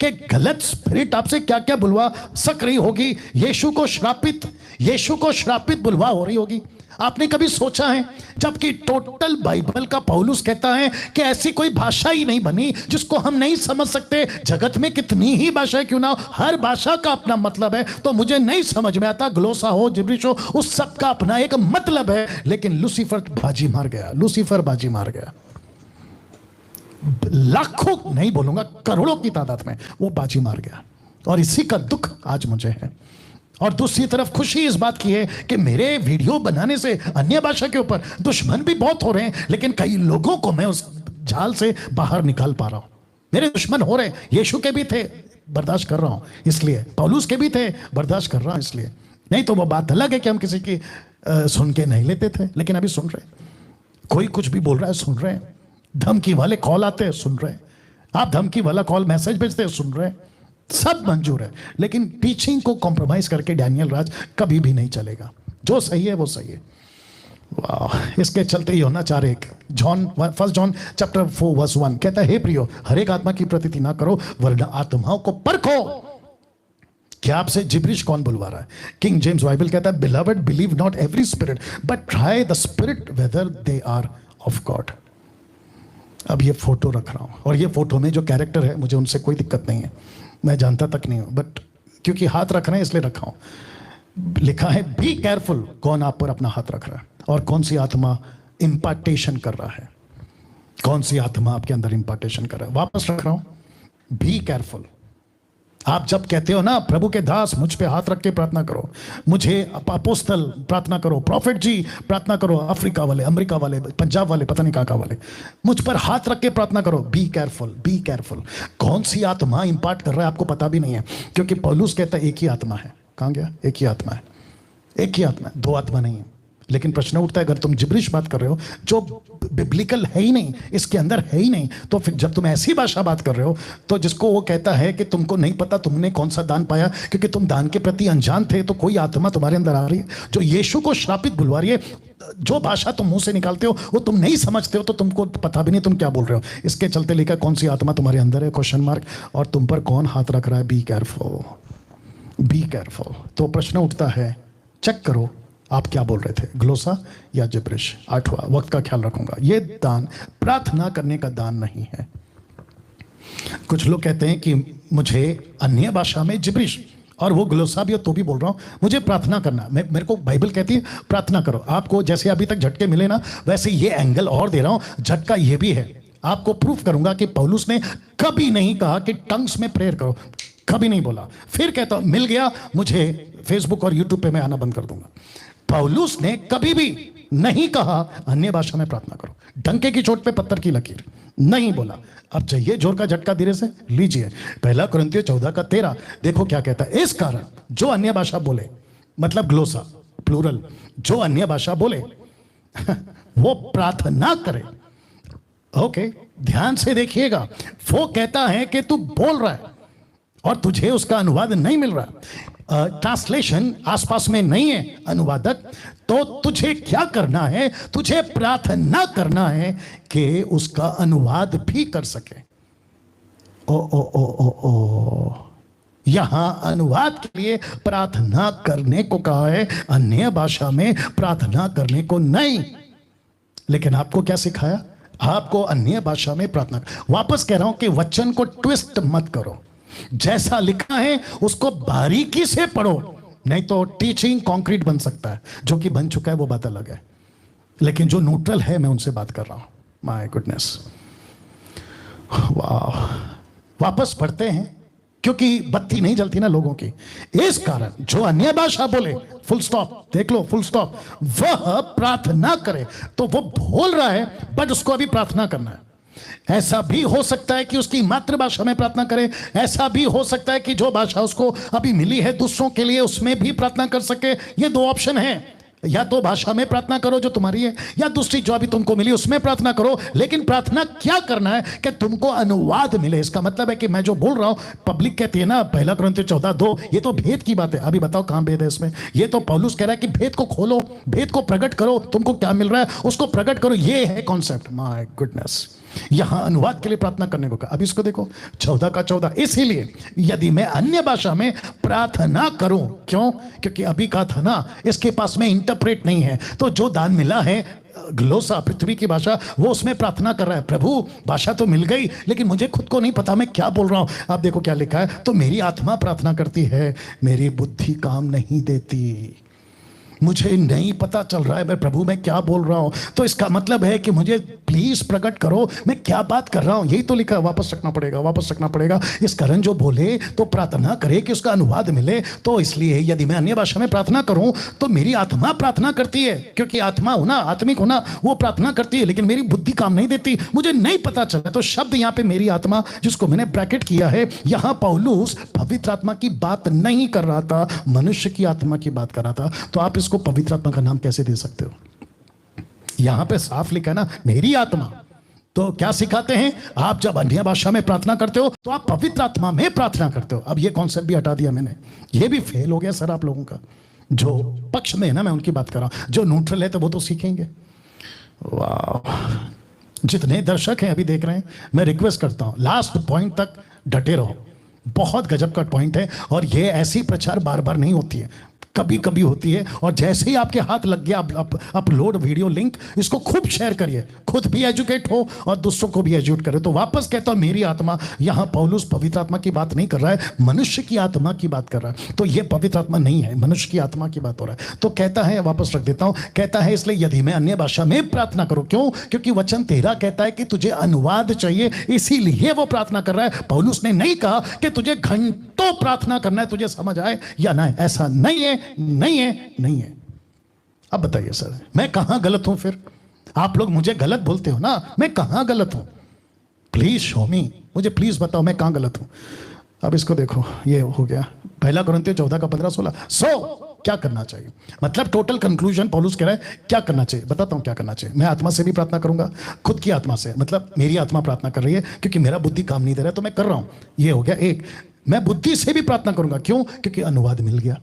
कि गलत स्पिरिट आपसे क्या क्या बुलवा सक रही होगी। यीशु को श्रापित बुलवा हो रही होगी। आपने कभी सोचा है, जबकि टोटल बाइबल का पौलुस कहता है कि ऐसी कोई भाषा ही नहीं बनी जिसको हम नहीं समझ सकते। जगत में कितनी ही भाषाएं क्यों ना हो, हर भाषा का अपना मतलब है। तो मुझे नहीं समझ में आता, ग्लोसा हो, जिब्रिश हो, उस सब का अपना एक मतलब है। लेकिन लूसीफर बाजी मार गया, लूसीफर बाजी मार गया। लाखों नहीं बोलूंगा, करोड़ों की तादाद में वो बाजी मार गया। और इसी का दुख आज मुझे है। और दूसरी तरफ खुशी इस बात की है कि मेरे वीडियो बनाने से अन्य भाषा के ऊपर दुश्मन भी बहुत हो रहे हैं, लेकिन कई लोगों को मैं उस जाल से बाहर निकाल पा रहा हूं। मेरे दुश्मन हो रहे, यीशु के भी थे, बर्दाश्त कर रहा हूं इसलिए, पौलुस के भी थे, बर्दाश्त कर रहा हूं इसलिए। नहीं तो वो बात अलग है कि हम किसी की सुन के नहीं लेते थे, लेकिन अभी सुन रहे। कोई कुछ भी बोल रहा है, सुन रहे हैं। धमकी वाले कॉल आते हैं, सुन रहे हैं। आप धमकी वाला कॉल मैसेज भेजते हैं, सुन रहे हैं। सब मंजूर है, लेकिन टीचिंग को कॉम्प्रोमाइज करके डैनियल राज कभी भी नहीं चलेगा। जो सही है वो सही है। वाह, इसके चलते ही होना 4:1 जॉन 1 जॉन चैप्टर 4 वर्स 1 कहता है, हे प्रियो, हर एक आत्मा की प्रतीति ना करो, वरना आत्माओं को परखो क्या आपसे जिब्रिश कौन बुलवा रहा है। किंग जेम्स बाइबल कहता है, beloved believe not every spirit but try the spirit whether they are of God. अब ये फोटो रख रहा हूं, और ये फोटो में जो कैरेक्टर है मुझे उनसे कोई दिक्कत नहीं है, मैं जानता तक नहीं हूं, बट क्योंकि हाथ रख रहे हैं इसलिए रखा हूं। लिखा है, बी केयरफुल, कौन आप पर अपना हाथ रख रहा है और कौन सी आत्मा इंपार्टेशन कर रहा है, कौन सी आत्मा आपके अंदर इंपार्टेशन कर रहा है। वापस रख रहा हूं, बी केयरफुल। आप जब कहते हो ना, प्रभु के दास मुझ पे हाथ रख के प्रार्थना करो, मुझे अपोस्तल प्रार्थना करो, प्रॉफिट जी प्रार्थना करो, अफ्रीका वाले, अमेरिका वाले, पंजाब वाले, पता नहीं कहाँ वाले, मुझ पर हाथ रख के प्रार्थना करो। Be careful, be careful. कौन सी आत्मा इंपार्ट कर रहा है आपको पता भी नहीं है, क्योंकि पौलुस कहता है एक ही आत्मा है। कहाँ गया? एक ही आत्मा है, एक ही आत्मा है, दो आत्मा नहीं है। लेकिन प्रश्न उठता है, अगर तुम जिब्रिश बात कर रहे हो जो बिब्लिकल है ही नहीं, इसके अंदर है ही नहीं, तो फिर जब तुम ऐसी भाषा बात कर रहे हो, तो जिसको वो कहता है कि तुमको नहीं पता तुमने कौन सा दान पाया, क्योंकि तुम दान के प्रति अनजान थे, तो कोई आत्मा तुम्हारे अंदर आ रही है जो यीशु को श्रापित बुलवा रही है। जो भाषा तुम मुंह से निकालते हो वो तुम नहीं समझते हो, तो तुमको पता भी नहीं तुम क्या बोल रहे हो। इसके चलते लिखा, कौन सी आत्मा तुम्हारे अंदर है, क्वेश्चन मार्क, और तुम पर कौन हाथ रख रहा है। Be careful, be careful. तो प्रश्न उठता है, चेक करो आप क्या बोल रहे थे, ग्लोसा या जिब्रिश। 8वां, वक्त का ख्याल रखूंगा, ये दान प्रार्थना करने का दान नहीं है। कुछ लोग कहते हैं कि मुझे अन्य भाषा में जिब्रिश और वो ग्लोसा भी हो तो भी बोल रहा हूं, मुझे प्रार्थना करना, मेरे को बाइबल कहती है प्रार्थना करो। आपको जैसे अभी तक झटके मिले ना, वैसे ये एंगल और दे रहा हूं, झटका ये भी है। आपको प्रूफ करूंगा कि पौलुस ने कभी नहीं कहा कि टंग्स में प्रेयर करो, कभी नहीं बोला। फिर कहता हूं, मिल गया मुझे फेसबुक और यूट्यूब पे मैं आना बंद कर दूंगा। पौलुस ने कभी भी नहीं कहा अन्य भाषा में प्रार्थना करो, डंके की चोट पे पत्थर की लकीर नहीं बोला। अब चाहिए जोर का झटका, धीरे से लीजिए। 1 कुरिन्थियों 14:13 देखो क्या कहता है। इस कारण जो अन्य भाषा बोले, मतलब ग्लोसा प्लूरल, जो अन्य भाषा बोले वो प्रार्थना करे। ओके, ध्यान से देखिएगा। वो कहता है कि तू बोल रहा है और तुझे उसका अनुवाद नहीं मिल रहा, ट्रांसलेशन आसपास में नहीं है, अनुवादक, तो तुझे क्या करना है, तुझे प्रार्थना करना है कि उसका अनुवाद भी कर सके। ओ ओ ओ ओ ओ, यहां अनुवाद के लिए प्रार्थना करने को कहा है, अन्य भाषा में प्रार्थना करने को नहीं। लेकिन आपको क्या सिखाया? आपको अन्य भाषा में प्रार्थना। वापस कह रहा हूं कि वचन को ट्विस्ट मत करो, जैसा लिखा है उसको बारीकी से पढ़ो, नहीं तो टीचिंग कंक्रीट बन सकता है। जो कि बन चुका है वो बात अलग है, लेकिन जो न्यूट्रल है मैं उनसे बात कर रहा हूं। माय गुडनेस, वाह। वापस पढ़ते हैं, क्योंकि बत्ती नहीं जलती ना लोगों की। इस कारण जो अन्य भाषा बोले, फुल स्टॉप, देख लो, फुल स्टॉप, वह प्रार्थना करे। तो वो बोल रहा है बट उसको अभी प्रार्थना करना है। ऐसा भी हो सकता है कि उसकी मातृभाषा में प्रार्थना करे, ऐसा भी हो सकता है कि जो भाषा उसको अभी मिली है दूसरों के लिए उसमें भी प्रार्थना कर सके। ये दो ऑप्शन है, या तो भाषा में प्रार्थना करो जो तुम्हारी है, या दूसरी जो अभी तुमको मिली उसमें प्रार्थना करो। लेकिन प्रार्थना क्या करना है कि तुमको अनुवाद मिले। इसका मतलब है कि मैं जो बोल रहा हूं, पब्लिक कहती है ना 1 कुरिन्थियों 14:2, ये तो भेद की बात है। अभी बताओ कहां भेद है इसमें? ये तो पौलुस कह रहा है कि भेद को खोलो, भेद को प्रकट करो, तुमको क्या मिल रहा है उसको प्रकट करो। ये है कॉन्सेप्ट। माय गुडनेस, यहां अनुवाद के लिए प्रार्थना करने को कहा। अब इसको देखो 14 का 14, इसीलिए यदि मैं अन्य भाषा में प्रार्थना करूं, क्यों? क्योंकि अभी कहा था ना, इसके पास में इंटरप्रेट नहीं है, तो जो दान मिला है ग्लोसा, पृथ्वी की भाषा, वो उसमें प्रार्थना कर रहा है, प्रभु भाषा तो मिल गई लेकिन मुझे खुद को नहीं पता मैं क्या बोल रहा हूं। आप देखो क्या लिखा है, तो मेरी आत्मा प्रार्थना करती है, मेरी बुद्धि काम नहीं देती, मुझे नहीं पता चल रहा है मैं प्रभु मैं क्या बोल रहा हूं। तो इसका मतलब है कि मुझे प्लीज प्रकट करो मैं क्या बात कर रहा हूं। यही तो लिखा है, वापस रखना पड़ेगा, वापस रखना पड़ेगा। इस कारण जो बोले तो प्रार्थना करे कि उसका अनुवाद मिले। तो इसलिए यदि मैं अन्य भाषा में प्रार्थना करूं तो मेरी आत्मा प्रार्थना करती है, क्योंकि आत्मा होना, आत्मिक होना, वो प्रार्थना करती है, लेकिन मेरी बुद्धि काम नहीं देती, मुझे नहीं पता चला। तो शब्द यहां पे मेरी आत्मा, जिसको मैंने ब्रैकेट किया है, यहां पौलुस पवित्र आत्मा की बात नहीं कर रहा था, मनुष्य की आत्मा की बात कर रहा था। तो आप इसको पवित्र आत्मा का नाम कैसे दे सकते हो? यहां पे साफ लिखा है ना, मेरी आत्मा। तो क्या सिखाते हैं, आप जब अन्य भाषा में प्रार्थना करते हो तो आप पवित्र आत्मा में प्रार्थना करते हो। अब ये कॉन्सेप्ट भी हटा दिया मैंने, ये भी फेल हो गया सर आप लोगों का। जो पक्ष में है ना, मैं उनकी बात कर रहा हूं, जो न्यूट्रल है तो वो तो सीखेंगे। वाह, जितने दर्शक हैं अभी देख रहे हैं, मैं रिक्वेस्ट करता हूं लास्ट पॉइंट तक डटे रहो। बहुत गजब का पॉइंट है, और ये ऐसी प्रचार बार बार नहीं होती है, कभी कभी होती है। और जैसे ही आपके हाथ लग गया अपलोड वीडियो लिंक, इसको खूब शेयर करिए, खुद भी एजुकेट हो और दूसरों को भी एजुकेट करे। तो वापस कहता हूं, मेरी आत्मा, यहां पौलुस पवित्र आत्मा की बात नहीं कर रहा है, मनुष्य की आत्मा की बात कर रहा है। तो यह पवित्र आत्मा नहीं है, मनुष्य की आत्मा की बात हो रहा है। तो कहता है, वापस रख देता हूं, कहता है इसलिए यदि मैं अन्य भाषा में प्रार्थना करूं, क्यों? क्योंकि वचन 13 कहता है कि तुझे अनुवाद चाहिए, इसीलिए वो प्रार्थना कर रहा है। पौलुस ने नहीं कहा कि तुझे घंटों प्रार्थना करना है, तुझे समझ आए या ना, ऐसा नहीं है, नहीं है, नहीं है। अब बताइए सर, मैं कहां गलत हूं? फिर आप लोग मुझे गलत बोलते हो ना, मैं कहां गलत हूं? प्लीज शो मी, मुझे प्लीज बताओ मैं कहां गलत हूं। अब इसको देखो, ये हो गया 1 कुरिन्थियों 14 का 15-16। क्या करना चाहिए, मतलब टोटल कंक्लूजन पौलुस कह रहा है क्या करना चाहिए। बताता हूं क्या करना चाहिए। मैं आत्मा से भी प्रार्थना करूंगा, खुद की आत्मा से, मतलब मेरी आत्मा प्रार्थना कर रही है क्योंकि मेरा बुद्धि काम नहीं दे रहा है, तो मैं कर रहा हूं। ये हो गया एक। मैं बुद्धि से भी प्रार्थना करूंगा, क्यों? क्योंकि अनुवाद मिल गया।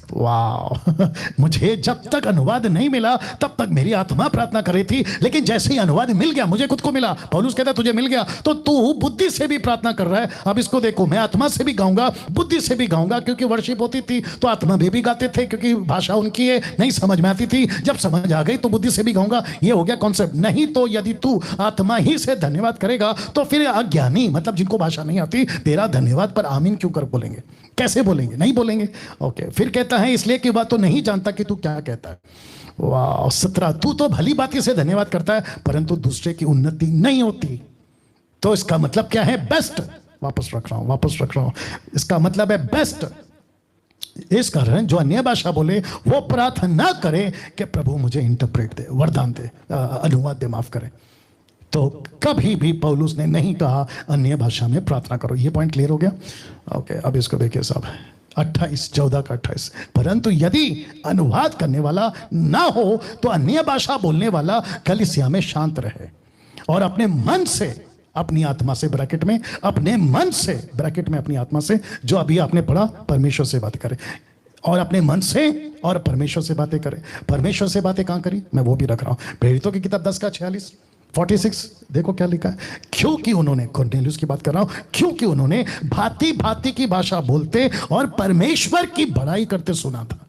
वाह मुझे जब तक अनुवाद नहीं मिला तब तक मेरी आत्मा प्रार्थना कर रही थी, लेकिन जैसे ही अनुवाद मिल गया मुझे खुद को मिला। पौलुस कहता तुझे मिल गया तो तू बुद्धि से भी प्रार्थना कर रहा है। अब इसको देखो, मैं आत्मा से भी गाऊंगा, बुद्धि से भी गाऊंगा, क्योंकि वर्शिप होती थी तो आत्मा में भी गाते थे, क्योंकि भाषा उनकी है, नहीं समझ में आती थी, जब समझ आ गई तो बुद्धि से भी गाऊंगा। ये हो गया कॉन्सेप्ट। नहीं तो यदि तू आत्मा ही से धन्यवाद करेगा तो फिर अज्ञानी, मतलब जिनको भाषा नहीं आती, तेरा धन्यवाद पर आमीन क्यों कर बोलेंगे? कैसे बोलेंगे? नहीं बोलेंगे। ओके, फिर कहता है इसलिए कि बात तो नहीं जानता कि तू क्या कहता है। वाह 17, तू तो भली बात से धन्यवाद करता है परंतु दूसरे की उन्नति नहीं होती। तो इसका मतलब क्या है? बेस्ट। वापस रख रहा हूं, वापस रख रहा हूं, इसका मतलब है बेस्ट। इस कारण जो अन्य भाषा बोले वो प्रार्थना करे कि प्रभु मुझे इंटरप्रेट दे, वरदान दे, अनुवाद दे, माफ करे। तो कभी भी पौलुस ने नहीं कहा अन्य भाषा में प्रार्थना करो। ये पॉइंट क्लियर हो गया? ओके, अब इसको देखिए साहब, 28, 14 का 28। परंतु यदि अनुवाद करने वाला ना हो तो अन्य भाषा बोलने वाला कलीसिया में शांत रहे और अपने मन से, अपनी आत्मा से, ब्रैकेट में अपने मन से, ब्रैकेट में अपनी आत्मा से, जो अभी आपने पढ़ा, परमेश्वर से बात करे, और अपने मन से और परमेश्वर से बातें करे। परमेश्वर से बातें कहां करी? मैं वो भी रख रहा हूं, प्रेरितों की किताब 10 का 46 देखो क्या लिखा है। क्योंकि उन्होंने, कॉर्नेलियस की बात कर रहा हूं, क्योंकि उन्होंने भांति भांति की भाषा बोलते और परमेश्वर की बड़ाई करते सुना था।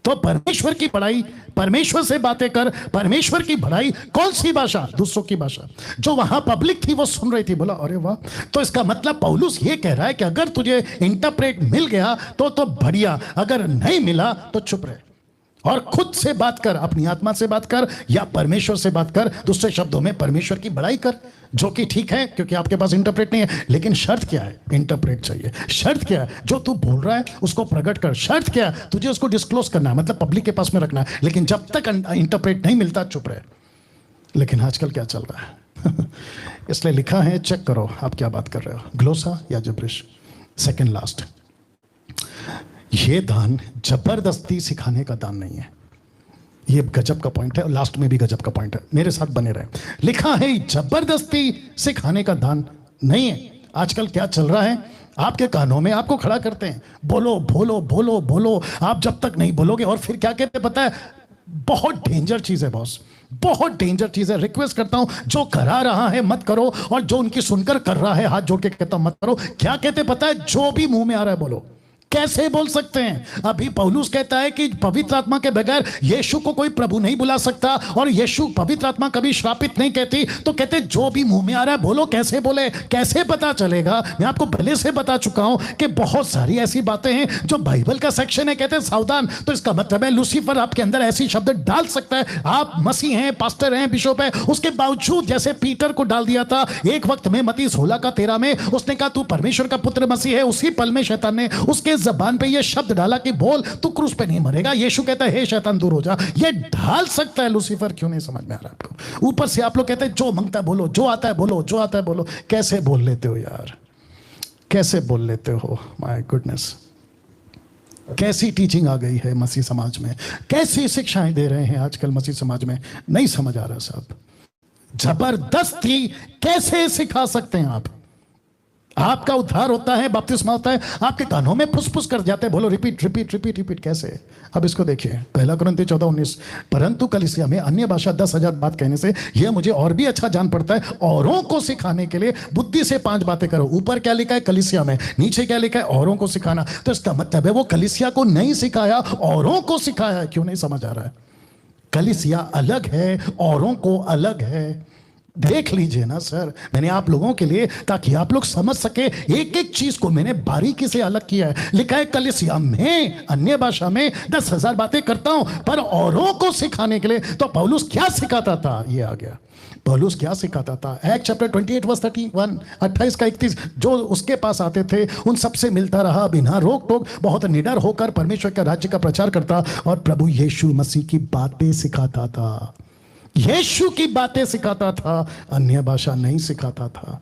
तो परमेश्वर की बड़ाई, परमेश्वर से बातें कर, परमेश्वर की बड़ाई, कौन सी भाषा? दूसरों की भाषा। जो वहां पब्लिक थी वो सुन रही थी, बोला अरे वाह। तो इसका मतलब पौलुस ये कह रहा है कि अगर तुझे इंटरप्रेट मिल गया तो बढ़िया, अगर नहीं मिला तो चुप रहे और खुद से बात कर, अपनी आत्मा से बात कर या परमेश्वर से बात कर। दूसरे शब्दों में परमेश्वर की बड़ाई कर, जो कि ठीक है क्योंकि आपके पास इंटरप्रेट नहीं है। लेकिन शर्त क्या है? इंटरप्रेट चाहिए। शर्त क्या है? जो तू बोल रहा है उसको प्रकट कर। शर्त क्या है? तुझे उसको डिस्क्लोज करना है, मतलब पब्लिक के पास में रखना है। लेकिन जब तक इंटरप्रेट नहीं मिलता चुप रहे। लेकिन आजकल क्या चल रहा है इसलिए लिखा है, चेक करो आप क्या बात कर रहे हो, ग्लोसा या जिब्रिश। सेकेंड लास्ट, ये दान जबरदस्ती सिखाने का दान नहीं है। ये गजब का पॉइंट है और लास्ट में भी गजब का पॉइंट है, मेरे साथ बने रहे। लिखा है जबरदस्ती सिखाने का दान नहीं है। आजकल क्या चल रहा है, आपके कानों में आपको खड़ा करते हैं, बोलो बोलो बोलो बोलो। आप जब तक नहीं बोलोगे, और फिर क्या कहते हैं पता है, बहुत डेंजर चीज है बॉस, बहुत डेंजर चीज है। रिक्वेस्ट करता हूं, जो करा रहा है मत करो, और जो उनकी सुनकर कर रहा है हाथ जोड़ के कहता हूं मत करो। क्या कहते पता है? जो भी मुंह में आ रहा है बोलो। कैसे बोल सकते हैं? अभी पौलुस कहता है कि पवित्र आत्मा के बगैर यीशु को कोई प्रभु नहीं बुला सकता, और यीशु पवित्र आत्मा कभी श्रापित नहीं कहती। तो कहते जो भी मुंह में आ रहा है बोलो। कैसे बोले? कैसे पता चलेगा? मैं आपको पहले से बता चुका हूं कि बहुत सारी ऐसी बातें हैं जो बाइबल का सेक्शन है, कहते हैं सावधान। तो इसका मतलब है लूसीफर आपके अंदर ऐसी शब्द डाल सकता है। आप मसीह हैं, पास्टर हैं, बिशप है, उसके बावजूद जैसे पीटर को डाल दिया था एक वक्त में मत्ती 16:13 में, उसने कहा तू परमेश्वर का पुत्र मसीह है। उसी पल में शैतान ने उसके जबान पे ये शब्द डाला कि बोल, तू क्रूस पे नहीं मरेगा। यीशु कहता है हे शैतान दूर हो जा। ये ढाल सकता है लूसीफर। क्यों नहीं समझ में आ रहा आपको? ऊपर से आप लोग कहते हैं जो मांगता है बोलो, जो आता है बोलो, जो आता है बोलो। कैसे बोल लेते हो यार? कैसे बोल लेते हो? माय गुडनेस, कैसी टीचिंग आ गई है मसीह समाज में, कैसी शिक्षाएं दे रहे हैं आजकल मसीह समाज में, नहीं समझ आ रहा साहब। जबरदस्ती कैसे सिखा सकते हैं आप? आपका उद्धार होता है, बपतिस्मा होता है, आपके कानों में फुसफुस कर जाते हैं, बोलो रिपीट रिपीट रिपीट रिपीट। कैसे? अब इसको देखिए, 1 कुरिन्थी 14:19, परंतु कलीसिया में अन्य भाषा 10,000 बात कहने से यह मुझे और भी अच्छा जान पड़ता है। औरों को सिखाने के लिए बुद्धि से 5 बातें करो। ऊपर क्या लिखा है? कलीसिया में। नीचे क्या लिखा है? औरों को सिखाना। तो इसका मतलब है वो कलीसिया को नहीं सिखाया, औरों को सिखाया। क्यों नहीं समझ आ रहा है? कलीसिया अलग है, औरों को अलग है। देख लीजिए ना सर, मैंने आप लोगों के लिए, ताकि आप लोग समझ सके, एक एक चीज को मैंने बारीकी से अलग किया है। लिखा है कलीसिया में अन्य भाषा में 10,000 बातें करता हूं, पर औरों को सिखाने के लिए। तो पौलुस क्या सिखाता था? ये आ गया। पौलुस क्या सिखाता था? एक्ट चैप्टर 28 वर्स 31, 28 का 31, जो उसके पास आते थे उन सबसे मिलता रहा, बिना रोक टोक, बहुत निडर होकर परमेश्वर के राज्य का प्रचार करता और प्रभु यीशु मसीह की बातें सिखाता था। यीशु की बातें सिखाता था, अन्य भाषा नहीं सिखाता था।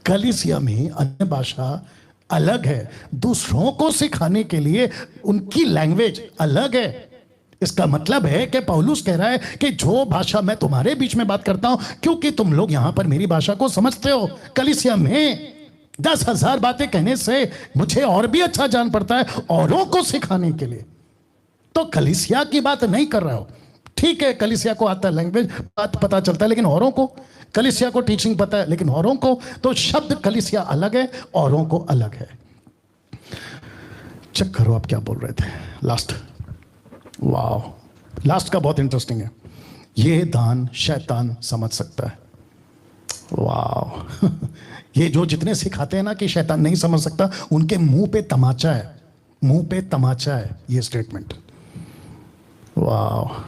कलीसिया में अन्य भाषा अलग है, दूसरों को सिखाने के लिए उनकी लैंग्वेज अलग है। इसका मतलब है कि पौलुस कह रहा है कि जो भाषा मैं तुम्हारे बीच में बात करता हूं, क्योंकि तुम लोग यहां पर मेरी भाषा को समझते हो, कलीसिया में 10,000 बातें कहने से मुझे और भी अच्छा जान पड़ता है औरों को सिखाने के लिए। तो कलीसिया की बात नहीं कर रहा हो, ठीक है, कलीसिया को आता है लैंग्वेज, बात पता चलता है, लेकिन औरों को, कलीसिया को टीचिंग पता है, लेकिन औरों को, तो शब्द कलीसिया अलग है, औरों को अलग है। चेक करो आप क्या बोल रहे थे लास्ट। वाह, लास्ट का बहुत इंटरेस्टिंग है। ये दान शैतान समझ सकता है। वाह ये जो जितने सिखाते हैं ना कि शैतान नहीं समझ सकता, उनके मुंह पे तमाचा है, मुंह पे तमाचा है ये स्टेटमेंट। वाह,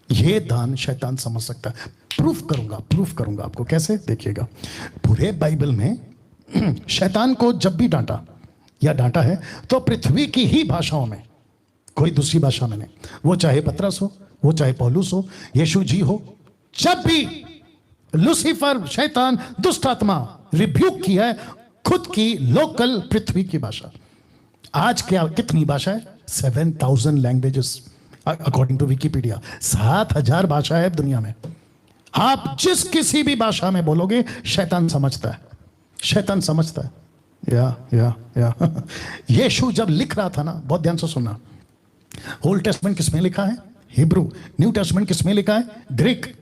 ये दान शैतान समझ सकता है। प्रूफ करूंगा आपको। कैसे? देखिएगा, पूरे बाइबल में शैतान को जब भी डांटा या डांटा है तो पृथ्वी की ही भाषाओं में, कोई दूसरी भाषा में नहीं। वो चाहे पतरस हो, वो चाहे पौलुस हो, यीशु जी हो, जब भी लूसीफर, शैतान, दुष्ट आत्मा रिब्यूक किया है, खुद की लोकल पृथ्वी की भाषा। आज क्या कितनी भाषा है? 7,000 लैंग्वेजेस अकॉर्डिंग टू विकिपीडिया। 7,000 भाषा है दुनिया में। आप जिस किसी भी भाषा में बोलोगे, शैतान समझता है, शैतान समझता है। या यीशु जब लिख रहा था ना, बहुत ध्यान से सुनना, ओल्ड टेस्टमेंट किसमें लिखा है? हिब्रू। न्यू टेस्टमेंट किसमें लिखा है? ग्रीक।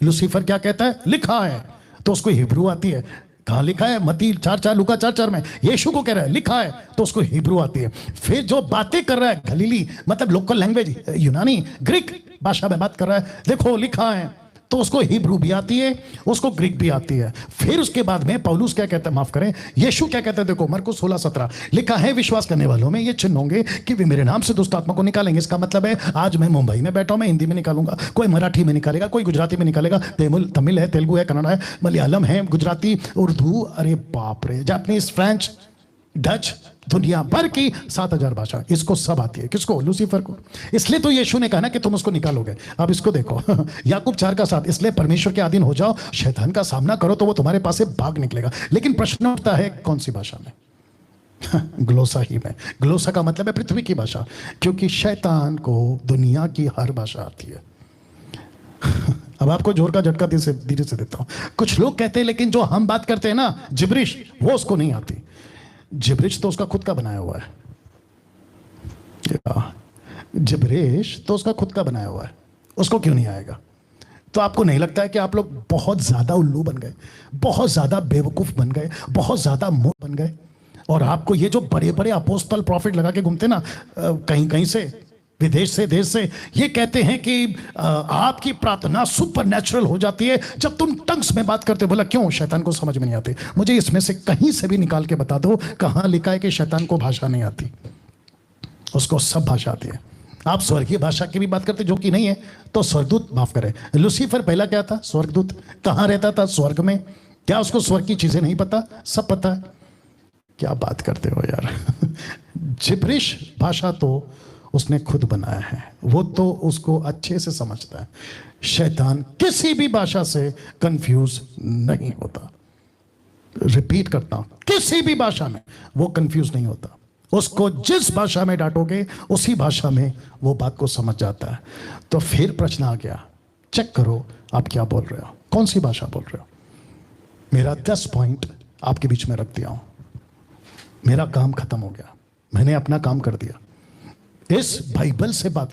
लूसीफर क्या कहता है? लिखा है, तो उसको हिब्रू आती है। कहाँ लिखा है? मत्ती 4:4, लूका 4:4 में। यीशु को कह रहा है लिखा है, तो उसको हिब्रू आती है। फिर जो बातें कर रहा है गलीली, मतलब लोकल लैंग्वेज, यूनानी, ग्रीक भाषा में बात कर रहा है, देखो लिखा है, तो उसको हिब्रू भी आती है, उसको ग्रीक भी आती है। फिर उसके बाद में पौलुस क्या कहता है, माफ करें, यीशु क्या कहता है? देखो मरकुस 16:17 लिखा है, विश्वास करने वालों में ये चिन्ह होंगे कि वे मेरे नाम से दुष्ट आत्मा को निकालेंगे। इसका मतलब है आज मैं मुंबई में बैठा हूं, मैं हिंदी में निकालूंगा, कोई मराठी में निकालेगा, कोई गुजराती में निकालेगा, तमिल है, तेलुगु है, कन्नड़ है, मलयालम है, गुजराती, उर्दू, अरे बाप रे, जापानीज, फ्रेंच, डच, दुनिया भर की 7,000 भाषा, इसको सब आती है। किसको? लूसीफर को। इसलिए तो यीशु ने कहा ना कि तुम उसको निकालोगे। अब इसको देखो याकूब 4:7, इसलिए परमेश्वर के अधीन हो जाओ, शैतान का सामना करो तो वो तुम्हारे पास से भाग निकलेगा। लेकिन प्रश्न उठता है कौन सी भाषा में? ग्लोसा ही में। ग्लोसा का मतलब है पृथ्वी की भाषा, क्योंकि शैतान को दुनिया की हर भाषा आती है। अब आपको जोर का झटका धीरे से देता हूं। कुछ लोग कहते हैं लेकिन जो हम बात करते हैं ना जिब्रिश, वो उसको नहीं आती। जिब्रिश तो उसका खुद का बनाया हुआ है, जिब्रिश तो उसका खुद का बनाया हुआ है, उसको क्यों नहीं आएगा? तो आपको नहीं लगता है कि आप लोग बहुत ज्यादा उल्लू बन गए, बहुत ज्यादा बेवकूफ बन गए, बहुत ज्यादा मूर्ख बन गए? और आपको ये जो बड़े बड़े अपोस्टल प्रॉफिट लगा के घूमते ना, कहीं कहीं से, विदेश से, देश से, ये कहते हैं कि आपकी प्रार्थना सुपर नेचुरल हो जाती है जब तुम टंग्स में बात करते हो। बोला क्यों? शैतान को समझ में नहीं आती। मुझे इसमें से कहीं से भी निकाल के बता दो कहां लिखा है कि शैतान को भाषा नहीं आती। उसको सब भाषा आती है। आप स्वर्गीय भाषा की भी बात करते, जो कि नहीं है, तो स्वर्गदूत, माफ करें, लूसीफर पहला क्या था? स्वर्गदूत। कहां रहता था? स्वर्ग में। क्या उसको स्वर्ग की चीजें नहीं पता? सब पता है। क्या बात करते हो यार। जिब्रिश भाषा तो उसने खुद बनाया है, वो तो उसको अच्छे से समझता है। शैतान किसी भी भाषा से कंफ्यूज नहीं होता। रिपीट करता हूं, किसी भी भाषा में वो कंफ्यूज नहीं होता। उसको जिस भाषा में डांटोगे उसी भाषा में वो बात को समझ जाता है। तो फिर प्रश्न आ गया, चेक करो आप क्या बोल रहे हो, कौन सी भाषा बोल रहे हो। मेरा 10 पॉइंट आपके बीच में रख दिया हूं। मेरा काम खत्म हो गया, मैंने अपना काम कर दिया। इस बाइबल से बात